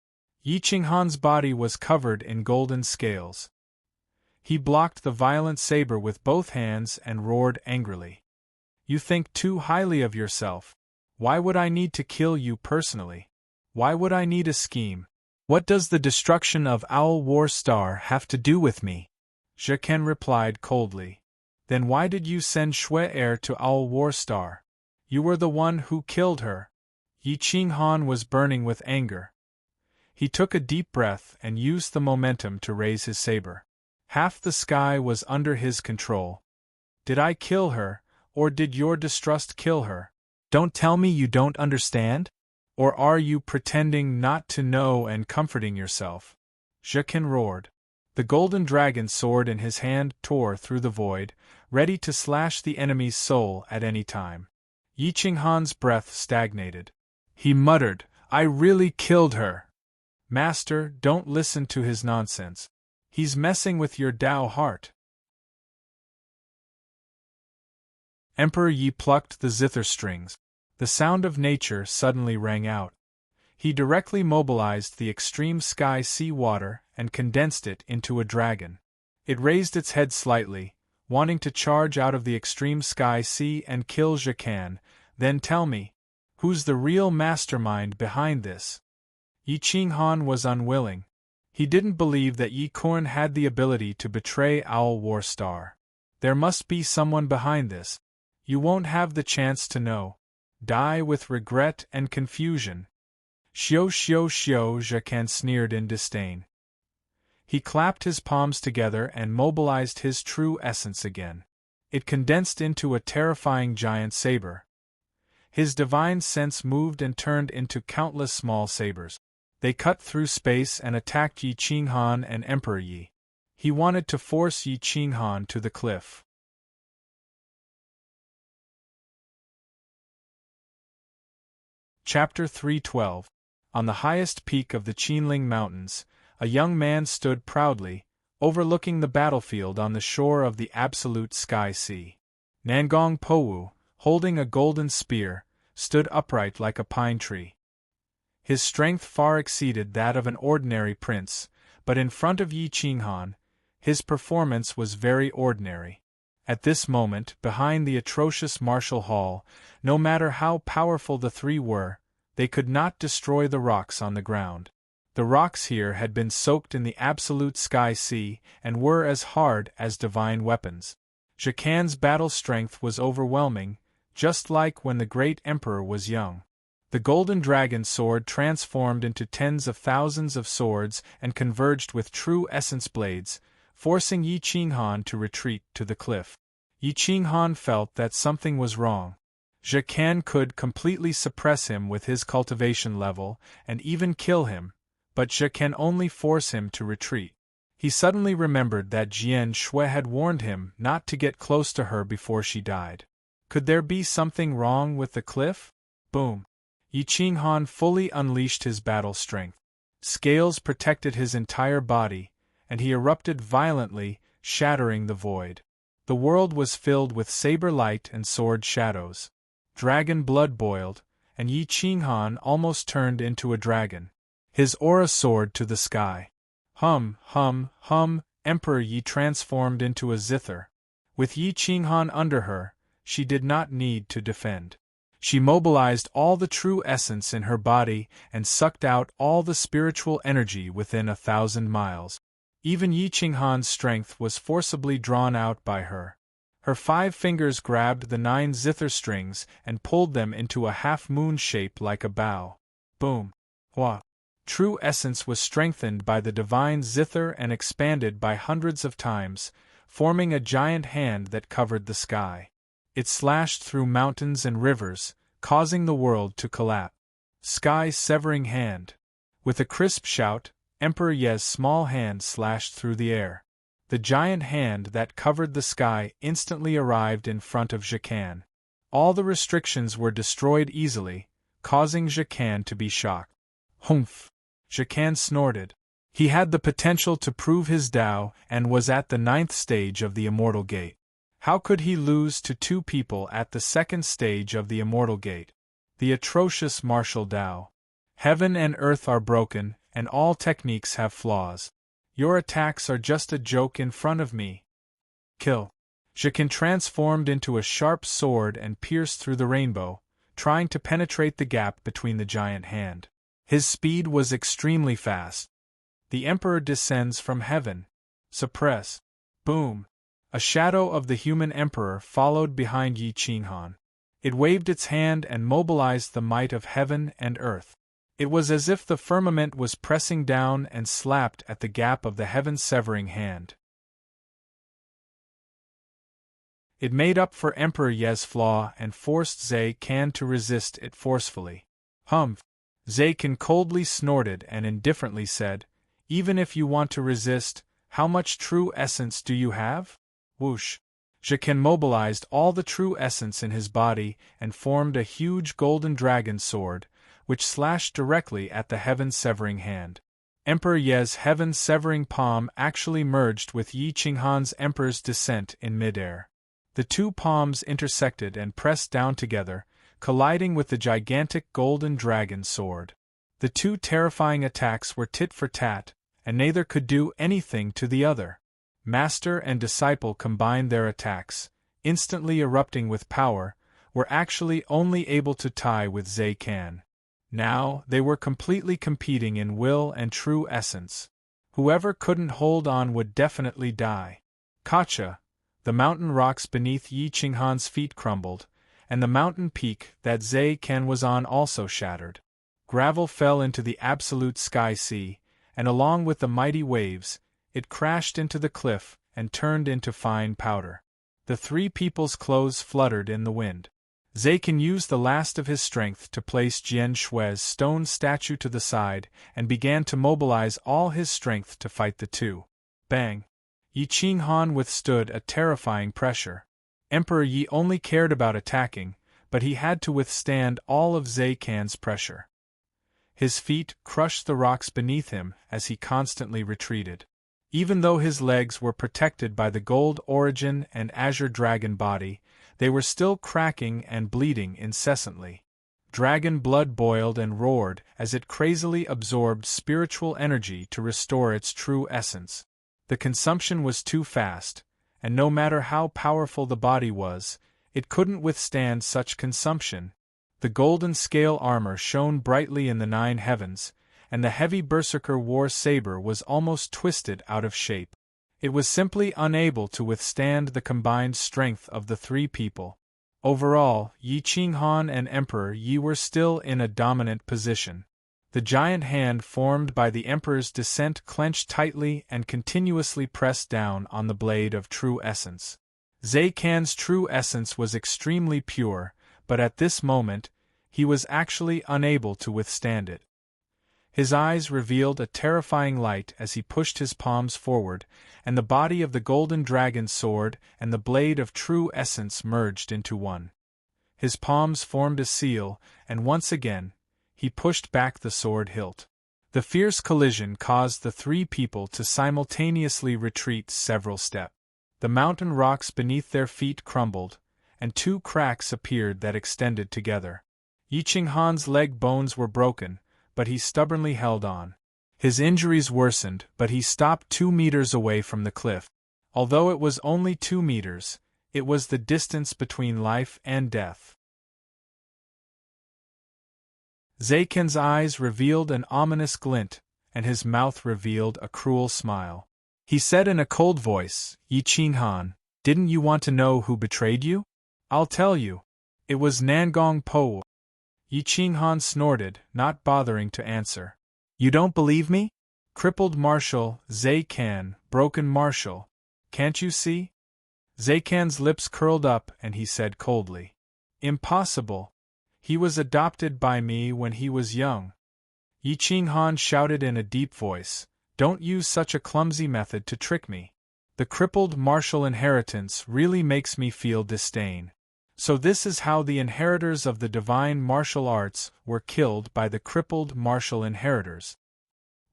Yi Qinghan's body was covered in golden scales. He blocked the violent saber with both hands and roared angrily. "You think too highly of yourself. Why would I need to kill you personally? Why would I need a scheme? What does the destruction of Owl War Star have to do with me?" Zhe Can replied coldly. "Then why did you send Shui heir to Owl War Star? You were the one who killed her." Yi Qinghan was burning with anger. He took a deep breath and used the momentum to raise his saber. Half the sky was under his control. "Did I kill her, or did your distrust kill her? Don't tell me you don't understand? Or are you pretending not to know and comforting yourself?" Zhe Can roared. The golden dragon sword in his hand tore through the void, ready to slash the enemy's soul at any time. Yi Qinghan's breath stagnated. He muttered, "I really killed her. Master, don't listen to his nonsense. He's messing with your Dao heart." Emperor Yi plucked the zither strings. The sound of nature suddenly rang out. He directly mobilized the extreme sky sea water and condensed it into a dragon. It raised its head slightly, wanting to charge out of the extreme sky sea and kill Zhe Can. "Then tell me, who's the real mastermind behind this?" Yi Qinghan was unwilling. He didn't believe that Yi Korn had the ability to betray Owl War Star. There must be someone behind this. You won't have the chance to know. Die with regret and confusion. Xiao xiao xiao, Jacquin sneered in disdain. He clapped his palms together and mobilized his true essence again. It condensed into a terrifying giant saber. His divine sense moved and turned into countless small sabers. They cut through space and attacked Yi Qinghan and Emperor Yi. He wanted to force Yi Qinghan to the cliff. Chapter 312. On the highest peak of the Qinling Mountains, a young man stood proudly, overlooking the battlefield on the shore of the absolute sky sea. Nangong Powu, holding a golden spear, stood upright like a pine tree. His strength far exceeded that of an ordinary prince, but in front of Yi Qinghan, his performance was very ordinary. At this moment, behind the atrocious martial hall, no matter how powerful the three were, they could not destroy the rocks on the ground. The rocks here had been soaked in the absolute sky sea and were as hard as divine weapons. Jacquin's battle strength was overwhelming, just like when the great emperor was young. The golden dragon sword transformed into tens of thousands of swords and converged with true essence blades, forcing Yi Qinghan to retreat to the cliff. Yi Qinghan felt that something was wrong. Jacquin could completely suppress him with his cultivation level and even kill him, but Jacquin only force him to retreat. He suddenly remembered that Jian Shui had warned him not to get close to her before she died. Could there be something wrong with the cliff? Boom! Yi Qinghan fully unleashed his battle strength. Scales protected his entire body, and he erupted violently, shattering the void. The world was filled with saber light and sword shadows. Dragon blood boiled, and Yi Qinghan almost turned into a dragon. His aura soared to the sky. Hum, hum, hum, Emperor Yi transformed into a zither. With Yi Qinghan under her, she did not need to defend. She mobilized all the true essence in her body and sucked out all the spiritual energy within 1,000 miles. Even Yi Qinghan's strength was forcibly drawn out by her. Her 5 fingers grabbed the 9 zither strings and pulled them into a half-moon shape like a bow. Boom! Hua! True essence was strengthened by the divine zither and expanded by hundreds of times, forming a giant hand that covered the sky. It slashed through mountains and rivers, causing the world to collapse. Sky-severing hand. With a crisp shout, Emperor Ye's small hand slashed through the air. The giant hand that covered the sky instantly arrived in front of Jacquin. All the restrictions were destroyed easily, causing Jacquin to be shocked. Humph! Jacquin snorted. He had the potential to prove his Tao and was at the 9th stage of the Immortal Gate. How could he lose to 2 people at the 2nd stage of the Immortal Gate? The atrocious martial Tao. Heaven and earth are broken, and all techniques have flaws. Your attacks are just a joke in front of me. Kill. Jacquin transformed into a sharp sword and pierced through the rainbow, trying to penetrate the gap between the giant hand. His speed was extremely fast. The Emperor descends from heaven. Suppress. Boom! A shadow of the human Emperor followed behind Yi Qinghan. It waved its hand and mobilized the might of heaven and earth. It was as if the firmament was pressing down and slapped at the gap of the heaven-severing hand. It made up for Emperor Ye's flaw and forced Zhe Can to resist it forcefully. Humph! Zhe Can coldly snorted and indifferently said, "Even if you want to resist, how much true essence do you have?" Whoosh! Jacquin mobilized all the true essence in his body and formed a huge golden dragon sword, which slashed directly at the heaven-severing hand. Emperor Ye's heaven-severing palm actually merged with Yi Qinghan's Emperor's descent in midair. The 2 palms intersected and pressed down together, colliding with the gigantic golden dragon sword. The 2 terrifying attacks were tit for tat, and neither could do anything to the other. Master and disciple combined their attacks, instantly erupting with power, were actually only able to tie with Zhe Can. Now, they were completely competing in will and true essence. Whoever couldn't hold on would definitely die. Kacha! The mountain rocks beneath Yi Qinghan's feet crumbled, and the mountain peak that Zhe Kan was on also shattered. Gravel fell into the absolute sky sea, and along with the mighty waves, it crashed into the cliff and turned into fine powder. The three people's clothes fluttered in the wind. Zhe Kan used the last of his strength to place Jian Shui's stone statue to the side and began to mobilize all his strength to fight the two. Bang! Yi Qinghan withstood a terrifying pressure. Emperor Yi only cared about attacking, but he had to withstand all of Zhe Kan's pressure. His feet crushed the rocks beneath him as he constantly retreated. Even though his legs were protected by the gold origin and azure dragon body, they were still cracking and bleeding incessantly. Dragon blood boiled and roared as it crazily absorbed spiritual energy to restore its true essence. The consumption was too fast, and no matter how powerful the body was, it couldn't withstand such consumption. The golden scale armor shone brightly in the 9 heavens, and the heavy berserker war saber was almost twisted out of shape. It was simply unable to withstand the combined strength of the three people. Overall, Yi Qinghan and Emperor Yi were still in a dominant position. The giant hand formed by the Emperor's descent clenched tightly and continuously pressed down on the blade of true essence. Zhe Kan's true essence was extremely pure, but at this moment, he was actually unable to withstand it. His eyes revealed a terrifying light as he pushed his palms forward, and the body of the golden dragon sword and the blade of true essence merged into one. His palms formed a seal, and once again, he pushed back the sword hilt. The fierce collision caused the three people to simultaneously retreat several steps. The mountain rocks beneath their feet crumbled, and 2 cracks appeared that extended together. Yi Qinghan's leg bones were broken, but he stubbornly held on. His injuries worsened, but he stopped 2 meters away from the cliff. Although it was only 2 meters, it was the distance between life and death. Zhe Kan's eyes revealed an ominous glint, and his mouth revealed a cruel smile. He said in a cold voice, "Yi Qinghan, didn't you want to know who betrayed you? I'll tell you. It was Nangong Po." Yi Qinghan snorted, not bothering to answer. "You don't believe me? Crippled Marshal, Zhe Kan, broken Marshal. Can't you see?" Zhe Kan's lips curled up and he said coldly, "Impossible. He was adopted by me when he was young." Yi Qinghan shouted in a deep voice, "Don't use such a clumsy method to trick me. The crippled martial inheritance really makes me feel disdain. So this is how the inheritors of the divine martial arts were killed by the crippled martial inheritors.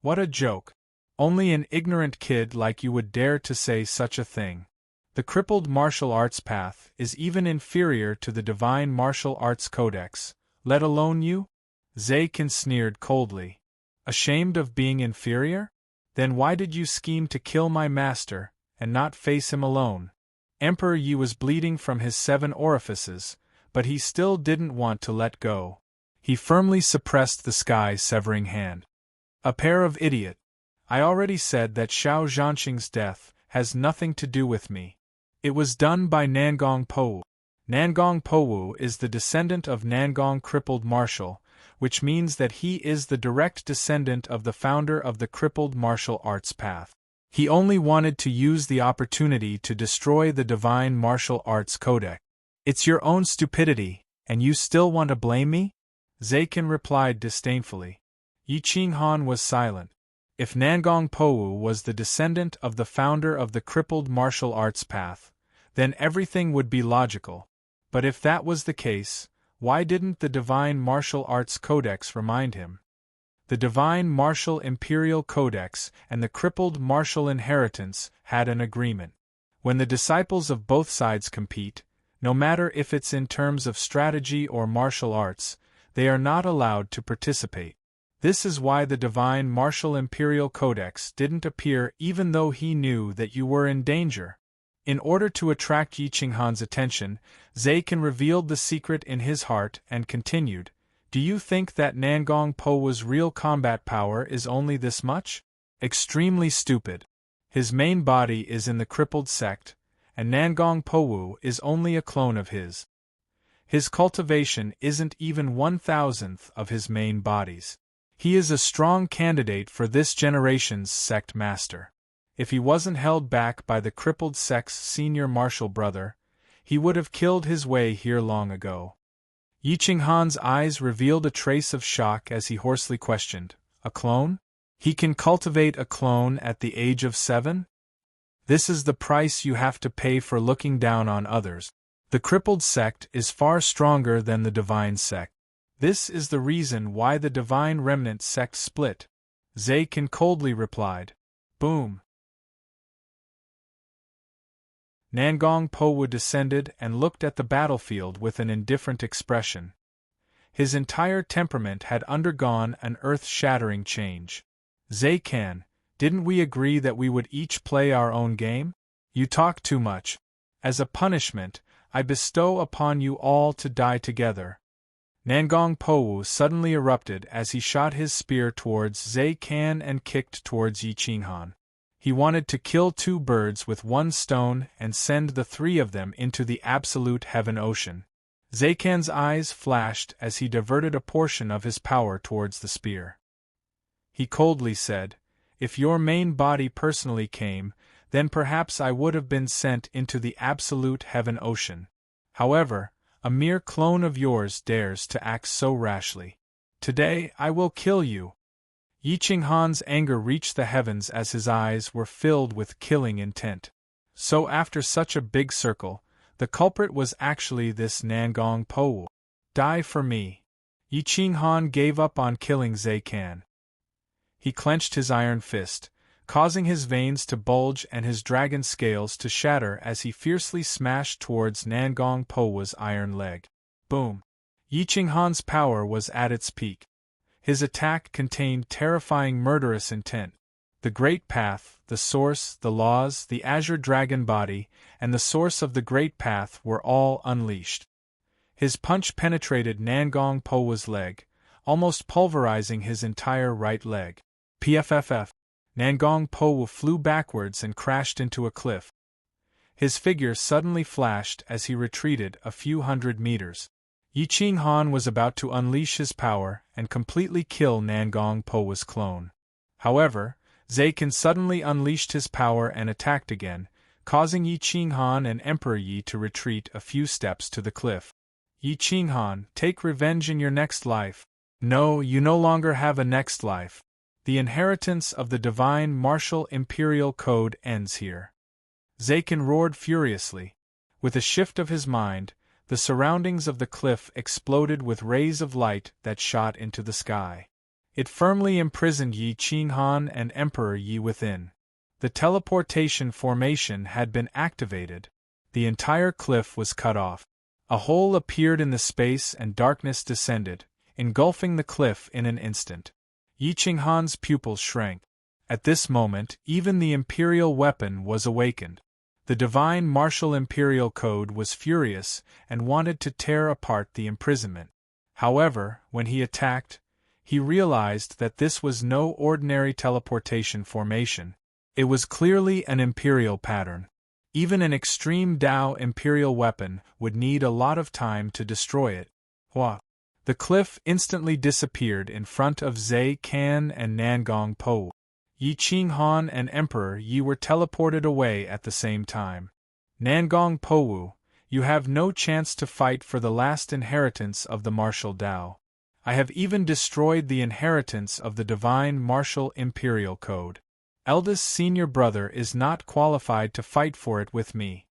What a joke. Only an ignorant kid like you would dare to say such a thing. The crippled martial arts path is even inferior to the divine martial arts codex, let alone you?" Zhe Kan sneered coldly. "Ashamed of being inferior? Then why did you scheme to kill my master, and not face him alone?" Emperor Yi was bleeding from his 7 orifices, but he still didn't want to let go. He firmly suppressed the sky-severing hand. "A pair of idiot. I already said that Xiao Zhanxing's death has nothing to do with me. It was done by Nangong Po. Nangong Po is the descendant of Nangong Crippled Martial, which means that he is the direct descendant of the founder of the crippled martial arts path. He only wanted to use the opportunity to destroy the divine martial arts codex. It's your own stupidity, and you still want to blame me?" Zhe Kan replied disdainfully. Yi Qinghan was silent. If Nangong Po was the descendant of the founder of the crippled martial arts path, then everything would be logical. But if that was the case, why didn't the divine martial arts codex remind him? The divine martial imperial codex and the crippled martial inheritance had an agreement. When the disciples of both sides compete, no matter if it's in terms of strategy or martial arts, they are not allowed to participate. This is why the divine martial imperial codex didn't appear even though he knew that you were in danger. In order to attract Yi Qinghan's attention, Zhe Kan revealed the secret in his heart and continued, "Do you think that Nangong Po's real combat power is only this much? Extremely stupid. His main body is in the crippled sect, and Nangong Powu is only a clone of his. His cultivation isn't even 1,000th of his main bodies. He is a strong candidate for this generation's sect master. If he wasn't held back by the crippled sect's senior martial brother, he would have killed his way here long ago. Yi Qinghan's eyes revealed a trace of shock as he hoarsely questioned, "A clone? He can cultivate a clone at the age of 7? This is the price you have to pay for looking down on others. The crippled sect is far stronger than the divine sect. This is the reason why the divine remnant sect split," Zakin coldly replied. Boom. Nangong Powu descended and looked at the battlefield with an indifferent expression. His entire temperament had undergone an earth-shattering change. "Zakan, didn't we agree that we would each play our own game? You talk too much. As a punishment, I bestow upon you all to die together." Nangong Powu suddenly erupted as he shot his spear towards Zakan and kicked towards Yi Qinghan. He wanted to kill 2 birds with 1 stone and send the 3 of them into the absolute heaven ocean. Zakan's eyes flashed as he diverted a portion of his power towards the spear. He coldly said, "If your main body personally came, then perhaps I would have been sent into the absolute heaven ocean. However, a mere clone of yours dares to act so rashly. Today I will kill you." Yi Qinghan's anger reached the heavens as his eyes were filled with killing intent. So after such a big circle, the culprit was actually this Nangong Powu. "Die for me." Yi Qinghan gave up on killing Zakan. He clenched his iron fist, causing his veins to bulge and his dragon scales to shatter as he fiercely smashed towards Nangong Powu's iron leg. Boom! Yi Qinghan's power was at its peak. His attack contained terrifying murderous intent. The Great Path, the Source, the Laws, the Azure Dragon Body, and the Source of the Great Path were all unleashed. His punch penetrated Nangong Powu's leg, almost pulverizing his entire right leg. PFFF. Nangong Powu flew backwards and crashed into a cliff. His figure suddenly flashed as he retreated a few hundred meters. Yi Qinghan was about to unleash his power and completely kill Nangong Powu's clone. However, Zakin suddenly unleashed his power and attacked again, causing Yi Qinghan and Emperor Yi to retreat a few steps to the cliff. "Yi Qinghan, take revenge in your next life." "No, you no longer have a next life. The inheritance of the divine martial imperial code ends here." Zakin roared furiously. With a shift of his mind, the surroundings of the cliff exploded with rays of light that shot into the sky. It firmly imprisoned Yi Qinghan and Emperor Yi within. The teleportation formation had been activated. The entire cliff was cut off. A hole appeared in the space and darkness descended, engulfing the cliff in an instant. Yi Qinghan's pupils shrank. At this moment, even the imperial weapon was awakened. The divine martial imperial code was furious and wanted to tear apart the imprisonment. However, when he attacked, he realized that this was no ordinary teleportation formation. It was clearly an imperial pattern. Even an extreme Dao imperial weapon would need a lot of time to destroy it. Hua! The cliff instantly disappeared in front of Zakan and Nangong Powu. Yi Qinghan and Emperor Yi were teleported away at the same time. "Nangong Powu, you have no chance to fight for the last inheritance of the martial Dao. I have even destroyed the inheritance of the divine martial imperial code. Eldest senior brother is not qualified to fight for it with me,"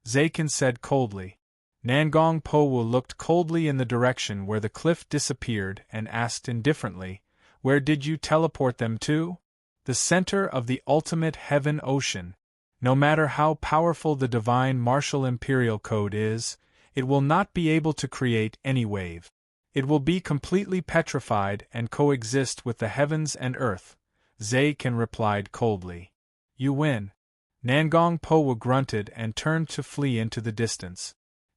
Zakin said coldly. Nangong Powu looked coldly in the direction where the cliff disappeared and asked indifferently, "Where did you teleport them to?" "The center of the ultimate heaven ocean. No matter how powerful the divine martial imperial code is, it will not be able to create any wave. It will be completely petrified and coexist with the heavens and earth," Zakin replied coldly. "You win." Nangong Powu grunted and turned to flee into the distance.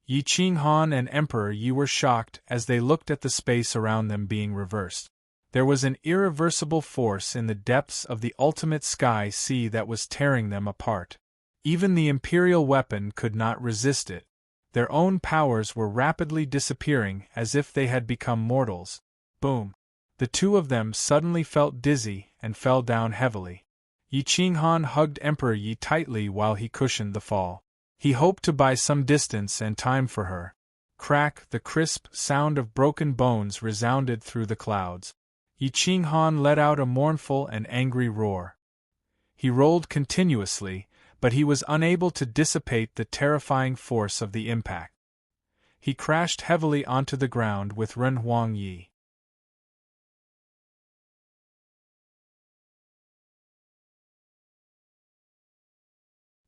Yi Qinghan and Emperor Yi were shocked as they looked at the space around them being reversed. There was an irreversible force in the depths of the ultimate sky sea that was tearing them apart. Even the imperial weapon could not resist it. Their own powers were rapidly disappearing as if they had become mortals. Boom! The two of them suddenly felt dizzy and fell down heavily. Yi Qinghan hugged Emperor Yi tightly while he cushioned the fall. He hoped to buy some distance and time for her. Crack! The crisp sound of broken bones resounded through the clouds. Yi Qinghan let out a mournful and angry roar. He rolled continuously, but he was unable to dissipate the terrifying force of the impact. He crashed heavily onto the ground with Ren Huangyi.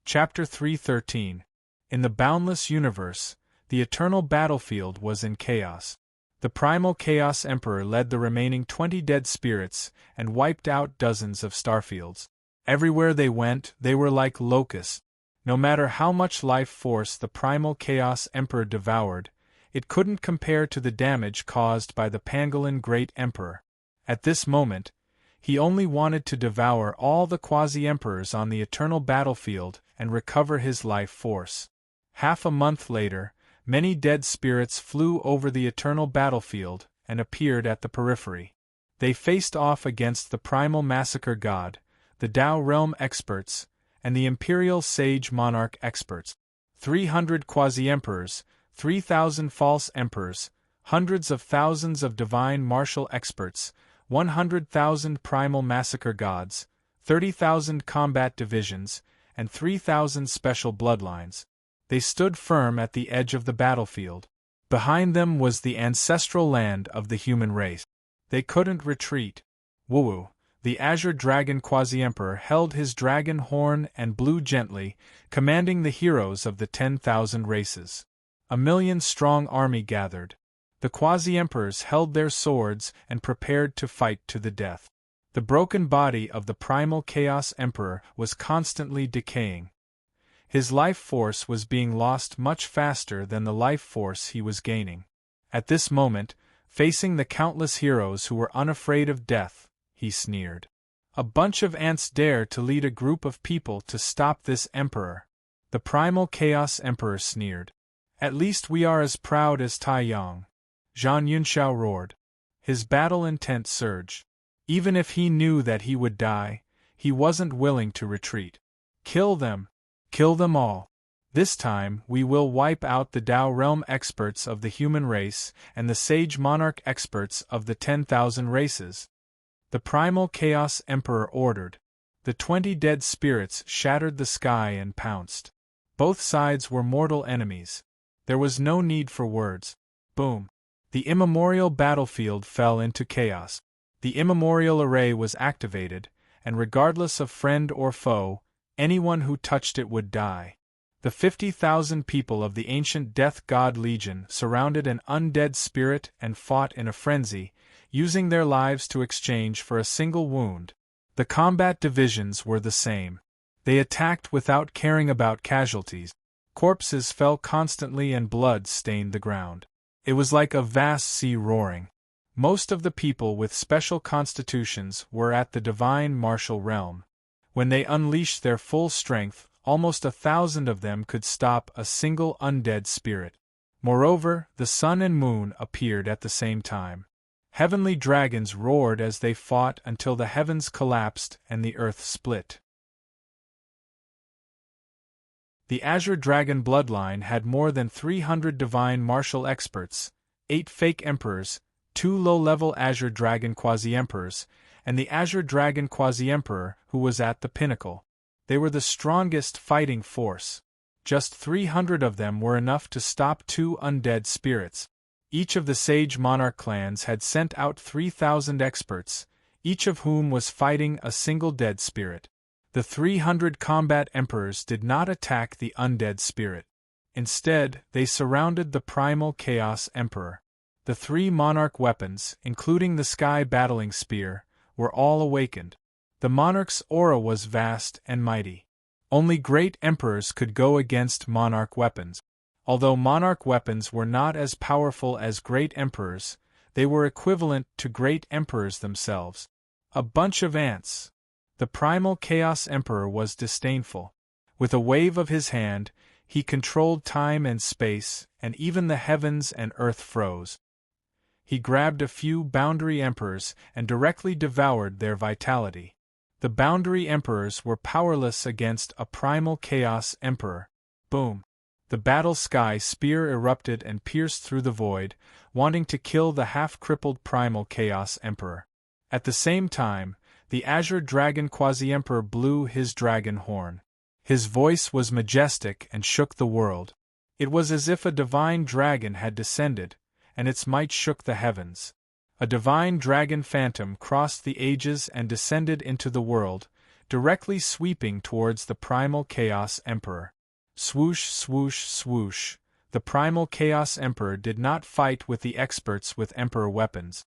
Chapter 313. In the boundless universe, the eternal battlefield was in chaos. The primal Chaos Emperor led the remaining 20 dead spirits and wiped out dozens of starfields. Everywhere they went, they were like locusts. No matter how much life force the primal Chaos Emperor devoured, it couldn't compare to the damage caused by the Pangolin Great Emperor. At this moment, he only wanted to devour all the quasi-emperors on the eternal battlefield and recover his life force. Half a month later, many dead spirits flew over the eternal battlefield and appeared at the periphery. They faced off against the primal massacre god, the Tao realm experts, and the imperial sage monarch experts. 300 quasi-emperors, 3,000 false emperors, hundreds of thousands of divine martial experts, 100,000 primal massacre gods, 30,000 combat divisions, and 3,000 special bloodlines. They stood firm at the edge of the battlefield. Behind them was the ancestral land of the human race. They couldn't retreat. Wu, the Azure Dragon Quasi-Emperor, held his dragon horn and blew gently, commanding the heroes of the 10,000 races. A million-strong army gathered. The Quasi-Emperors held their swords and prepared to fight to the death. The broken body of the primal Chaos Emperor was constantly decaying. His life force was being lost much faster than the life force he was gaining. At this moment, facing the countless heroes who were unafraid of death, he sneered. A bunch of ants dare to lead a group of people to stop this emperor. The primal Chaos Emperor sneered. At least we are as proud as Tai Yang. Zhang Yunxiao roared. His battle intent surged. Even if he knew that he would die, he wasn't willing to retreat. Kill them! Kill them all! This time we will wipe out the Tao realm experts of the human race and the sage monarch experts of the 10,000 races. The primal Chaos Emperor ordered. The 20 dead spirits shattered the sky and pounced. Both sides were mortal enemies. There was no need for words. Boom! The immemorial battlefield fell into chaos. The immemorial array was activated, and regardless of friend or foe, anyone who touched it would die. The 50,000 people of the ancient Death God Legion surrounded an undead spirit and fought in a frenzy, using their lives to exchange for a single wound. The combat divisions were the same. They attacked without caring about casualties. Corpses fell constantly and blood stained the ground. It was like a vast sea roaring. Most of the people with special constitutions were at the divine martial realm. When they unleashed their full strength, almost 1,000 of them could stop a single undead spirit. Moreover, the sun and moon appeared at the same time. Heavenly dragons roared as they fought until the heavens collapsed and the earth split. The Azure Dragon bloodline had more than 300 divine martial experts, 8 fake emperors, 2 low-level Azure Dragon Quasi-Emperors, and the Azure Dragon Quasi-Emperor who was at the pinnacle. They were the strongest fighting force. Just 300 of them were enough to stop 2 undead spirits. Each of the Sage Monarch clans had sent out 3,000 experts, each of whom was fighting a single dead spirit. The 300 combat emperors did not attack the undead spirit. Instead, they surrounded the primal Chaos Emperor. The 3 monarch weapons, including the Sky Battling Spear, were all awakened. The monarch's aura was vast and mighty. Only great emperors could go against monarch weapons. Although monarch weapons were not as powerful as great emperors, They were equivalent to great emperors themselves. A bunch of ants. The primal Chaos Emperor was disdainful. With a wave of his hand, he controlled time and space, and even the heavens and earth froze. He grabbed a few boundary emperors and directly devoured their vitality. The boundary emperors were powerless against a primal Chaos Emperor. Boom! The battle sky spear erupted and pierced through the void, wanting to kill the half-crippled primal Chaos Emperor. At the same time, the Azure Dragon Quasi-Emperor blew his dragon horn. His voice was majestic and shook the world. It was as if a divine dragon had descended, and its might shook the heavens. A divine dragon phantom crossed the ages and descended into the world, directly sweeping towards the primal Chaos Emperor. Swoosh, swoosh, swoosh. The primal Chaos Emperor did not fight with the experts with Emperor weapons.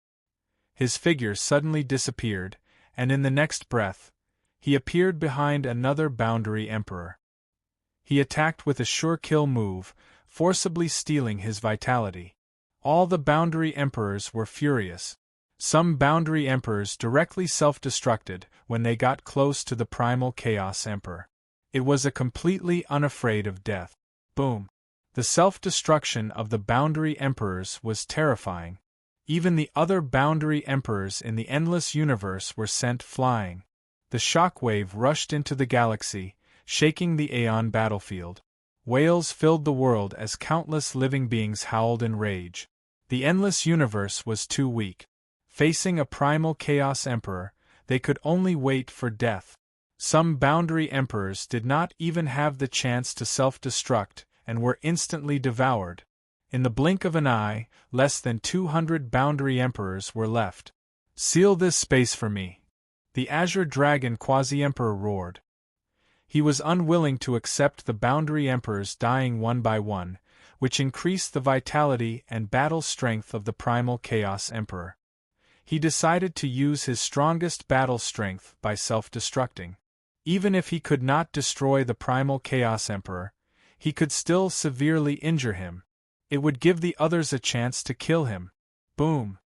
His figure suddenly disappeared, and in the next breath, he appeared behind another boundary emperor. He attacked with a sure-kill move, forcibly stealing his vitality. All the boundary emperors were furious. Some boundary emperors directly self-destructed when they got close to the primal Chaos Emperor. It was a completely unafraid of death. Boom! The self-destruction of the boundary emperors was terrifying. Even the other boundary emperors in the endless universe were sent flying. The shockwave rushed into the galaxy, shaking the Aeon battlefield. Wails filled the world as countless living beings howled in rage. The endless universe was too weak. Facing a primal Chaos Emperor, they could only wait for death. Some boundary emperors did not even have the chance to self-destruct and were instantly devoured. In the blink of an eye, less than 200 boundary emperors were left. "Seal this space for me," the Azure Dragon Quasi-Emperor roared. He was unwilling to accept the boundary emperors dying one by one, which increased the vitality and battle strength of the primal Chaos Emperor. He decided to use his strongest battle strength by self-destructing. Even if he could not destroy the primal Chaos Emperor, he could still severely injure him. It would give the others a chance to kill him. Boom!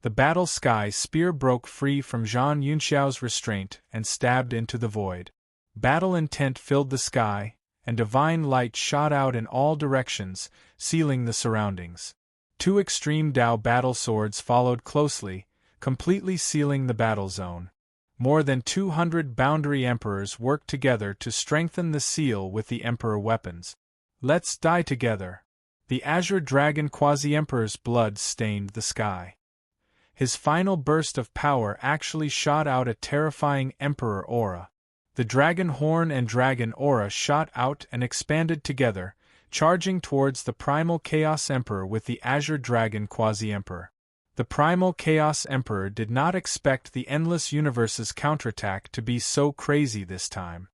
The battle sky spear broke free from Zhang Yunxiao's restraint and stabbed into the void. Battle intent filled the sky, and divine light shot out in all directions, sealing the surroundings. Two extreme Dao battle swords followed closely, completely sealing the battle zone. More than 200 boundary emperors worked together to strengthen the seal with the emperor weapons. "Let's die together." The Azure Dragon Quasi-Emperor's blood stained the sky. His final burst of power actually shot out a terrifying emperor aura. The dragon horn and dragon aura shot out and expanded together, charging towards the primal Chaos Emperor with the Azure Dragon Quasi-Emperor. The primal Chaos Emperor did not expect the Endless Universe's counterattack to be so crazy this time.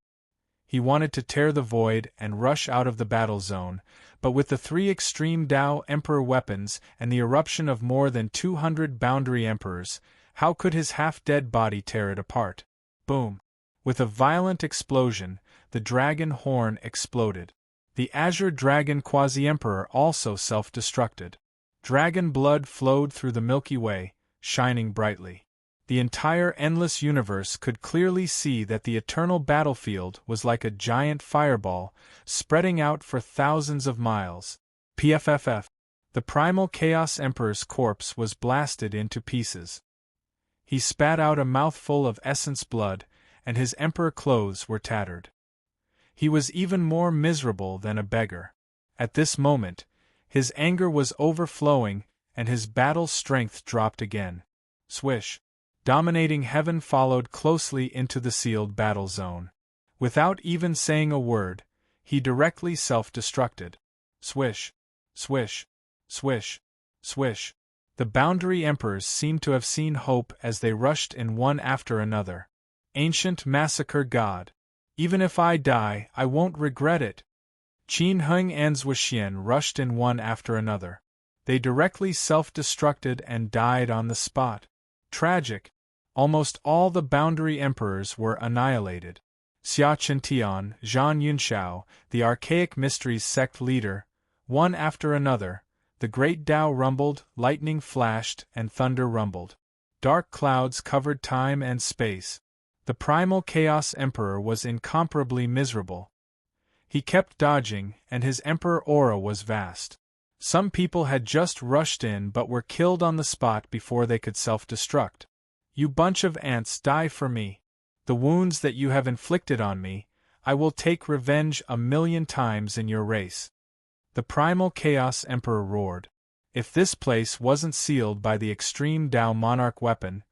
He wanted to tear the void and rush out of the battle zone, but with the 3 extreme Dao Emperor weapons and the eruption of more than 200 boundary emperors, how could his half-dead body tear it apart? Boom! With a violent explosion, the dragon horn exploded. The Azure Dragon Quasi-Emperor also self-destructed. Dragon blood flowed through the Milky Way, shining brightly. The entire endless universe could clearly see that the eternal battlefield was like a giant fireball, spreading out for thousands of miles. PFFF. The primal Chaos Emperor's corpse was blasted into pieces. He spat out a mouthful of essence blood, and his emperor clothes were tattered. He was even more miserable than a beggar. At this moment, his anger was overflowing, and his battle strength dropped again. Swish! Dominating heaven followed closely into the sealed battle zone. Without even saying a word, he directly self-destructed. Swish! Swish! Swish! Swish! The boundary emperors seemed to have seen hope as they rushed in one after another. Ancient massacre god! Even if I die, I won't regret it. Qin Heng and Zhuxian rushed in one after another. They directly self-destructed and died on the spot. Tragic. Almost all the boundary emperors were annihilated. Xia Qintian, Zhang Yunxiao, the archaic mysteries sect leader, One after another, the great Tao rumbled, lightning flashed, and thunder rumbled. Dark clouds covered time and space. The primal Chaos Emperor was incomparably miserable. He kept dodging, and his Emperor aura was vast. Some people had just rushed in but were killed on the spot before they could self-destruct. You bunch of ants, die for me. The wounds that you have inflicted on me, I will take revenge 1,000,000 times in your race. The primal Chaos Emperor roared. If this place wasn't sealed by the extreme Tao monarch weapon,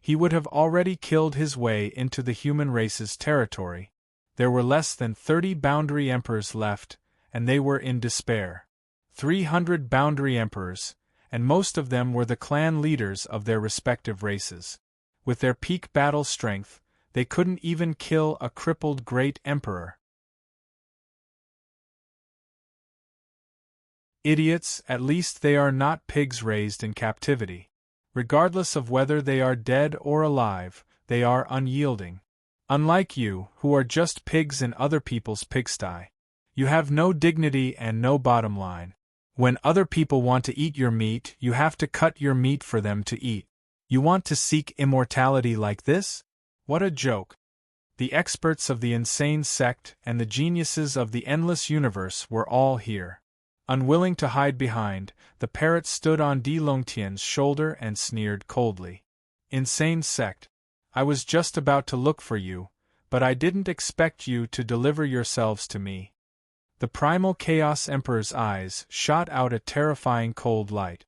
he would have already killed his way into the human race's territory. There were less than 30 boundary emperors left, and they were in despair. 300 boundary emperors, and most of them were the clan leaders of their respective races. With their peak battle strength, they couldn't even kill a crippled great emperor. Idiots, at least they are not pigs raised in captivity. Regardless of whether they are dead or alive, they are unyielding. Unlike you, who are just pigs in other people's pigsty. You have no dignity and no bottom line. When other people want to eat your meat, you have to cut your meat for them to eat. You want to seek immortality like this? What a joke. The experts of the insane sect and the geniuses of the endless universe were all here. Unwilling to hide behind, the parrot stood on Di Longtian's shoulder and sneered coldly. Insane sect. I was just about to look for you, but I didn't expect you to deliver yourselves to me. The primal Chaos Emperor's eyes shot out a terrifying cold light.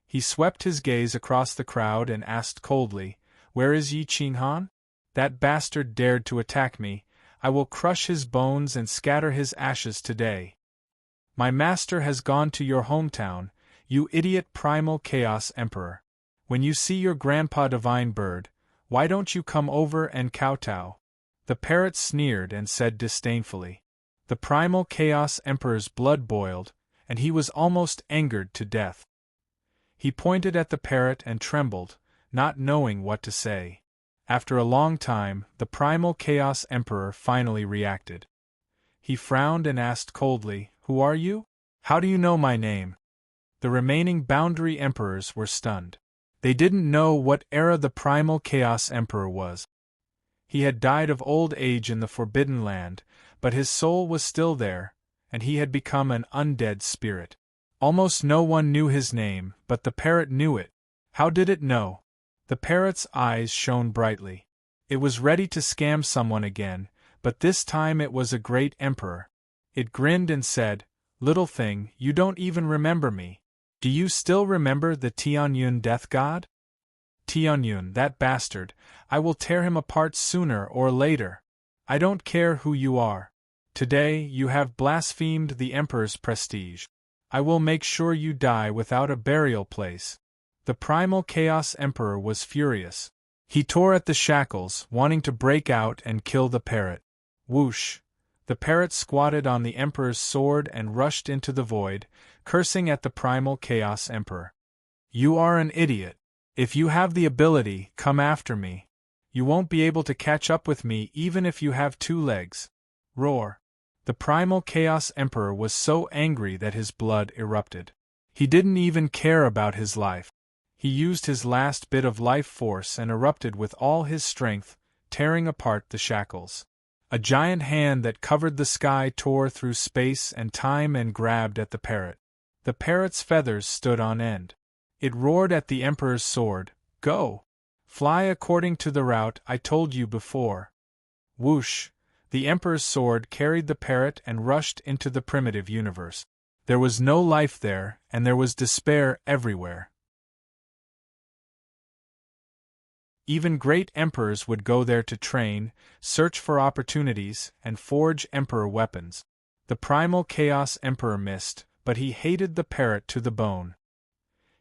He swept his gaze across the crowd and asked coldly, "Where is Yi Qinghan? That bastard dared to attack me. I will crush his bones and scatter his ashes today. My master has gone to your hometown, you idiot primal Chaos Emperor. When you see your grandpa Divine Bird, why don't you come over and kowtow?" The parrot sneered and said disdainfully. The primal Chaos Emperor's blood boiled, and he was almost angered to death. He pointed at the parrot and trembled, not knowing what to say. After a long time, the primal Chaos Emperor finally reacted. He frowned and asked coldly, "Who are you? How do you know my name?" The remaining boundary emperors were stunned. They didn't know what era the primal Chaos Emperor was. He had died of old age in the Forbidden Land, but his soul was still there, and he had become an undead spirit. Almost no one knew his name, but the parrot knew it. How did it know? The parrot's eyes shone brightly. It was ready to scam someone again, but this time it was a great emperor. It grinned and said, "Little thing, you don't even remember me. Do you still remember the Tianyun death god? Tianyun, that bastard, I will tear him apart sooner or later. I don't care who you are. Today you have blasphemed the emperor's prestige. I will make sure you die without a burial place." The primal Chaos Emperor was furious. He tore at the shackles, wanting to break out and kill the parrot. Whoosh! The parrot squatted on the Emperor's sword and rushed into the void, cursing at the primal Chaos Emperor. "You are an idiot. If you have the ability, come after me. You won't be able to catch up with me even if you have 2 legs. Roar!" The primal Chaos Emperor was so angry that his blood erupted. He didn't even care about his life. He used his last bit of life force and erupted with all his strength, tearing apart the shackles. A giant hand that covered the sky tore through space and time and grabbed at the parrot. The parrot's feathers stood on end. It roared at the Emperor's sword, "Go! Fly according to the route I told you before." Whoosh! The Emperor's sword carried the parrot and rushed into the primitive universe. There was no life there, and there was despair everywhere. Even great emperors would go there to train, search for opportunities, and forge emperor weapons. The primal Chaos Emperor missed, but he hated the parrot to the bone.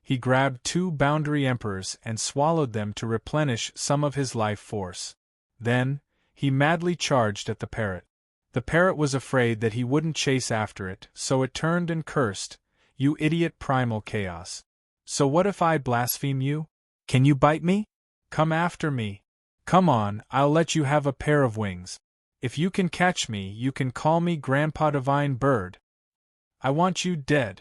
He grabbed 2 boundary emperors and swallowed them to replenish some of his life force. Then, he madly charged at the parrot. The parrot was afraid that he wouldn't chase after it, so it turned and cursed, "You idiot primal chaos. So what if I blaspheme you? Can you bite me? Come after me. Come on, I'll let you have a pair of wings. If you can catch me, you can call me Grandpa Divine Bird." I want you dead.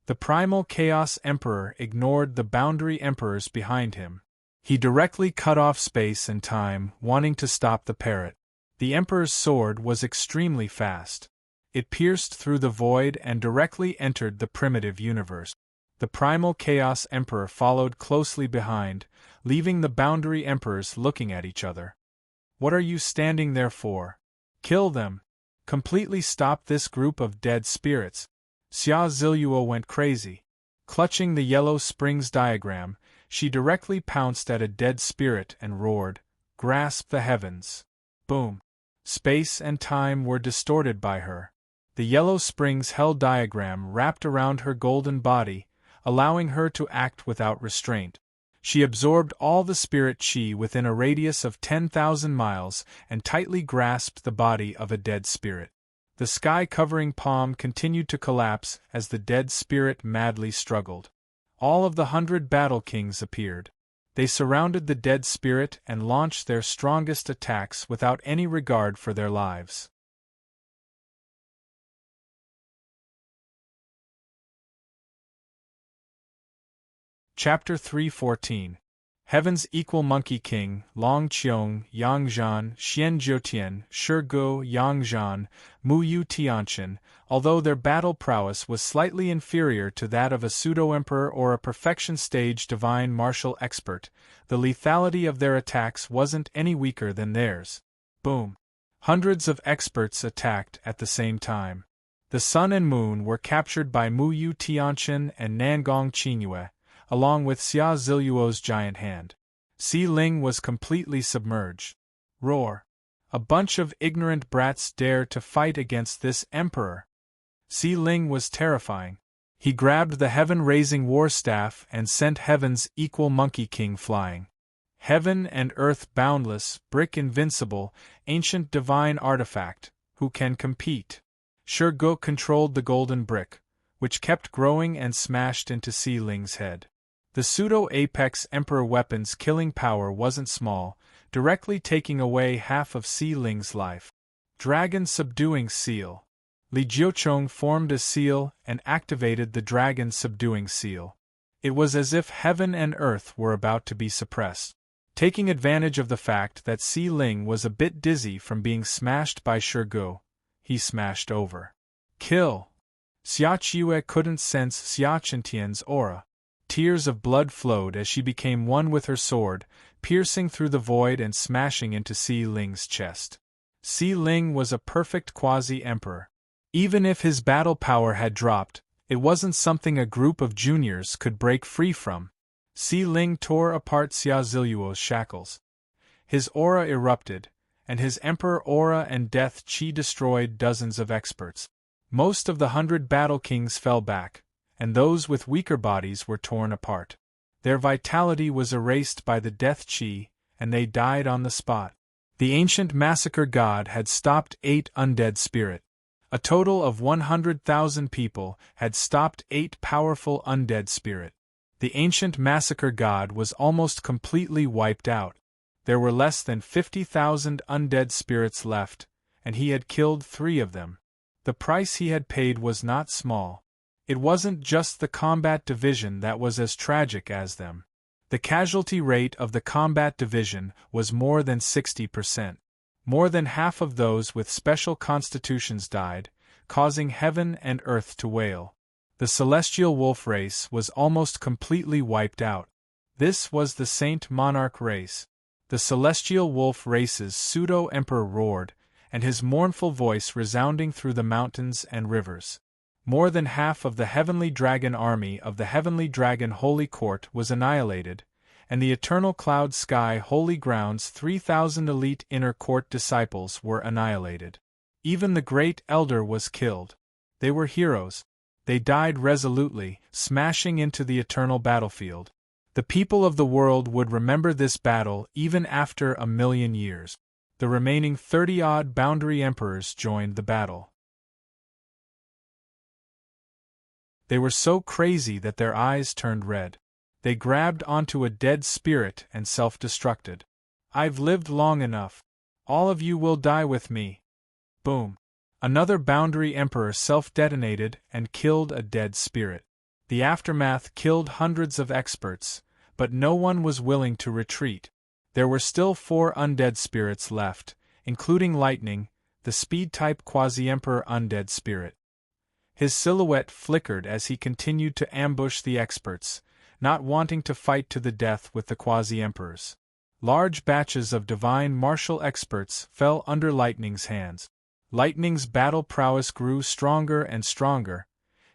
The primal Chaos Emperor ignored the boundary emperors behind him. He directly cut off space and time, wanting to stop the parrot. The Emperor's sword was extremely fast. It pierced through the void and directly entered the primitive universe. The primal Chaos Emperor followed closely behind, leaving the boundary emperors looking at each other. What are you standing there for? Kill them! Completely stop this group of dead spirits. Xia Ziluo went crazy. Clutching the Yellow Springs diagram, she directly pounced at a dead spirit and roared, "Grasp the heavens!" Boom! Space and time were distorted by her. The Yellow Springs hell diagram wrapped around her golden body, allowing her to act without restraint. She absorbed all the spirit chi within a radius of 10,000 miles and tightly grasped the body of a dead spirit. The sky-covering palm continued to collapse as the dead spirit madly struggled. All of the 100 Battle Kings appeared. They surrounded the dead spirit and launched their strongest attacks without any regard for their lives. Chapter 3:14. Heaven's Equal Monkey King, Long Qiong, Yang Zhan, Xian Jiutian, Shi Guo, Yang Zhan, Mu Yu Tianqian. Although their battle prowess was slightly inferior to that of a pseudo-emperor or a perfection-stage divine martial expert, the lethality of their attacks wasn't any weaker than theirs. Boom! Hundreds of experts attacked at the same time. The sun and moon were captured by Mu Yu Tianqian and Nangong Qingyue, along with Xia Ziluo's giant hand. Si Ling was completely submerged. Roar! A bunch of ignorant brats dare to fight against this emperor. Si Ling was terrifying. He grabbed the heaven-raising war staff and sent Heaven's Equal Monkey King flying. Heaven and earth boundless, brick invincible, ancient divine artifact, who can compete? Shi Guo controlled the golden brick, which kept growing and smashed into Si Ling's head. The pseudo-apex emperor weapon's killing power wasn't small, directly taking away half of Si Ling's life. Dragon Subduing Seal. Li Jiuchong formed a seal and activated the Dragon Subduing Seal. It was as if heaven and earth were about to be suppressed. Taking advantage of the fact that Si Ling was a bit dizzy from being smashed by Shi Guo, he smashed over. Kill! Xia Qiue couldn't sense Xia Chintian's aura. Tears of blood flowed as she became one with her sword, piercing through the void and smashing into Si Ling's chest. Si Ling was a perfect quasi-emperor. Even if his battle power had dropped, it wasn't something a group of juniors could break free from. Si Ling tore apart Xia Ziluo's shackles. His aura erupted, and his emperor aura and death chi destroyed dozens of experts. Most of the 100 Battle Kings fell back, and those with weaker bodies were torn apart. Their vitality was erased by the death chi, and they died on the spot. The ancient massacre god had stopped 8 undead spirit. A total of 100,000 people had stopped 8 powerful undead spirit. The ancient massacre god was almost completely wiped out. There were less than 50,000 undead spirits left, and he had killed 3 of them. The price he had paid was not small. It wasn't just the combat division that was as tragic as them. The casualty rate of the combat division was more than 60%. More than half of those with special constitutions died, causing heaven and earth to wail. The celestial wolf race was almost completely wiped out. This was the Saint Monarch race. The celestial wolf race's pseudo-emperor roared, and his mournful voice resounding through the mountains and rivers. More than half of the Heavenly Dragon army of the Heavenly Dragon Holy Court was annihilated, and the Eternal Cloud Sky Holy Ground's 3,000 elite Inner Court disciples were annihilated. Even the Great Elder was killed. They were heroes. They died resolutely, smashing into the eternal battlefield. The people of the world would remember this battle even after 1,000,000 years. The remaining 30-odd boundary emperors joined the battle. They were so crazy that their eyes turned red. They grabbed onto a dead spirit and self-destructed. I've lived long enough. All of you will die with me. Boom. Another boundary emperor self-detonated and killed a dead spirit. The aftermath killed hundreds of experts, but no one was willing to retreat. There were still 4 undead spirits left, including Lightning, the speed-type quasi-emperor undead spirit. His silhouette flickered as he continued to ambush the experts, not wanting to fight to the death with the quasi-emperors. Large batches of divine martial experts fell under Lightning's hands. Lightning's battle prowess grew stronger and stronger.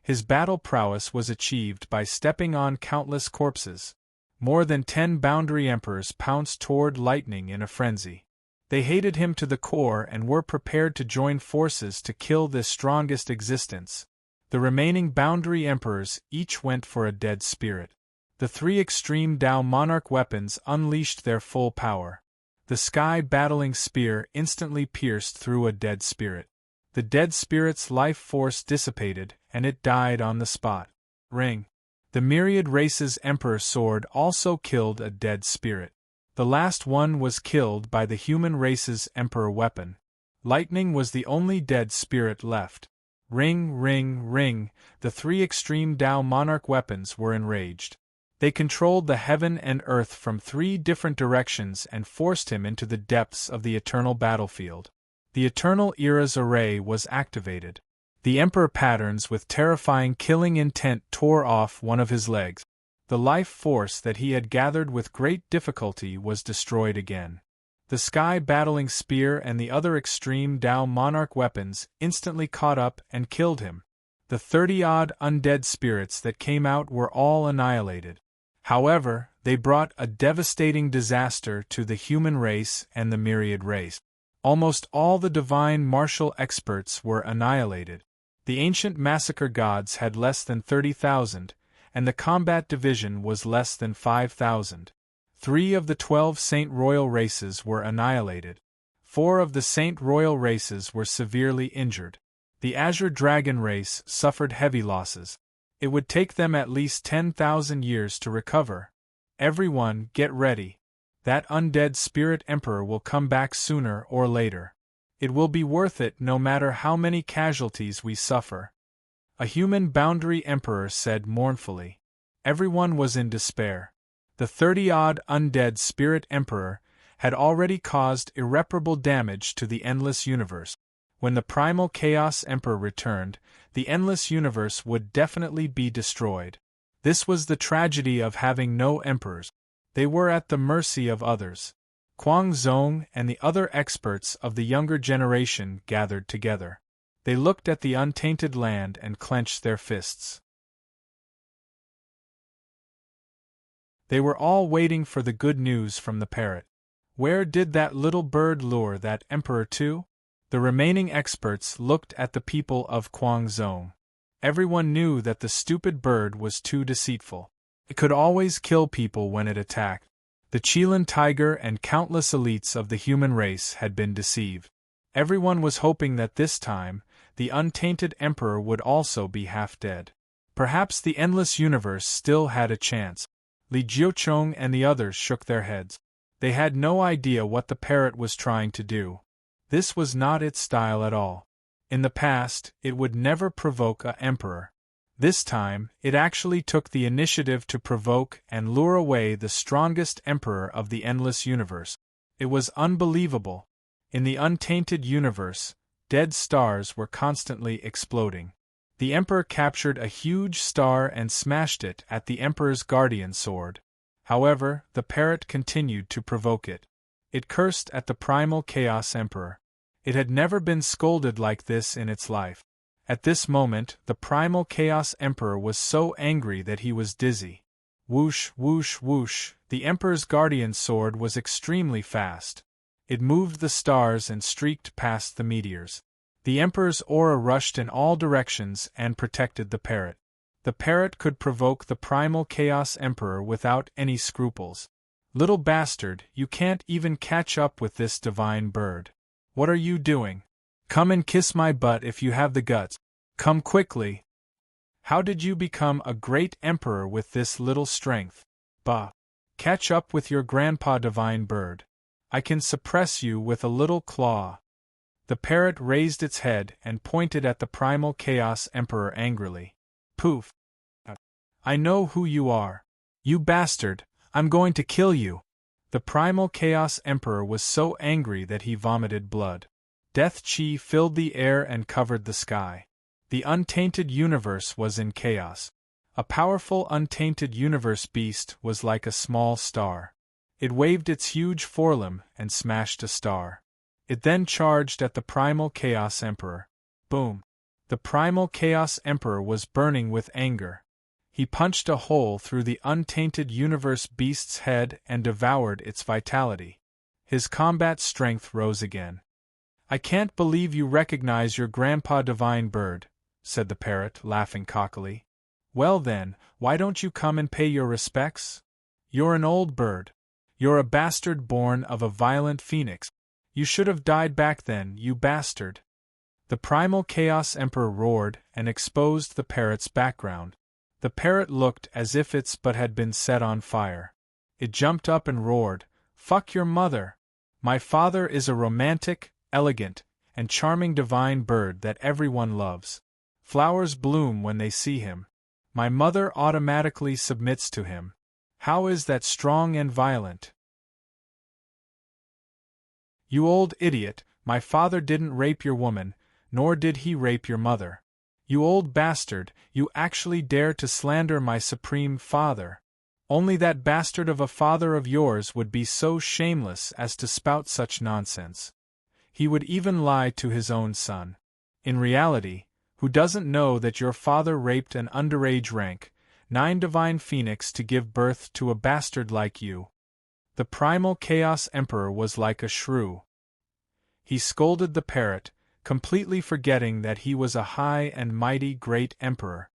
His battle prowess was achieved by stepping on countless corpses. More than 10 boundary emperors pounced toward Lightning in a frenzy. They hated him to the core and were prepared to join forces to kill this strongest existence. The remaining boundary emperors each went for a dead spirit. The 3 extreme Dao monarch weapons unleashed their full power. The sky battling spear instantly pierced through a dead spirit. The dead spirit's life force dissipated, and it died on the spot. Ring. The myriad race's emperor sword also killed a dead spirit. The last one was killed by the human race's emperor weapon. Lightning was the only dead spirit left. Ring, ring, ring, the 3 extreme Dao monarch weapons were enraged. They controlled the heaven and earth from 3 different directions and forced him into the depths of the eternal battlefield. The Eternal Era's array was activated. The Emperor patterns with terrifying killing intent tore off one of his legs. The life force that he had gathered with great difficulty was destroyed again. The sky battling spear and the other extreme Dao monarch weapons instantly caught up and killed him. The 30-odd undead spirits that came out were all annihilated. However, they brought a devastating disaster to the human race and the myriad race. Almost all the divine martial experts were annihilated. The ancient massacre gods had less than 30,000, and the combat division was less than 5,000. 3 of the 12 Saint Royal races were annihilated. 4 of the Saint Royal races were severely injured. The Azure Dragon race suffered heavy losses. It would take them at least 10,000 years to recover. Everyone, get ready. That undead spirit emperor will come back sooner or later. It will be worth it no matter how many casualties we suffer. A human boundary emperor said mournfully. Everyone was in despair. The 30-odd undead spirit emperor had already caused irreparable damage to the endless universe. When the primal chaos emperor returned, the endless universe would definitely be destroyed. This was the tragedy of having no emperors. They were at the mercy of others. Kuang Zong and the other experts of the younger generation gathered together. They looked at the untainted land and clenched their fists. They were all waiting for the good news from the parrot. Where did that little bird lure that emperor to? The remaining experts looked at the people of Kuang Zong. Everyone knew that the stupid bird was too deceitful. It could always kill people when it attacked. The Chilan tiger and countless elites of the human race had been deceived. Everyone was hoping that this time, the untainted emperor would also be half dead. Perhaps the endless universe still had a chance. Li Jiuchong and the others shook their heads. They had no idea what the parrot was trying to do. This was not its style at all. In the past, it would never provoke an emperor. This time, it actually took the initiative to provoke and lure away the strongest emperor of the endless universe. It was unbelievable. In the untainted universe, dead stars were constantly exploding. The emperor captured a huge star and smashed it at the emperor's guardian sword. However, the parrot continued to provoke it. It cursed at the primal chaos emperor. It had never been scolded like this in its life. At this moment, the primal chaos emperor was so angry that he was dizzy. Whoosh, whoosh, whoosh, the emperor's guardian sword was extremely fast. It moved the stars and streaked past the meteors. The emperor's aura rushed in all directions and protected the parrot. The parrot could provoke the primal chaos emperor without any scruples. Little bastard, you can't even catch up with this divine bird. What are you doing? Come and kiss my butt if you have the guts. Come quickly. How did you become a great emperor with this little strength? Bah! Catch up with your grandpa, divine bird. I can suppress you with a little claw. The parrot raised its head and pointed at the primal Chaos Emperor angrily. Poof! I know who you are. You bastard, I'm going to kill you! The primal Chaos Emperor was so angry that he vomited blood. Death Chi filled the air and covered the sky. The untainted universe was in chaos. A powerful untainted universe beast was like a small star. It waved its huge forelimb and smashed a star. It then charged at the primal Chaos Emperor. Boom! The primal Chaos Emperor was burning with anger. He punched a hole through the untainted universe beast's head and devoured its vitality. His combat strength rose again. I can't believe you recognize your grandpa divine bird, said the parrot, laughing cockily. Well then, why don't you come and pay your respects? You're an old bird. You're a bastard born of a violent phoenix. You should have died back then, you bastard. The primal Chaos Emperor roared and exposed the parrot's background. The parrot looked as if its butt had been set on fire. It jumped up and roared, "Fuck your mother! My father is a romantic, elegant, and charming divine bird that everyone loves. Flowers bloom when they see him. My mother automatically submits to him. How is that strong and violent?" You old idiot, my father didn't rape your woman, nor did he rape your mother. You old bastard, you actually dare to slander my supreme father. Only that bastard of a father of yours would be so shameless as to spout such nonsense. He would even lie to his own son. In reality, who doesn't know that your father raped an underage rank 9 divine phoenix to give birth to a bastard like you? The primal Chaos Emperor was like a shrew. He scolded the parrot, completely forgetting that he was a high and mighty great emperor.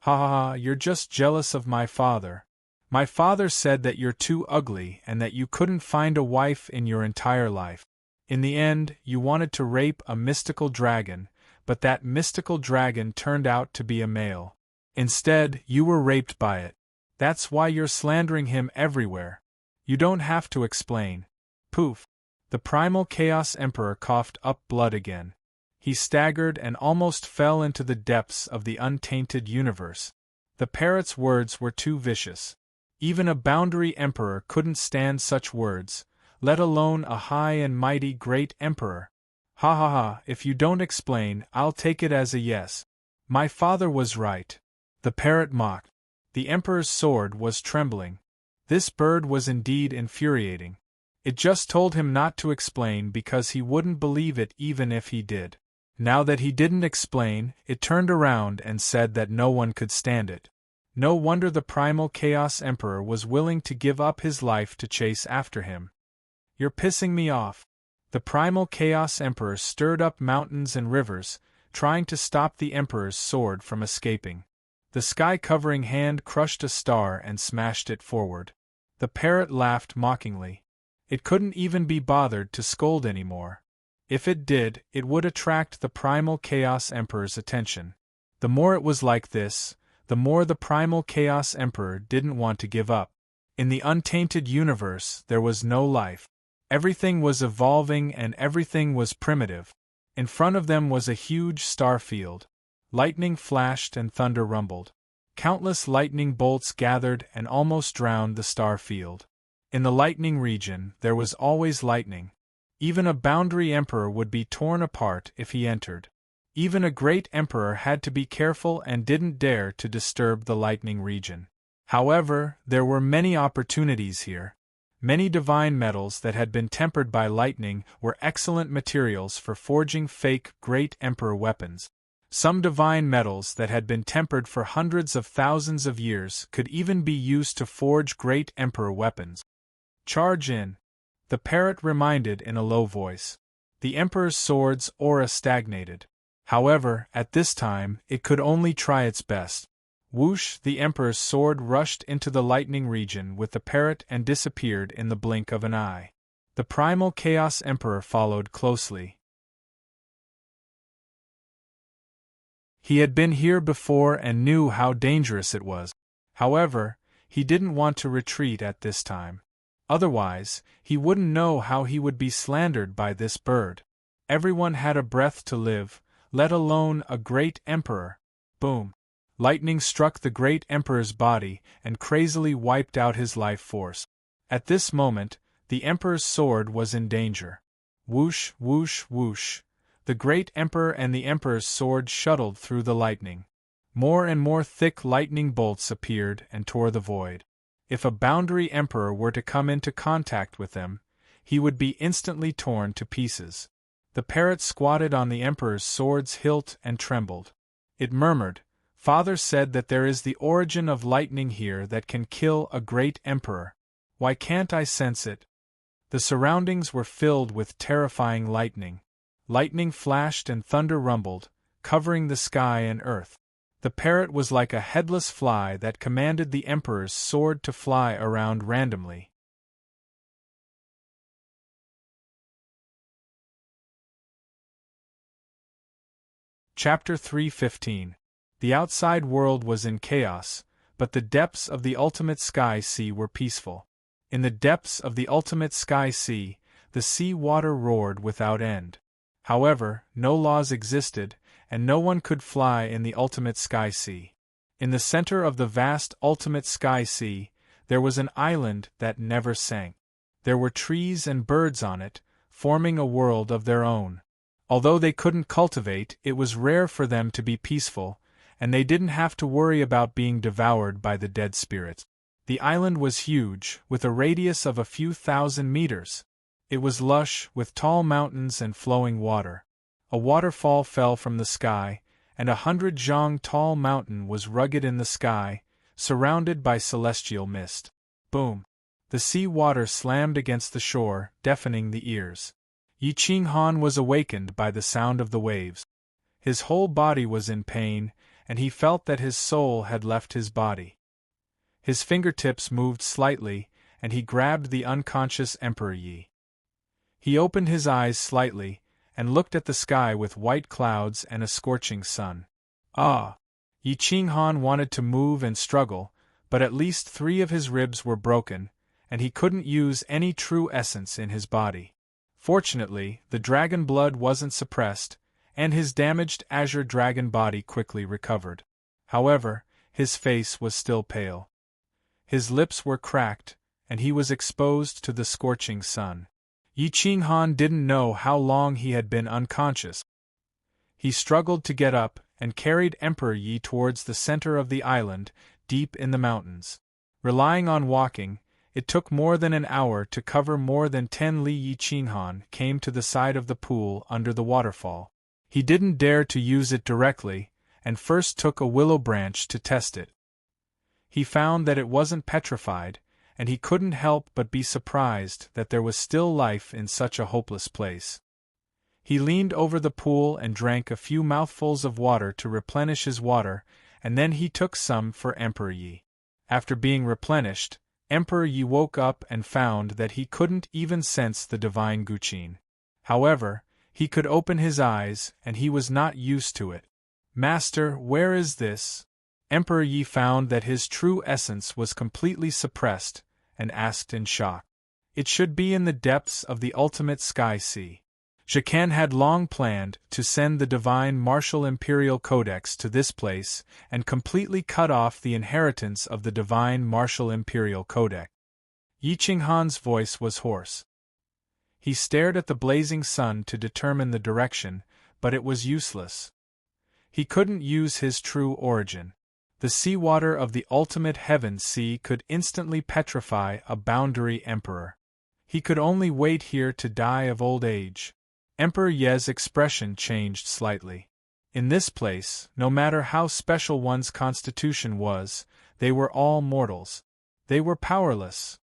Ha ha ha, you're just jealous of my father. My father said that you're too ugly and that you couldn't find a wife in your entire life. In the end, you wanted to rape a mystical dragon, but that mystical dragon turned out to be a male. Instead, you were raped by it. That's why you're slandering him everywhere. You don't have to explain. Poof! The primal Chaos Emperor coughed up blood again. He staggered and almost fell into the depths of the untainted universe. The parrot's words were too vicious. Even a boundary emperor couldn't stand such words, let alone a high and mighty great emperor. Ha ha ha, if you don't explain, I'll take it as a yes. My father was right. The parrot mocked. The emperor's sword was trembling. This bird was indeed infuriating. It just told him not to explain because he wouldn't believe it even if he did. Now that he didn't explain, it turned around and said that no one could stand it. No wonder the primal Chaos Emperor was willing to give up his life to chase after him. You're pissing me off. The primal Chaos Emperor stirred up mountains and rivers, trying to stop the Emperor's sword from escaping. The sky-covering hand crushed a star and smashed it forward. The parrot laughed mockingly. It couldn't even be bothered to scold anymore. If it did, it would attract the primal Chaos Emperor's attention. The more it was like this, the more the primal Chaos Emperor didn't want to give up. In the untainted universe, there was no life. Everything was evolving and everything was primitive. In front of them was a huge star field. Lightning flashed and thunder rumbled. Countless lightning bolts gathered and almost drowned the star field. In the lightning region, there was always lightning. Even a boundary emperor would be torn apart if he entered. Even a great emperor had to be careful and didn't dare to disturb the lightning region. However, there were many opportunities here. Many divine metals that had been tempered by lightning were excellent materials for forging fake great emperor weapons. Some divine metals that had been tempered for hundreds of thousands of years could even be used to forge great emperor weapons. Charge in! The parrot reminded in a low voice. The Emperor's sword's aura stagnated. However, at this time, it could only try its best. Whoosh! The Emperor's sword rushed into the lightning region with the parrot and disappeared in the blink of an eye. The primal Chaos Emperor followed closely. He had been here before and knew how dangerous it was. However, he didn't want to retreat at this time. Otherwise, he wouldn't know how he would be slandered by this bird. everyone had a breath to live, let alone a great emperor. Boom! Lightning struck the great emperor's body and crazily wiped out his life force. At this moment, the emperor's sword was in danger. Whoosh, whoosh, whoosh. The great emperor and the emperor's sword shuttled through the lightning. More and more thick lightning bolts appeared and tore the void. If a boundary emperor were to come into contact with them, he would be instantly torn to pieces. The parrot squatted on the emperor's sword's hilt and trembled. It murmured, "Father said that there is the origin of lightning here that can kill a great emperor. Why can't I sense it?" The surroundings were filled with terrifying lightning. Lightning flashed and thunder rumbled, covering the sky and earth. The parrot was like a headless fly that commanded the emperor's sword to fly around randomly. Chapter 3:15. The outside world was in chaos, but the depths of the ultimate sky sea were peaceful. In the depths of the ultimate sky sea, the sea water roared without end. However, no laws existed, and no one could fly in the ultimate sky sea. In the center of the vast ultimate sky sea, there was an island that never sank. There were trees and birds on it, forming a world of their own. Although they couldn't cultivate, it was rare for them to be peaceful, and they didn't have to worry about being devoured by the dead spirits. The island was huge, with a radius of a few thousand meters. It was lush, with tall mountains and flowing water. A waterfall fell from the sky, and 100 zhang tall mountain was rugged in the sky, surrounded by celestial mist. Boom! The sea water slammed against the shore, deafening the ears. Yi Qinghan was awakened by the sound of the waves. His whole body was in pain, and he felt that his soul had left his body. His fingertips moved slightly, and he grabbed the unconscious Emperor Yi. He opened his eyes slightly, and looked at the sky with white clouds and a scorching sun. Ah! Yi Qinghan wanted to move and struggle, but at least 3 of his ribs were broken, and he couldn't use any true essence in his body. Fortunately, the dragon blood wasn't suppressed, and his damaged azure dragon body quickly recovered. However, his face was still pale. His lips were cracked, and he was exposed to the scorching sun. Yi Qinghan didn't know how long he had been unconscious. He struggled to get up, and carried Emperor Yi towards the center of the island, deep in the mountains. Relying on walking, it took more than an hour to cover more than 10 li. Yi Qinghan came to the side of the pool under the waterfall. He didn't dare to use it directly, and first took a willow branch to test it. He found that it wasn't petrified, and he couldn't help but be surprised that there was still life in such a hopeless place. He leaned over the pool and drank a few mouthfuls of water to replenish his water, and then he took some for Emperor Yi. After being replenished, Emperor Yi woke up and found that he couldn't even sense the divine Guqin. However, he could open his eyes, and he was not used to it. "Master, where is this?" Emperor Yi found that his true essence was completely suppressed, and asked in shock. "It should be in the depths of the ultimate sky sea." Zhikan had long planned to send the divine martial imperial codex to this place and completely cut off the inheritance of the divine martial imperial codex. Yi Qinghan's voice was hoarse. He stared at the blazing sun to determine the direction, but it was useless. He couldn't use his true origin. The seawater of the ultimate heaven sea could instantly petrify a boundary emperor. He could only wait here to die of old age. Emperor Ye's expression changed slightly. In this place, no matter how special one's constitution was, they were all mortals. They were powerless.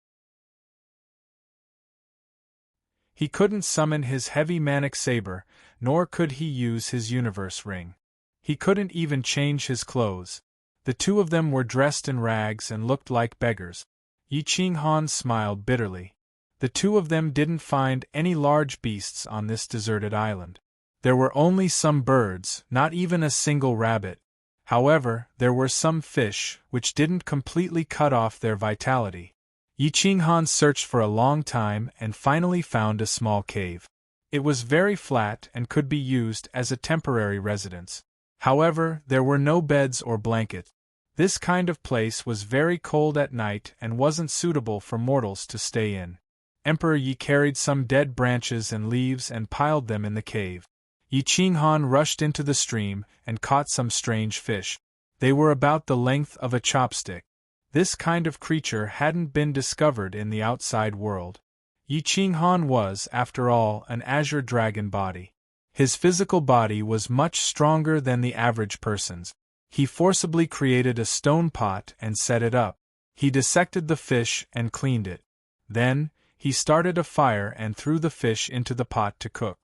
He couldn't summon his heavy manic saber, nor could he use his universe ring. He couldn't even change his clothes. The 2 of them were dressed in rags and looked like beggars. Yi Qinghan smiled bitterly. The 2 of them didn't find any large beasts on this deserted island. There were only some birds, not even a single rabbit. However, there were some fish, which didn't completely cut off their vitality. Yi Qinghan searched for a long time and finally found a small cave. It was very flat and could be used as a temporary residence. However, there were no beds or blankets. This kind of place was very cold at night and wasn't suitable for mortals to stay in. Emperor Yi carried some dead branches and leaves and piled them in the cave. Yi Qinghan rushed into the stream and caught some strange fish. They were about the length of a chopstick. This kind of creature hadn't been discovered in the outside world. Yi Qinghan was, after all, an azure dragon body. His physical body was much stronger than the average person's. He forcibly created a stone pot and set it up. He dissected the fish and cleaned it. Then, he started a fire and threw the fish into the pot to cook.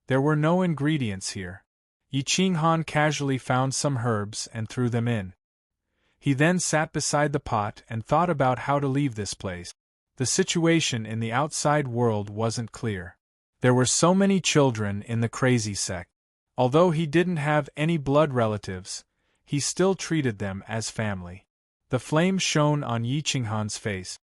There were no ingredients here. Yi Qinghan casually found some herbs and threw them in. He then sat beside the pot and thought about how to leave this place. The situation in the outside world wasn't clear. There were so many children in the crazy sect. Although he didn't have any blood relatives, he still treated them as family. The flame shone on Yi Qinghan's face.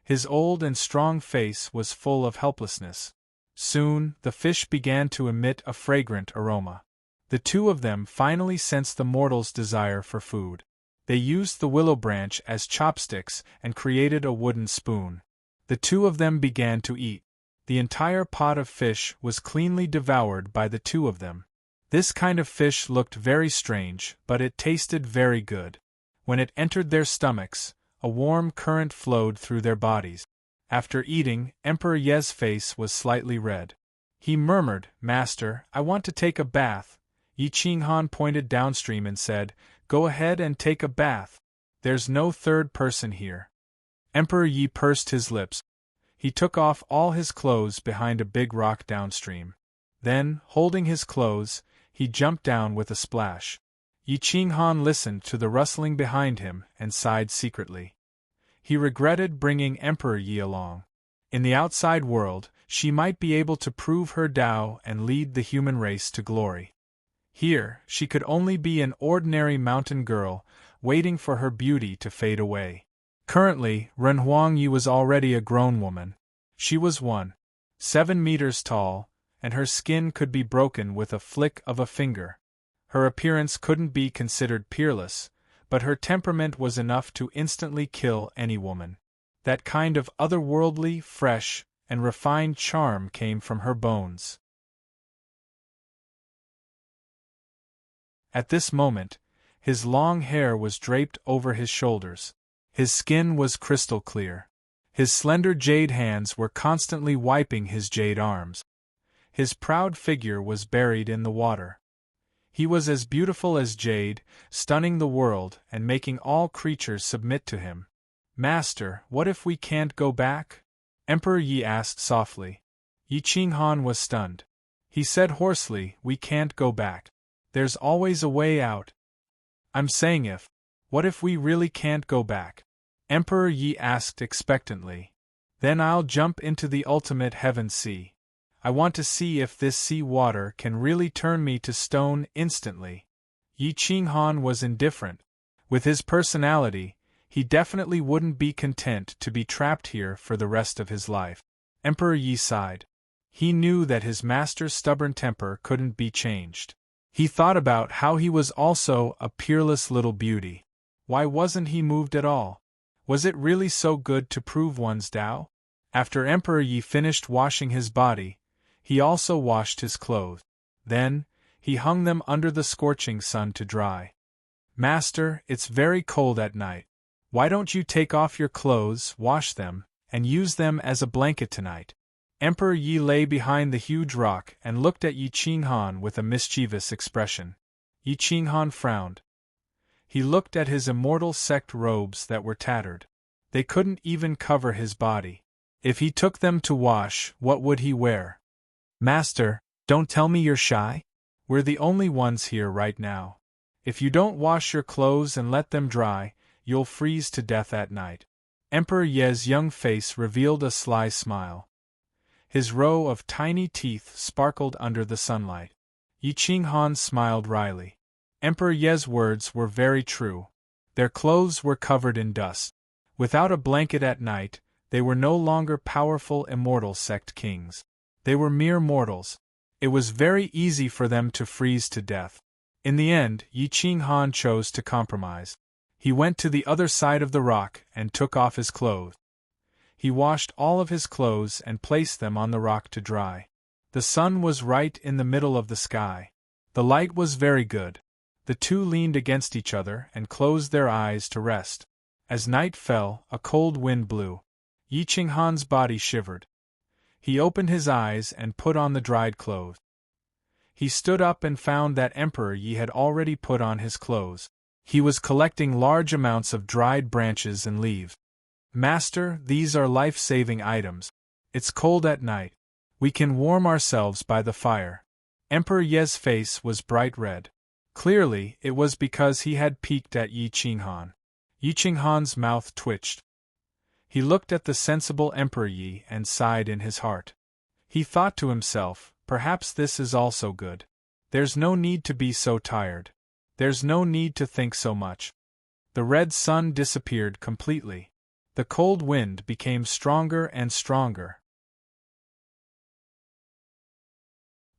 His old and strong face was full of helplessness. Soon, the fish began to emit a fragrant aroma. The two of them finally sensed the mortal's desire for food. They used the willow branch as chopsticks and created a wooden spoon. The two of them began to eat. The entire pot of fish was cleanly devoured by the two of them. This kind of fish looked very strange, but it tasted very good. When it entered their stomachs, a warm current flowed through their bodies. After eating, Emperor Ye's face was slightly red. He murmured, "Master, I want to take a bath." Yi Qinghan pointed downstream and said, "Go ahead and take a bath. There's no third person here." Emperor Yi pursed his lips. He took off all his clothes behind a big rock downstream. Then, holding his clothes, he jumped down with a splash. Yi Qinghan listened to the rustling behind him and sighed secretly. He regretted bringing Emperor Yi along. In the outside world, she might be able to prove her Tao and lead the human race to glory. Here, she could only be an ordinary mountain girl, waiting for her beauty to fade away. Currently, Ren Huangyi was already a grown woman. She was 1.7 meters tall, and her skin could be broken with a flick of a finger. Her appearance couldn't be considered peerless, but her temperament was enough to instantly kill any woman. That kind of otherworldly, fresh, and refined charm came from her bones. At this moment, his long hair was draped over his shoulders. His skin was crystal clear. His slender jade hands were constantly wiping his jade arms. His proud figure was buried in the water. He was as beautiful as jade, stunning the world and making all creatures submit to him. "Master, what if we can't go back?" Emperor Yi asked softly. Yi Qinghan was stunned. He said hoarsely, "We can't go back. There's always a way out." "I'm saying if. What if we really can't go back?" Emperor Yi asked expectantly. "Then I'll jump into the ultimate heaven sea. I want to see if this sea water can really turn me to stone instantly." Yi Qinghan was indifferent. With his personality, he definitely wouldn't be content to be trapped here for the rest of his life. Emperor Yi sighed. He knew that his master's stubborn temper couldn't be changed. He thought about how he was also a peerless little beauty. Why wasn't he moved at all? Was it really so good to prove one's Tao? After Emperor Yi finished washing his body, he also washed his clothes. Then, he hung them under the scorching sun to dry. "Master, it's very cold at night. Why don't you take off your clothes, wash them, and use them as a blanket tonight?" Emperor Yi lay behind the huge rock and looked at Yi Qinghan with a mischievous expression. Yi Qinghan frowned. He looked at his immortal sect robes that were tattered. They couldn't even cover his body. If he took them to wash, what would he wear? "Master, don't tell me you're shy? We're the only ones here right now. If you don't wash your clothes and let them dry, you'll freeze to death at night." Emperor Ye's young face revealed a sly smile. His row of tiny teeth sparkled under the sunlight. Yi Qinghan smiled wryly. Emperor Ye's words were very true. Their clothes were covered in dust. Without a blanket at night, they were no longer powerful immortal sect kings. They were mere mortals. It was very easy for them to freeze to death. In the end, Yi Qinghan chose to compromise. He went to the other side of the rock and took off his clothes. He washed all of his clothes and placed them on the rock to dry. The sun was right in the middle of the sky. The light was very good. The two leaned against each other and closed their eyes to rest. As night fell, a cold wind blew. Yi Qinghan's body shivered. He opened his eyes and put on the dried clothes. He stood up and found that Emperor Yi had already put on his clothes. He was collecting large amounts of dried branches and leaves. "Master, these are life-saving items. It's cold at night. We can warm ourselves by the fire." Emperor Ye's face was bright red. Clearly, it was because he had peeked at Yi Qinghan. Yi Qinghan's mouth twitched. He looked at the sensible Emperor Yi and sighed in his heart. He thought to himself, perhaps this is also good. There's no need to be so tired. There's no need to think so much. The red sun disappeared completely. The cold wind became stronger and stronger.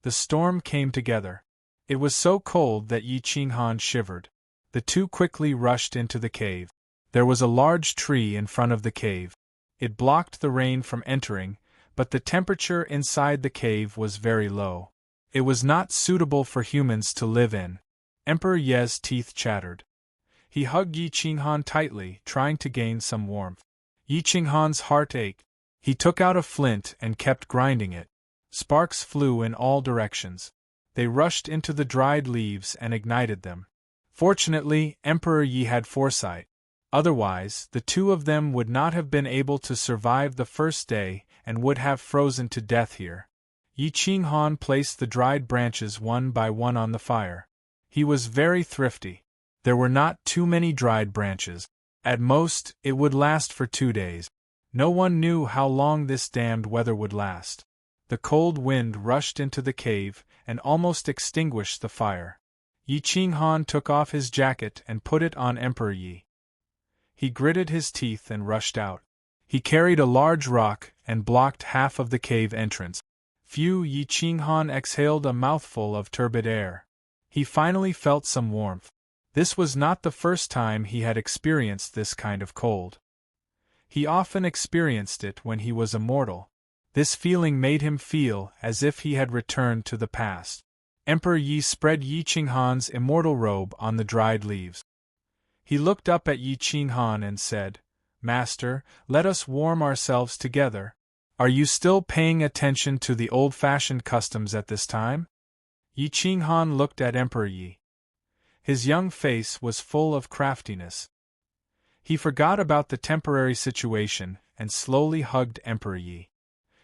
The storm came together. It was so cold that Yi Qinghan shivered. The two quickly rushed into the cave. There was a large tree in front of the cave. It blocked the rain from entering, but the temperature inside the cave was very low. It was not suitable for humans to live in. Emperor Ye's teeth chattered. He hugged Yi Qinghan tightly, trying to gain some warmth. Yi Qinghan's heart ached. He took out a flint and kept grinding it. Sparks flew in all directions. They rushed into the dried leaves and ignited them. Fortunately, Emperor Yi had foresight. Otherwise, the two of them would not have been able to survive the first day and would have frozen to death here. Yi Qinghan placed the dried branches one by one on the fire. He was very thrifty. There were not too many dried branches. At most, it would last for 2 days. No one knew how long this damned weather would last. The cold wind rushed into the cave and almost extinguished the fire. Yi Qinghan took off his jacket and put it on Emperor Yi. He gritted his teeth and rushed out. He carried a large rock and blocked half of the cave entrance. Phew! Yi Qinghan exhaled a mouthful of turbid air. He finally felt some warmth. This was not the first time he had experienced this kind of cold. He often experienced it when he was a mortal. This feeling made him feel as if he had returned to the past. Emperor Yi spread Yi Qinghan's immortal robe on the dried leaves. He looked up at Yi Qinghan and said, "Master, let us warm ourselves together. Are you still paying attention to the old-fashioned customs at this time?" Yi Qinghan looked at Emperor Yi. His young face was full of craftiness. He forgot about the temporary situation and slowly hugged Emperor Yi.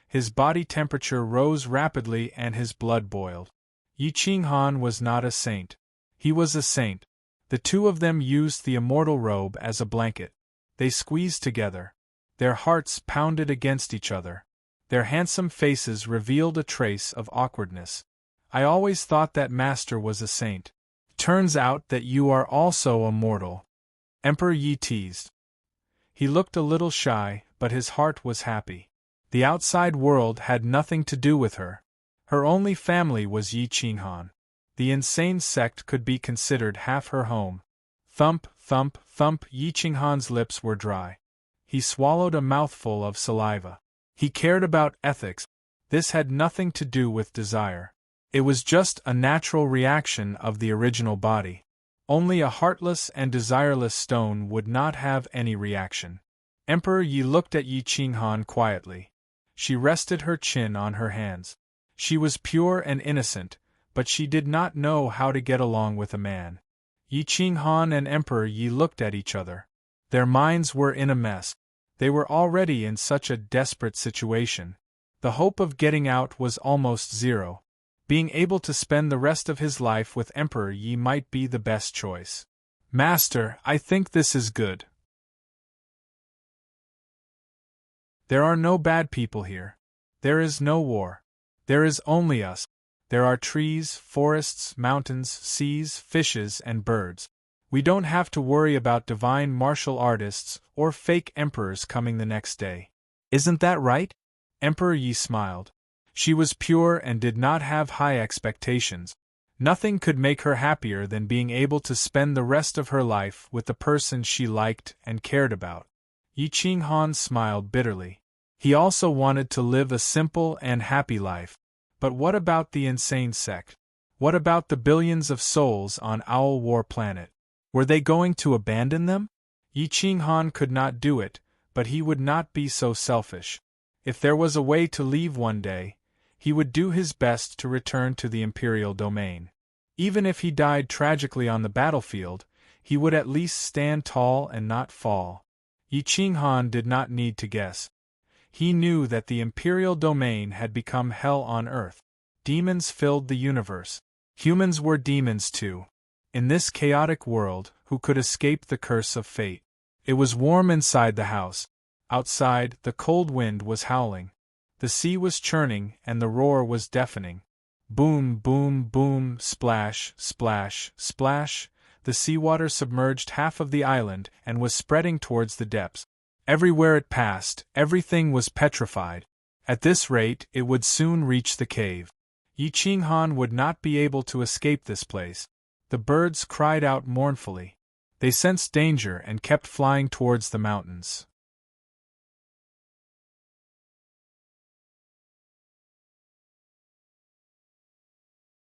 His body temperature rose rapidly and his blood boiled. Yi Qinghan was not a saint. He was a saint. The two of them used the immortal robe as a blanket. They squeezed together. Their hearts pounded against each other. Their handsome faces revealed a trace of awkwardness. "I always thought that Master was a saint. Turns out that you are also a mortal," Emperor Yi teased. He looked a little shy, but his heart was happy. The outside world had nothing to do with her. Her only family was Yi Qinghan. The insane sect could be considered half her home. Thump, thump, thump. Yi Qinghan's lips were dry. He swallowed a mouthful of saliva. He cared about ethics. This had nothing to do with desire. It was just a natural reaction of the original body. Only a heartless and desireless stone would not have any reaction. Emperor Yi looked at Yi Qinghan quietly. She rested her chin on her hands. She was pure and innocent, but she did not know how to get along with a man. Yi Qinghan and Emperor Yi looked at each other. Their minds were in a mess. They were already in such a desperate situation. The hope of getting out was almost zero. Being able to spend the rest of his life with Emperor Yi might be the best choice. "Master, I think this is good. There are no bad people here. There is no war. There is only us. There are trees, forests, mountains, seas, fishes, and birds. We don't have to worry about divine martial artists or fake emperors coming the next day. Isn't that right?" Emperor Yi smiled. She was pure and did not have high expectations. Nothing could make her happier than being able to spend the rest of her life with the person she liked and cared about. Yi Qinghan smiled bitterly. He also wanted to live a simple and happy life. But what about the insane sect? What about the billions of souls on Owl War Planet? Were they going to abandon them? Yi Qinghan could not do it, but he would not be so selfish. If there was a way to leave one day, he would do his best to return to the imperial domain. Even if he died tragically on the battlefield, he would at least stand tall and not fall. Yi Qinghan did not need to guess. He knew that the imperial domain had become hell on earth. Demons filled the universe. Humans were demons too. In this chaotic world, who could escape the curse of fate? It was warm inside the house. Outside, the cold wind was howling. The sea was churning and the roar was deafening. Boom, boom, boom, splash, splash, splash. The seawater submerged half of the island and was spreading towards the depths. Everywhere it passed, everything was petrified. At this rate, it would soon reach the cave. Yi Qinghan would not be able to escape this place. The birds cried out mournfully. They sensed danger and kept flying towards the mountains.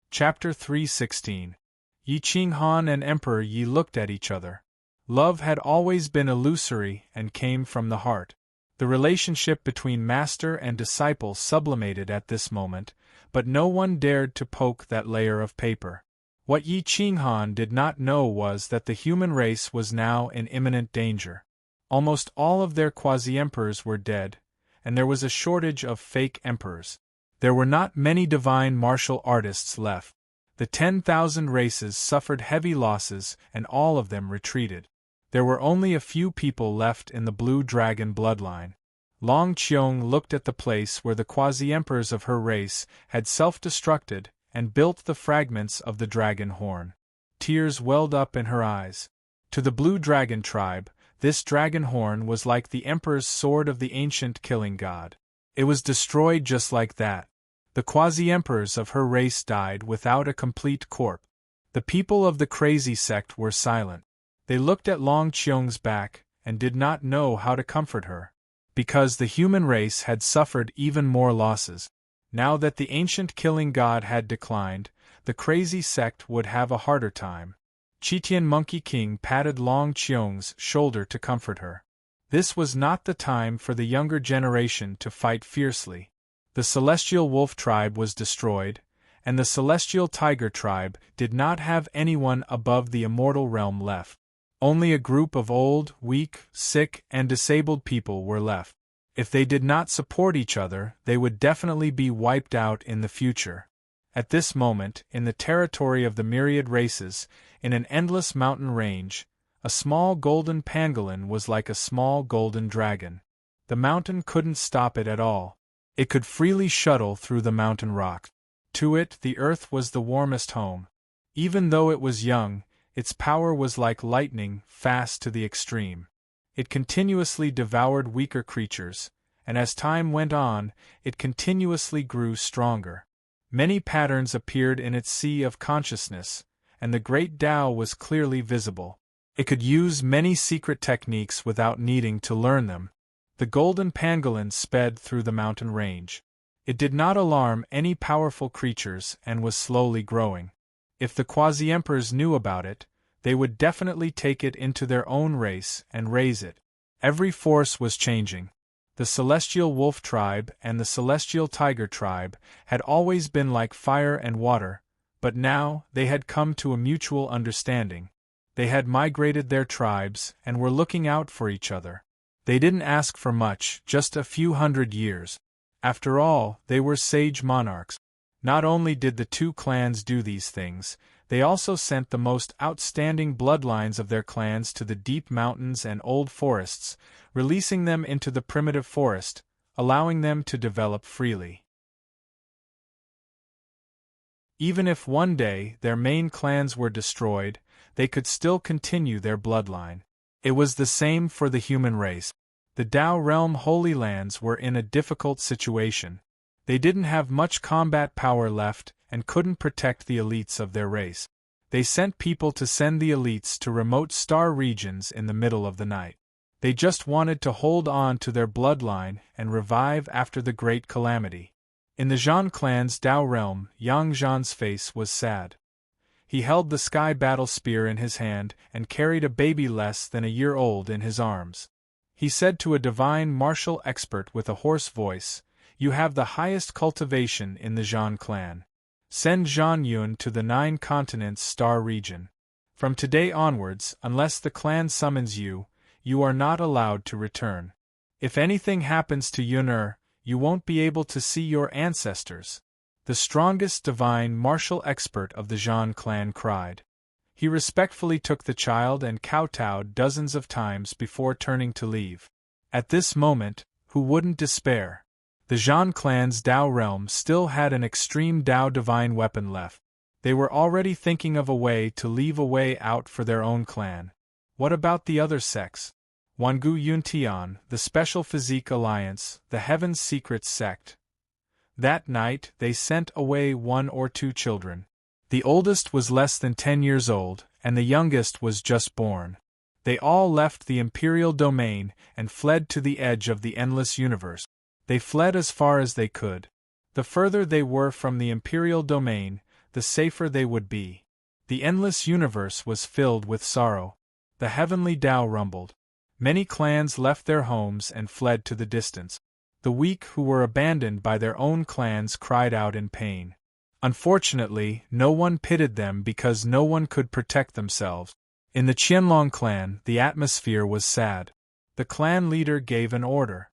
Chapter 3:16. Yi Qinghan and Emperor Yi looked at each other. Love had always been illusory and came from the heart. The relationship between master and disciple sublimated at this moment, but no one dared to poke that layer of paper. What Yi Qinghan did not know was that the human race was now in imminent danger. Almost all of their quasi-emperors were dead, and there was a shortage of fake emperors. There were not many divine martial artists left. The 10,000 races suffered heavy losses and all of them retreated. There were only a few people left in the Blue Dragon bloodline. Long Qiong looked at the place where the quasi-emperors of her race had self-destructed and built the fragments of the dragon horn. Tears welled up in her eyes. To the Blue Dragon tribe, this dragon horn was like the emperor's sword of the ancient killing god. It was destroyed just like that. The quasi-emperors of her race died without a complete corpse. The people of the crazy sect were silent. They looked at Long Qiong's back and did not know how to comfort her. Because the human race had suffered even more losses. Now that the ancient killing god had declined, the crazy sect would have a harder time. Qitian Monkey King patted Long Qiong's shoulder to comfort her. This was not the time for the younger generation to fight fiercely. The Celestial Wolf tribe was destroyed, and the Celestial Tiger tribe did not have anyone above the immortal realm left. Only a group of old, weak, sick, and disabled people were left. If they did not support each other, they would definitely be wiped out in the future. At this moment, in the territory of the myriad races, in an endless mountain range, a small golden pangolin was like a small golden dragon. The mountain couldn't stop it at all. It could freely shuttle through the mountain rocks. To it, the earth was the warmest home. Even though it was young, its power was like lightning, fast to the extreme. It continuously devoured weaker creatures, and as time went on, it continuously grew stronger. Many patterns appeared in its sea of consciousness, and the great Tao was clearly visible. It could use many secret techniques without needing to learn them. The golden pangolin sped through the mountain range. It did not alarm any powerful creatures and was slowly growing. If the quasi-emperors knew about it, they would definitely take it into their own race and raise it. Every force was changing. The Celestial Wolf tribe and the Celestial Tiger tribe had always been like fire and water, but now they had come to a mutual understanding. They had migrated their tribes and were looking out for each other. They didn't ask for much, just a few hundred years. After all, they were sage monarchs. Not only did the two clans do these things, they also sent the most outstanding bloodlines of their clans to the deep mountains and old forests, releasing them into the primitive forest, allowing them to develop freely. Even if one day their main clans were destroyed, they could still continue their bloodline. It was the same for the human race. The Tao Realm Holy Lands were in a difficult situation. They didn't have much combat power left and couldn't protect the elites of their race. They sent people to send the elites to remote star regions in the middle of the night. They just wanted to hold on to their bloodline and revive after the great calamity. In the Zhan clan's Dao realm, Yang Zhan's face was sad. He held the sky battle spear in his hand and carried a baby less than a year old in his arms. He said to a divine martial expert with a hoarse voice, "You have the highest cultivation in the Zhan clan. Send Zhan Yun to the 9 continents star region. From today onwards, unless the clan summons you, you are not allowed to return. If anything happens to Yun'er, you won't be able to see your ancestors." The strongest divine martial expert of the Zhan clan cried. He respectfully took the child and kowtowed dozens of times before turning to leave. At this moment, who wouldn't despair? The Zhan clan's Dao realm still had an extreme Dao divine weapon left. They were already thinking of a way to leave a way out for their own clan. What about the other sects? Wangu Yuntian, the Special Physique Alliance, the Heaven's Secrets sect. That night they sent away 1 or 2 children. The oldest was less than 10 years old, and the youngest was just born. They all left the Imperial domain and fled to the edge of the endless universe. They fled as far as they could. The further they were from the Imperial domain, the safer they would be. The endless universe was filled with sorrow. The heavenly Tao rumbled. Many clans left their homes and fled to the distance. The weak who were abandoned by their own clans cried out in pain. Unfortunately, no one pitied them because no one could protect themselves. In the Qianlong clan, the atmosphere was sad. The clan leader gave an order.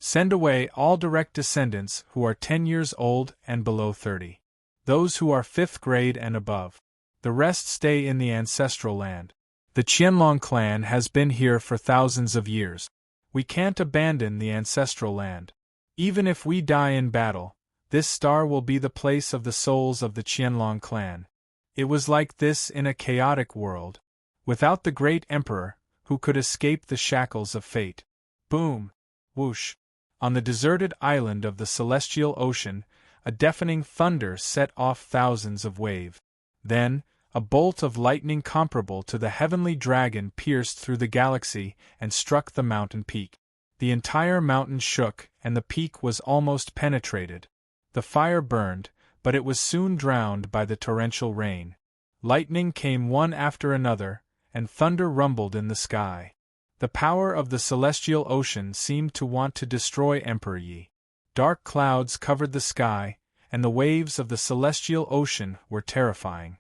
Send away all direct descendants who are 10 years old and below 30. Those who are 5th grade and above. The rest stay in the ancestral land. The Qianlong clan has been here for thousands of years. We can't abandon the ancestral land. Even if we die in battle, this star will be the place of the souls of the Qianlong clan. It was like this in a chaotic world. Without the great emperor, who could escape the shackles of fate. Boom! Whoosh! On the deserted island of the celestial ocean, a deafening thunder set off thousands of waves. Then, a bolt of lightning comparable to the heavenly dragon pierced through the galaxy and struck the mountain peak. The entire mountain shook, and the peak was almost penetrated. The fire burned, but it was soon drowned by the torrential rain. Lightning came one after another, and thunder rumbled in the sky. The power of the celestial ocean seemed to want to destroy Emperor Yi. Dark clouds covered the sky, and the waves of the celestial ocean were terrifying.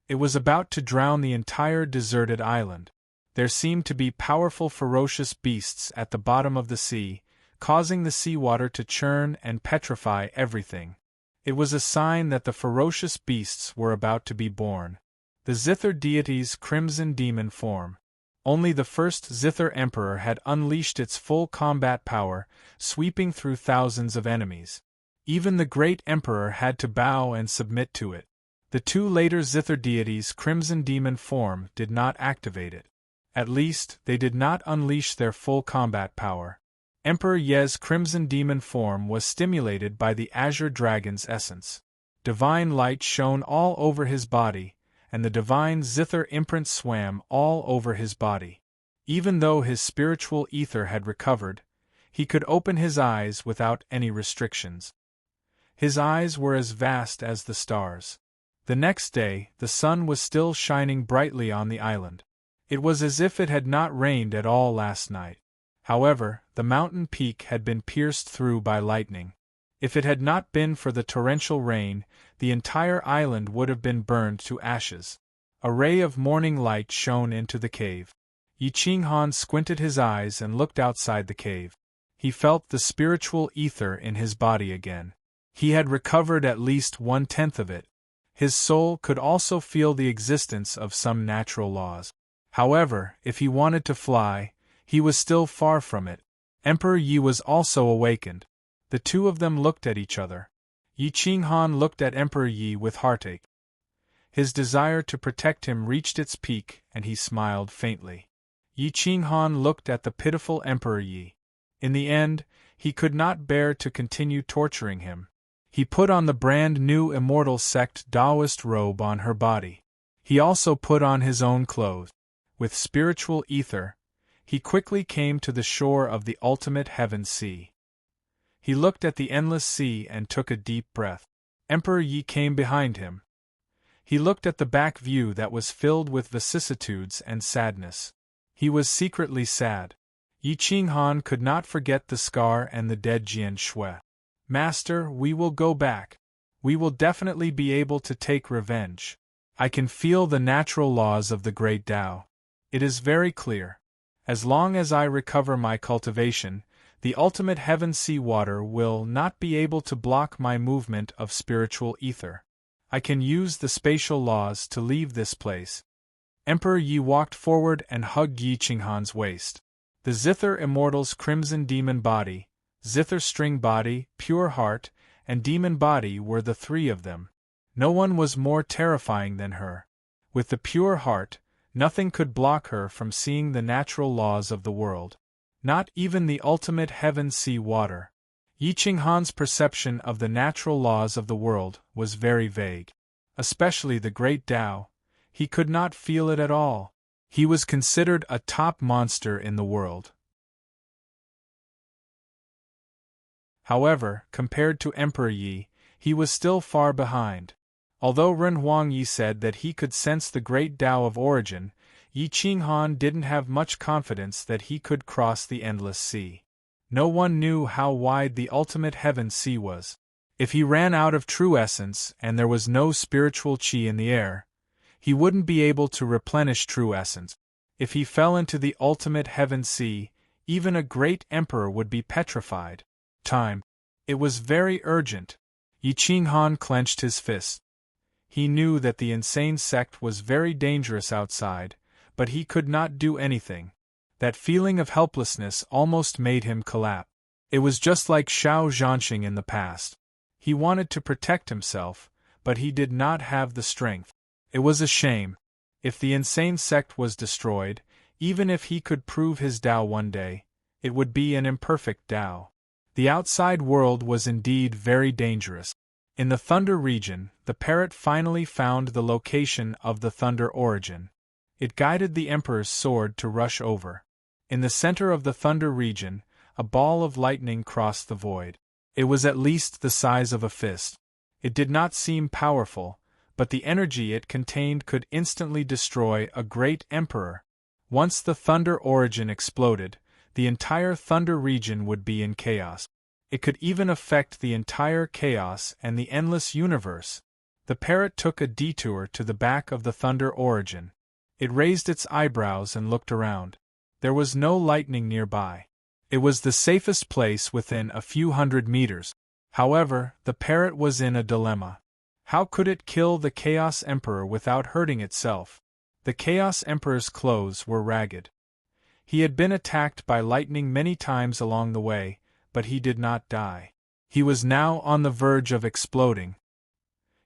It was about to drown the entire deserted island. There seemed to be powerful ferocious beasts at the bottom of the sea, causing the seawater to churn and petrify everything. It was a sign that the ferocious beasts were about to be born. The Zither deity's crimson demon form. Only the first Zither emperor had unleashed its full combat power, sweeping through thousands of enemies. Even the great emperor had to bow and submit to it. The 2 later Zither deities' crimson demon form did not activate it. At least, they did not unleash their full combat power. Emperor Ye's crimson demon form was stimulated by the azure dragon's essence. Divine light shone all over his body, and the divine Zither imprint swam all over his body. Even though his spiritual ether had recovered, he could open his eyes without any restrictions. His eyes were as vast as the stars. The next day, the sun was still shining brightly on the island. It was as if it had not rained at all last night. However, the mountain peak had been pierced through by lightning. If it had not been for the torrential rain, the entire island would have been burned to ashes. A ray of morning light shone into the cave. Yi Qinghan squinted his eyes and looked outside the cave. He felt the spiritual ether in his body again. He had recovered at least 1/10 of it. His soul could also feel the existence of some natural laws. However, if he wanted to fly, he was still far from it. Emperor Yi was also awakened. The 2 of them looked at each other. Yi Qinghan looked at Emperor Yi with heartache. His desire to protect him reached its peak, and he smiled faintly. Yi Qinghan looked at the pitiful Emperor Yi. In the end, he could not bear to continue torturing him. He put on the brand new immortal sect Taoist robe on her body. He also put on his own clothes. With spiritual ether, he quickly came to the shore of the ultimate heaven sea. He looked at the endless sea and took a deep breath. Emperor Yi came behind him. He looked at the back view that was filled with vicissitudes and sadness. He was secretly sad. Yi Qinghan could not forget the scar and the dead Jian Shui. Master, we will go back. We will definitely be able to take revenge. I can feel the natural laws of the great Tao. It is very clear. As long as I recover my cultivation, the ultimate heaven sea water will not be able to block my movement of spiritual ether. I can use the spatial laws to leave this place. Emperor Yi walked forward and hugged Yi Qinghan's waist. The Zither Immortal's crimson demon body, Zither string body, pure heart, and demon body were the three of them. No one was more terrifying than her. With the pure heart, nothing could block her from seeing the natural laws of the world. Not even the ultimate heaven sea water. Yi Qinghan's perception of the natural laws of the world was very vague. Especially the great Tao. He could not feel it at all. He was considered a top monster in the world. However, compared to Emperor Yi, he was still far behind. Although Ren Huangyi said that he could sense the great Tao of origin, Yi Qinghan didn't have much confidence that he could cross the endless sea. No one knew how wide the ultimate heaven sea was. If he ran out of true essence and there was no spiritual qi in the air, he wouldn't be able to replenish true essence. If he fell into the ultimate heaven sea, even a great emperor would be petrified. Time. It was very urgent. Yi Qinghan clenched his fist. He knew that the insane sect was very dangerous outside, but he could not do anything. That feeling of helplessness almost made him collapse. It was just like Shao Zhanxing in the past. He wanted to protect himself, but he did not have the strength. It was a shame. If the insane sect was destroyed, even if he could prove his Tao one day, it would be an imperfect Tao. The outside world was indeed very dangerous. In the Thunder region, the parrot finally found the location of the Thunder origin. It guided the Emperor's sword to rush over. In the center of the Thunder region, a ball of lightning crossed the void. It was at least the size of a fist. It did not seem powerful, but the energy it contained could instantly destroy a great emperor. Once the Thunder origin exploded, the entire Thunder region would be in chaos. It could even affect the entire chaos and the endless universe. The parrot took a detour to the back of the Thunder origin. It raised its eyebrows and looked around. There was no lightning nearby. It was the safest place within a few hundred meters. However, the parrot was in a dilemma. How could it kill the Chaos Emperor without hurting itself? The Chaos Emperor's clothes were ragged. He had been attacked by lightning many times along the way, but he did not die. He was now on the verge of exploding.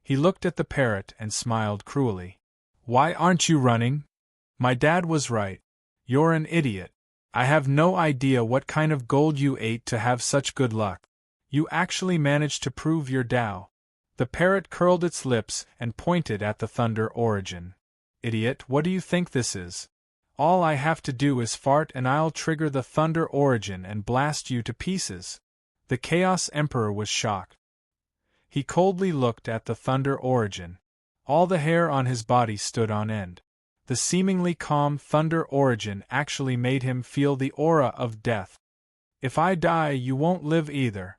He looked at the parrot and smiled cruelly. "Why aren't you running? My dad was right. You're an idiot. I have no idea what kind of gold you ate to have such good luck. You actually managed to prove your Tao." The parrot curled its lips and pointed at the Thunder origin. "Idiot, what do you think this is? All I have to do is fart and I'll trigger the Thunder origin and blast you to pieces." The Chaos Emperor was shocked. He coldly looked at the Thunder origin. All the hair on his body stood on end. The seemingly calm Thunder origin actually made him feel the aura of death. "If I die, you won't live either,"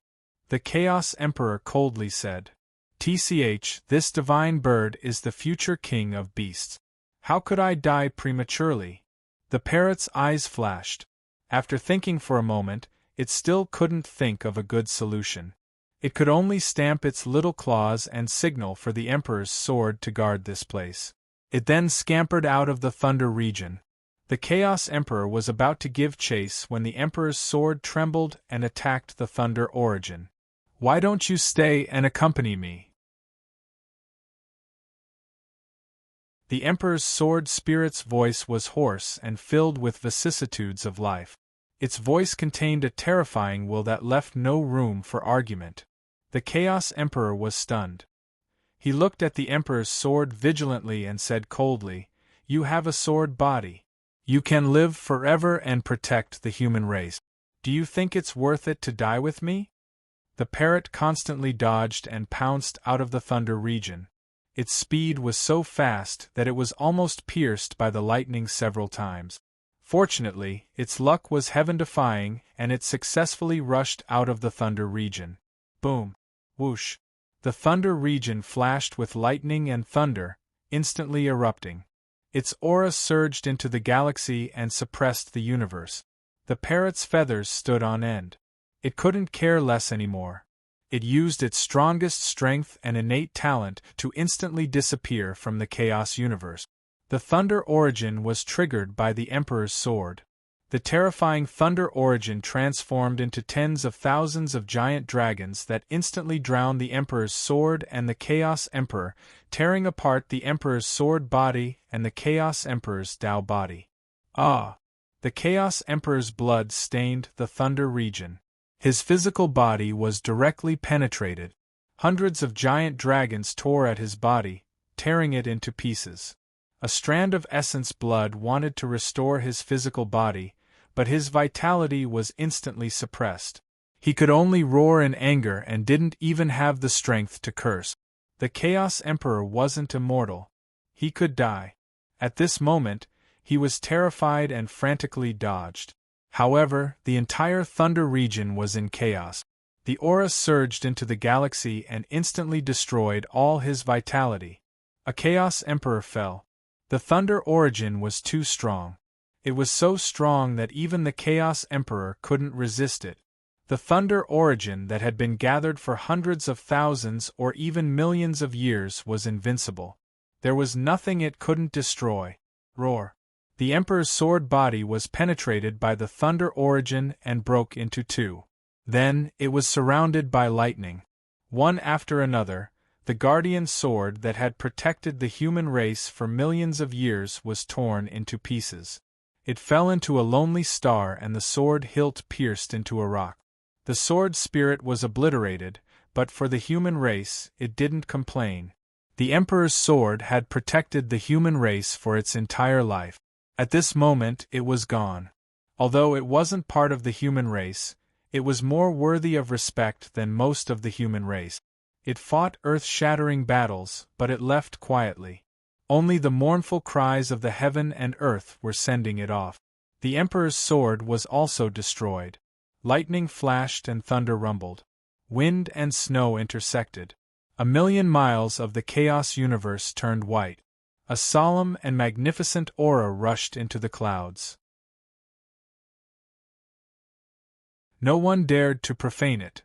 the Chaos Emperor coldly said. This divine bird is the future king of beasts. How could I die prematurely?" The parrot's eyes flashed. After thinking for a moment, it still couldn't think of a good solution. It could only stamp its little claws and signal for the Emperor's sword to guard this place. It then scampered out of the Thunder region. The Chaos Emperor was about to give chase when the Emperor's sword trembled and attacked the Thunder origin. "Why don't you stay and accompany me?" The Emperor's sword spirit's voice was hoarse and filled with vicissitudes of life. Its voice contained a terrifying will that left no room for argument. The Chaos Emperor was stunned. He looked at the Emperor's sword vigilantly and said coldly, "You have a sword body. You can live forever and protect the human race. Do you think it's worth it to die with me?" The parrot constantly dodged and pounced out of the thunder region. Its speed was so fast that it was almost pierced by the lightning several times. Fortunately, its luck was heaven-defying, and it successfully rushed out of the thunder region. Boom! Whoosh! The thunder region flashed with lightning and thunder, instantly erupting. Its aura surged into the galaxy and suppressed the universe. The parrot's feathers stood on end. It couldn't care less anymore. It used its strongest strength and innate talent to instantly disappear from the chaos universe. The Thunder Origin was triggered by the Emperor's sword. The terrifying Thunder Origin transformed into tens of thousands of giant dragons that instantly drowned the Emperor's sword and the Chaos Emperor, tearing apart the Emperor's sword body and the Chaos Emperor's Tao body. Ah! The Chaos Emperor's blood stained the Thunder region. His physical body was directly penetrated. Hundreds of giant dragons tore at his body, tearing it into pieces. A strand of essence blood wanted to restore his physical body, but his vitality was instantly suppressed. He could only roar in anger and didn't even have the strength to curse. The Chaos Emperor wasn't immortal. He could die. At this moment, he was terrified and frantically dodged. However, the entire Thunder region was in chaos. The aura surged into the galaxy and instantly destroyed all his vitality. A Chaos Emperor fell. The Thunder Origin was too strong. It was so strong that even the Chaos Emperor couldn't resist it. The Thunder Origin that had been gathered for hundreds of thousands or even millions of years was invincible. There was nothing it couldn't destroy. Roar! The Emperor's sword body was penetrated by the Thunder Origin and broke into two. Then, it was surrounded by lightning. One after another, the guardian sword that had protected the human race for millions of years was torn into pieces. It fell into a lonely star and the sword hilt pierced into a rock. The sword spirit was obliterated, but for the human race, it didn't complain. The Emperor's sword had protected the human race for its entire life. At this moment, it was gone. Although it wasn't part of the human race, it was more worthy of respect than most of the human race. It fought earth-shattering battles, but it left quietly. Only the mournful cries of the heaven and earth were sending it off. The Emperor's sword was also destroyed. Lightning flashed and thunder rumbled. Wind and snow intersected. 1,000,000 miles of the chaos universe turned white. A solemn and magnificent aura rushed into the clouds. No one dared to profane it.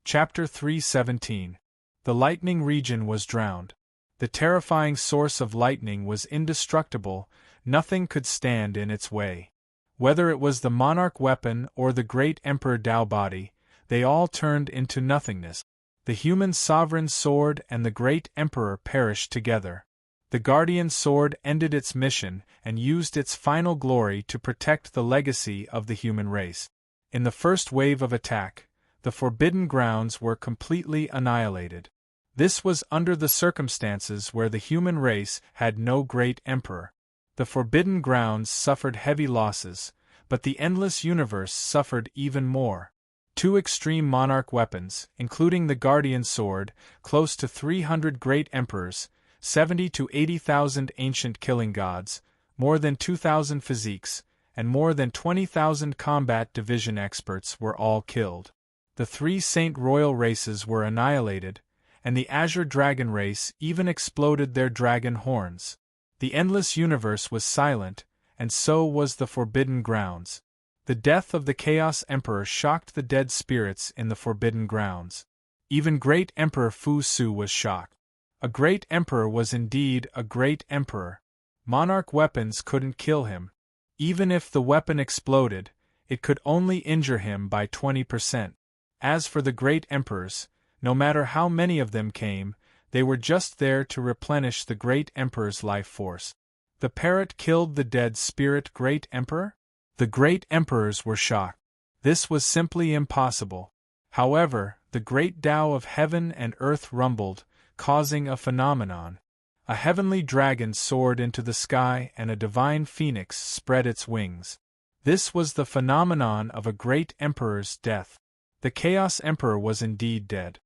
Chapter 317. The lightning region was drowned. The terrifying source of lightning was indestructible, nothing could stand in its way. Whether it was the monarch weapon or the great Emperor Tao body, they all turned into nothingness. The human sovereign sword and the great Emperor perished together. The guardian sword ended its mission and used its final glory to protect the legacy of the human race. In the first wave of attack, the Forbidden Grounds were completely annihilated. This was under the circumstances where the human race had no great emperor. The Forbidden Grounds suffered heavy losses, but the endless universe suffered even more. 2 extreme monarch weapons, including the Guardian Sword, close to 300 great emperors, 70 to 80,000 ancient killing gods, more than 2,000 physiques, and more than 20,000 combat division experts were all killed. The 3 Saint Royal races were annihilated, and the Azure Dragon race even exploded their dragon horns. The endless universe was silent, and so was the Forbidden Grounds. The death of the Chaos Emperor shocked the dead spirits in the Forbidden Grounds. Even great Emperor Fu Su was shocked. A great emperor was indeed a great emperor. Monarch weapons couldn't kill him. Even if the weapon exploded, it could only injure him by 20%. As for the great emperors, no matter how many of them came, They were just there to replenish the great emperor's life force. The parrot killed the dead spirit great emperor? The great emperors were shocked. This was simply impossible. However, the great Tao of heaven and earth rumbled, causing a phenomenon. A heavenly dragon soared into the sky and a divine phoenix spread its wings. This was the phenomenon of a great emperor's death. The Chaos Emperor was indeed dead.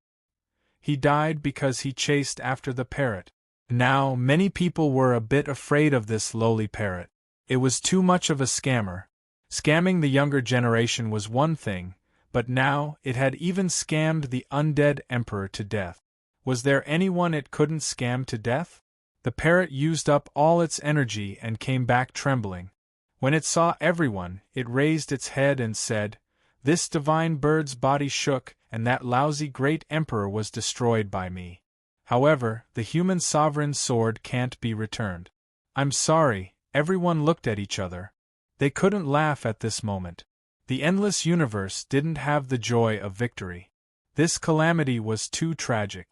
He died because he chased after the parrot. Now, many people were a bit afraid of this lowly parrot. It was too much of a scammer. Scamming the younger generation was one thing, but now it had even scammed the undead emperor to death. Was there anyone it couldn't scam to death? The parrot used up all its energy and came back trembling. When it saw everyone, it raised its head and said, "This divine bird's body shook, and that lousy great emperor was destroyed by me. However, the human sovereign's sword can't be returned." "I'm sorry." Everyone looked at each other. They couldn't laugh at this moment. The endless universe didn't have the joy of victory. This calamity was too tragic.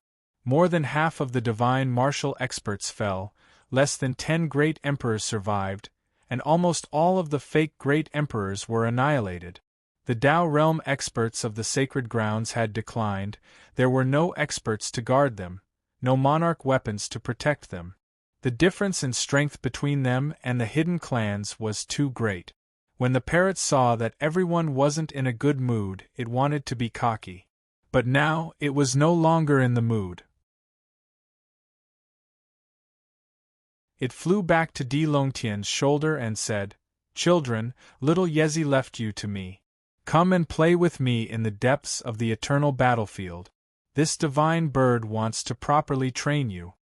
More than half of the divine martial experts fell, less than 10 great emperors survived, and almost all of the fake great emperors were annihilated. The Tao realm experts of the sacred grounds had declined, there were no experts to guard them, no monarch weapons to protect them. The difference in strength between them and the hidden clans was too great. When the parrot saw that everyone wasn't in a good mood, it wanted to be cocky. But now, it was no longer in the mood. It flew back to Di Longtian's shoulder and said, "Children, little Yezi left you to me. Come and play with me in the depths of the eternal battlefield. This divine bird wants to properly train you."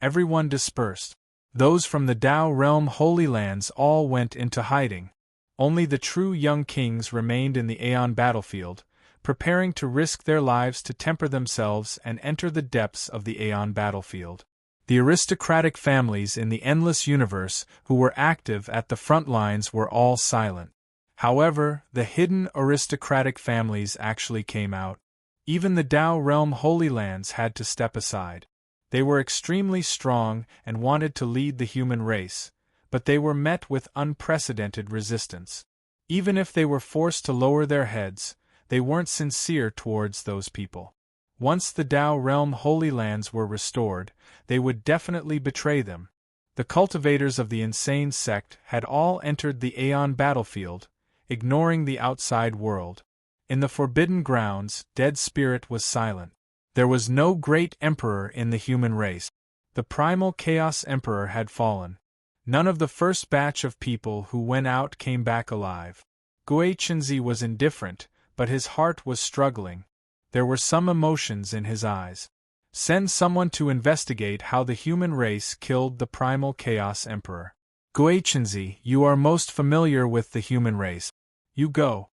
Everyone dispersed. Those from the Tao realm Holy Lands all went into hiding. Only the true young kings remained in the Aeon battlefield, preparing to risk their lives to temper themselves and enter the depths of the Aeon battlefield. The aristocratic families in the endless universe who were active at the front lines were all silent. However, the hidden aristocratic families actually came out. Even the Tao realm Holy Lands had to step aside. They were extremely strong and wanted to lead the human race, but they were met with unprecedented resistance. Even if they were forced to lower their heads, they weren't sincere towards those people. Once the Tao realm Holy Lands were restored, they would definitely betray them. The cultivators of the insane sect had all entered the Aeon battlefield, ignoring the outside world. In the forbidden grounds, Dead Spirit was silent. There was no great emperor in the human race. The primal Chaos Emperor had fallen. None of the first batch of people who went out came back alive. Gui Chenzi was indifferent, but his heart was struggling. There were some emotions in his eyes. Send someone to investigate how the human race killed the primal Chaos Emperor. Gui Chenzi, you are most familiar with the human race. You go.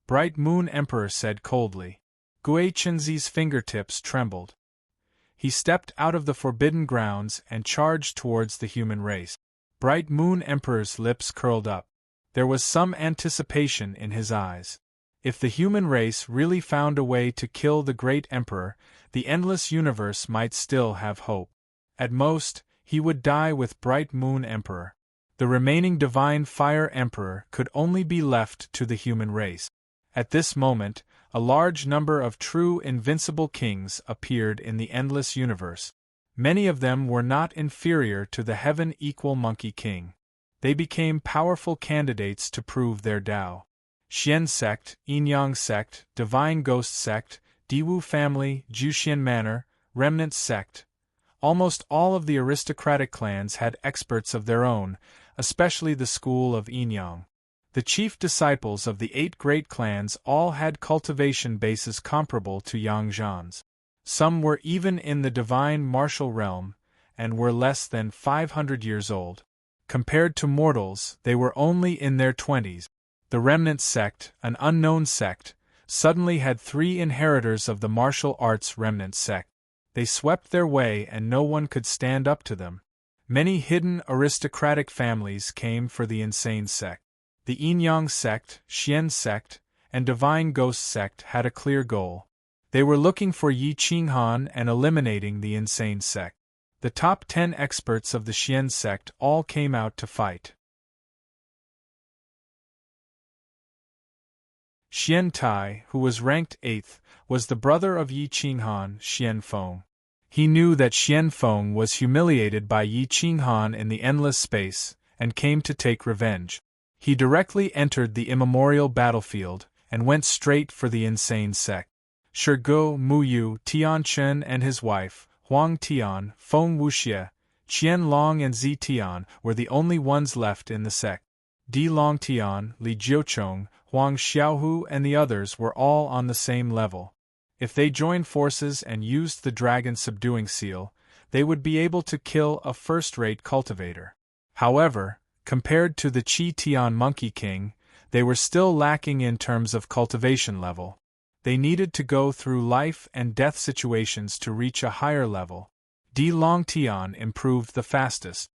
Bright Moon Emperor said coldly. Gui Chenzi's fingertips trembled. He stepped out of the forbidden grounds and charged towards the human race. Bright Moon Emperor's lips curled up. There was some anticipation in his eyes. If the human race really found a way to kill the great emperor, the endless universe might still have hope. At most, he would die with Bright Moon Emperor. The remaining Divine Fire Emperor could only be left to the human race. At this moment, a large number of true invincible kings appeared in the endless universe. Many of them were not inferior to the heaven-equal Monkey King. They became powerful candidates to prove their Tao. Xian Sect, Yinyang Sect, Divine Ghost Sect, Diwu Family, Juxian Manor, Remnant Sect. Almost all of the aristocratic clans had experts of their own, especially the school of Yinyang. The chief disciples of the 8 great clans all had cultivation bases comparable to Yang Zhan's. Some were even in the divine martial realm, and were less than 500 years old. Compared to mortals, they were only in their 20s. The Remnant Sect, an unknown sect, suddenly had 3 inheritors of the martial arts Remnant Sect. They swept their way and no one could stand up to them. Many hidden aristocratic families came for the insane sect. The Yinyang Sect, Xian Sect, and Divine Ghost Sect had a clear goal. They were looking for Yi Qinghan and eliminating the insane sect. The top 10 experts of the Xian sect all came out to fight. Xian Tai, who was ranked 8th, was the brother of Yi Qinghan, Xian Feng. He knew that Xian Feng was humiliated by Yi Qinghan in the endless space, and came to take revenge. He directly entered the immemorial battlefield, and went straight for the insane sect. Shirgu, Muyu, Tianchen and his wife, Huang Tian, Feng Wuxie, Qian Long and Zi Tian were the only ones left in the sect. Di Long Tian, Li Jiuchong, Huang Xiaohu and the others were all on the same level. If they joined forces and used the dragon subduing seal, they would be able to kill a first-rate cultivator. However, compared to the Qi Tian Monkey King, they were still lacking in terms of cultivation level. They needed to go through life and death situations to reach a higher level. Di Long Tian improved the fastest.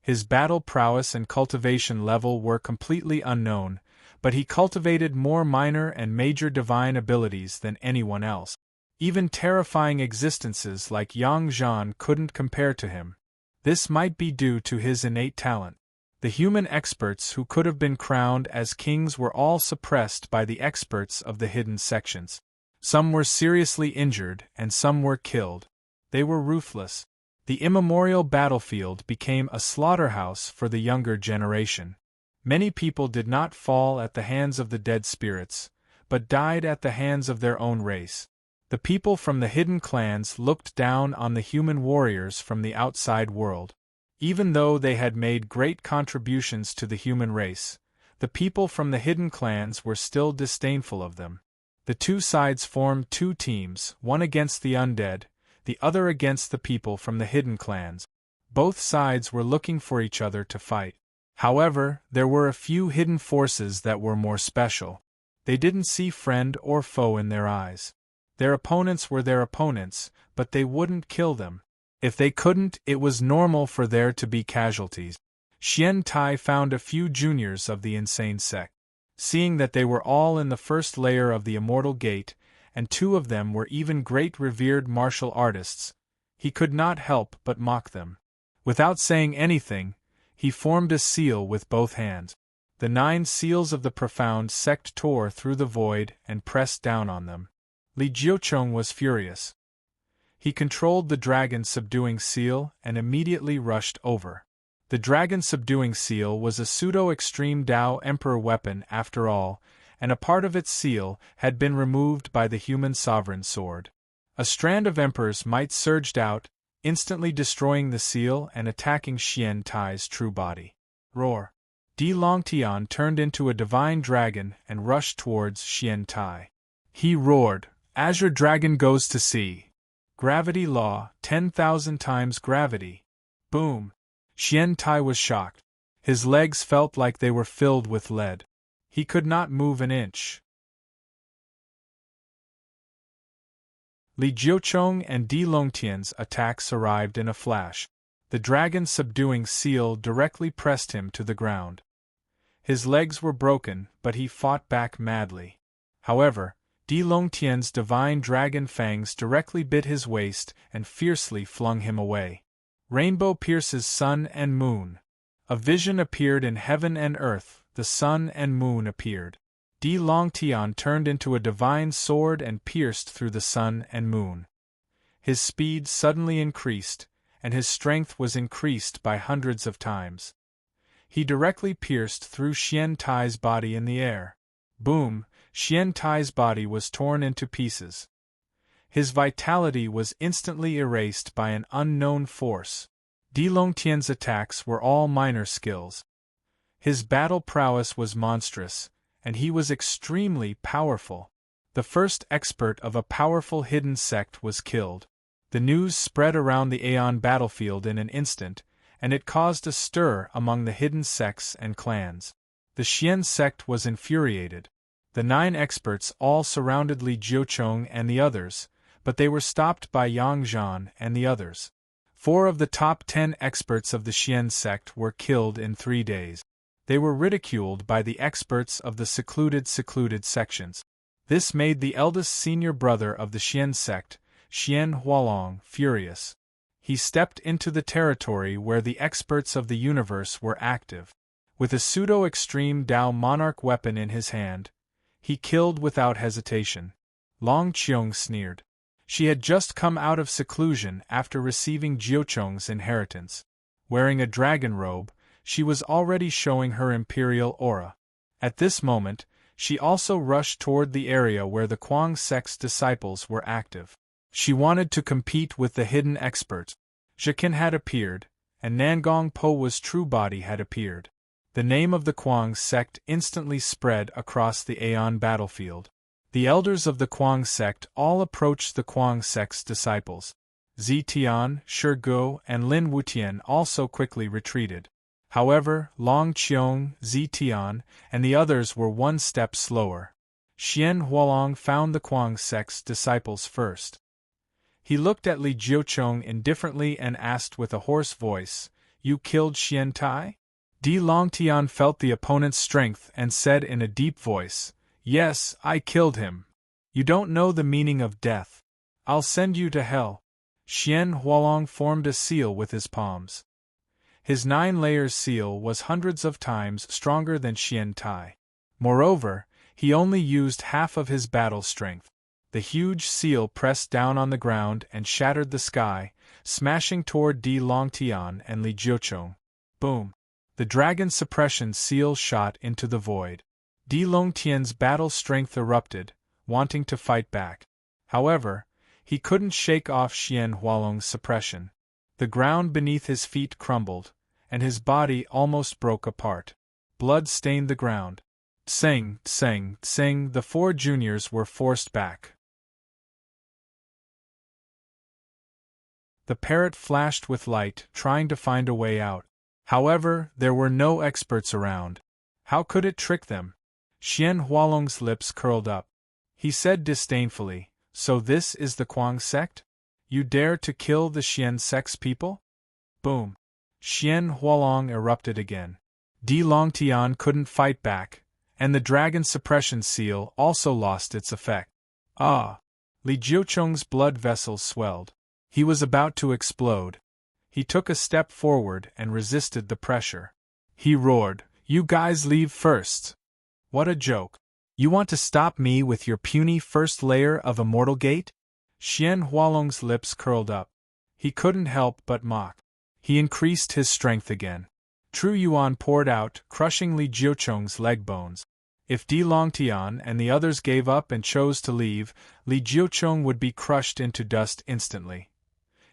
His battle prowess and cultivation level were completely unknown, but he cultivated more minor and major divine abilities than anyone else. Even terrifying existences like Yang Zhan couldn't compare to him. This might be due to his innate talent. The human experts who could have been crowned as kings were all suppressed by the experts of the hidden sections. Some were seriously injured and some were killed. They were ruthless. The immemorial battlefield became a slaughterhouse for the younger generation. Many people did not fall at the hands of the dead spirits, but died at the hands of their own race. The people from the hidden clans looked down on the human warriors from the outside world. Even though they had made great contributions to the human race, the people from the hidden clans were still disdainful of them. The two sides formed two teams, one against the undead, the other against the people from the hidden clans. Both sides were looking for each other to fight. However, there were a few hidden forces that were more special. They didn't see friend or foe in their eyes. Their opponents were their opponents, but they wouldn't kill them. If they couldn't, it was normal for there to be casualties. Xian Tai found a few juniors of the insane sect. Seeing that they were all in the first layer of the immortal gate, and two of them were even great revered martial artists, he could not help but mock them. Without saying anything, he formed a seal with both hands. The 9 seals of the profound sect tore through the void and pressed down on them. Li Jiuchong was furious. He controlled the dragon subduing seal and immediately rushed over. The dragon subduing seal was a pseudo-extreme Dao Emperor weapon after all, and a part of its seal had been removed by the human sovereign sword. A strand of Emperor's might surged out, instantly destroying the seal and attacking Xian Tai's true body. Roar! Di Longtian turned into a divine dragon and rushed towards Xian Tai. He roared, "Azure Dragon goes to sea! Gravity law, 10,000 times gravity!" Boom! Xian Tai was shocked. His legs felt like they were filled with lead. He could not move an inch. Li Jiuchong and Di Longtian's attacks arrived in a flash. The dragon subduing seal directly pressed him to the ground. His legs were broken, but he fought back madly. However, Di Longtian's divine dragon fangs directly bit his waist and fiercely flung him away. Rainbow pierces sun and moon. A vision appeared in heaven and earth, the sun and moon appeared. Di Longtian turned into a divine sword and pierced through the sun and moon. His speed suddenly increased, and his strength was increased by hundreds of times. He directly pierced through Xian Tai's body in the air. Boom! Xian Tai's body was torn into pieces. His vitality was instantly erased by an unknown force. Di Longtian's attacks were all minor skills. His battle prowess was monstrous, and he was extremely powerful. The first expert of a powerful hidden sect was killed. The news spread around the Aeon battlefield in an instant, and it caused a stir among the hidden sects and clans. The Xian sect was infuriated. The 9 experts all surrounded Li Jiuchong and the others, but they were stopped by Yang Zhan and the others. 4 of the top 10 experts of the Xian sect were killed in 3 days. They were ridiculed by the experts of the secluded sections. This made the eldest senior brother of the Xian sect, Xian Hualong, furious. He stepped into the territory where the experts of the universe were active. With a pseudo-extreme Dao monarch weapon in his hand, he killed without hesitation. Long Qiong sneered. She had just come out of seclusion after receiving Jiucheng's inheritance. Wearing a dragon robe, she was already showing her imperial aura. At this moment, she also rushed toward the area where the Kuang sect's disciples were active. She wanted to compete with the hidden expert. Zhiqin had appeared, and Nangong Po's true body had appeared. The name of the Kuang sect instantly spread across the Aeon battlefield. The elders of the Kuang sect all approached the Kuang sect's disciples. Zitian, Shiguo, and Lin Wutian also quickly retreated. However, Long Qiong, Zitian, and the others were one step slower. Xian Hualong found the Kuang sect's disciples first. He looked at Li Jiucheng indifferently and asked with a hoarse voice, "You killed Xian Tai?" Di Longtian felt the opponent's strength and said in a deep voice, "Yes, I killed him. You don't know the meaning of death. I'll send you to hell." Xian Hualong formed a seal with his palms. His 9-layer seal was hundreds of times stronger than Xian Tai. Moreover, he only used half of his battle strength. The huge seal pressed down on the ground and shattered the sky, smashing toward Di Longtian and Li Jiucheng. Boom! The dragon suppression seal shot into the void. Di Longtian's battle strength erupted, wanting to fight back. However, he couldn't shake off Xian Hualong's suppression. The ground beneath his feet crumbled, and his body almost broke apart. Blood stained the ground. Tseng, tseng, tseng, the 4 juniors were forced back. The parrot flashed with light, trying to find a way out. However, there were no experts around. How could it trick them? Xian Hualong's lips curled up. He said disdainfully, "So this is the Kuang sect? You dare to kill the Xian sect's people?" Boom! Xian Hualong erupted again. Di Longtian couldn't fight back, and the dragon suppression seal also lost its effect. Ah! Li Jiucheng's blood vessels swelled. He was about to explode. He took a step forward and resisted the pressure. He roared, "You guys leave first!" What a joke! You want to stop me with your puny first layer of Immortal Gate? Xian Hualong's lips curled up. He couldn't help but mock. He increased his strength again. True Yuan poured out, crushing Li Jiucheng's leg bones. If Di Longtian and the others gave up and chose to leave, Li Jiucheng would be crushed into dust instantly.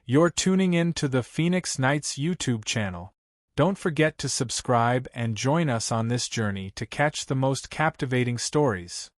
You're tuning in to the Phoenix Knights YouTube channel. Don't forget to subscribe and join us on this journey to catch the most captivating stories.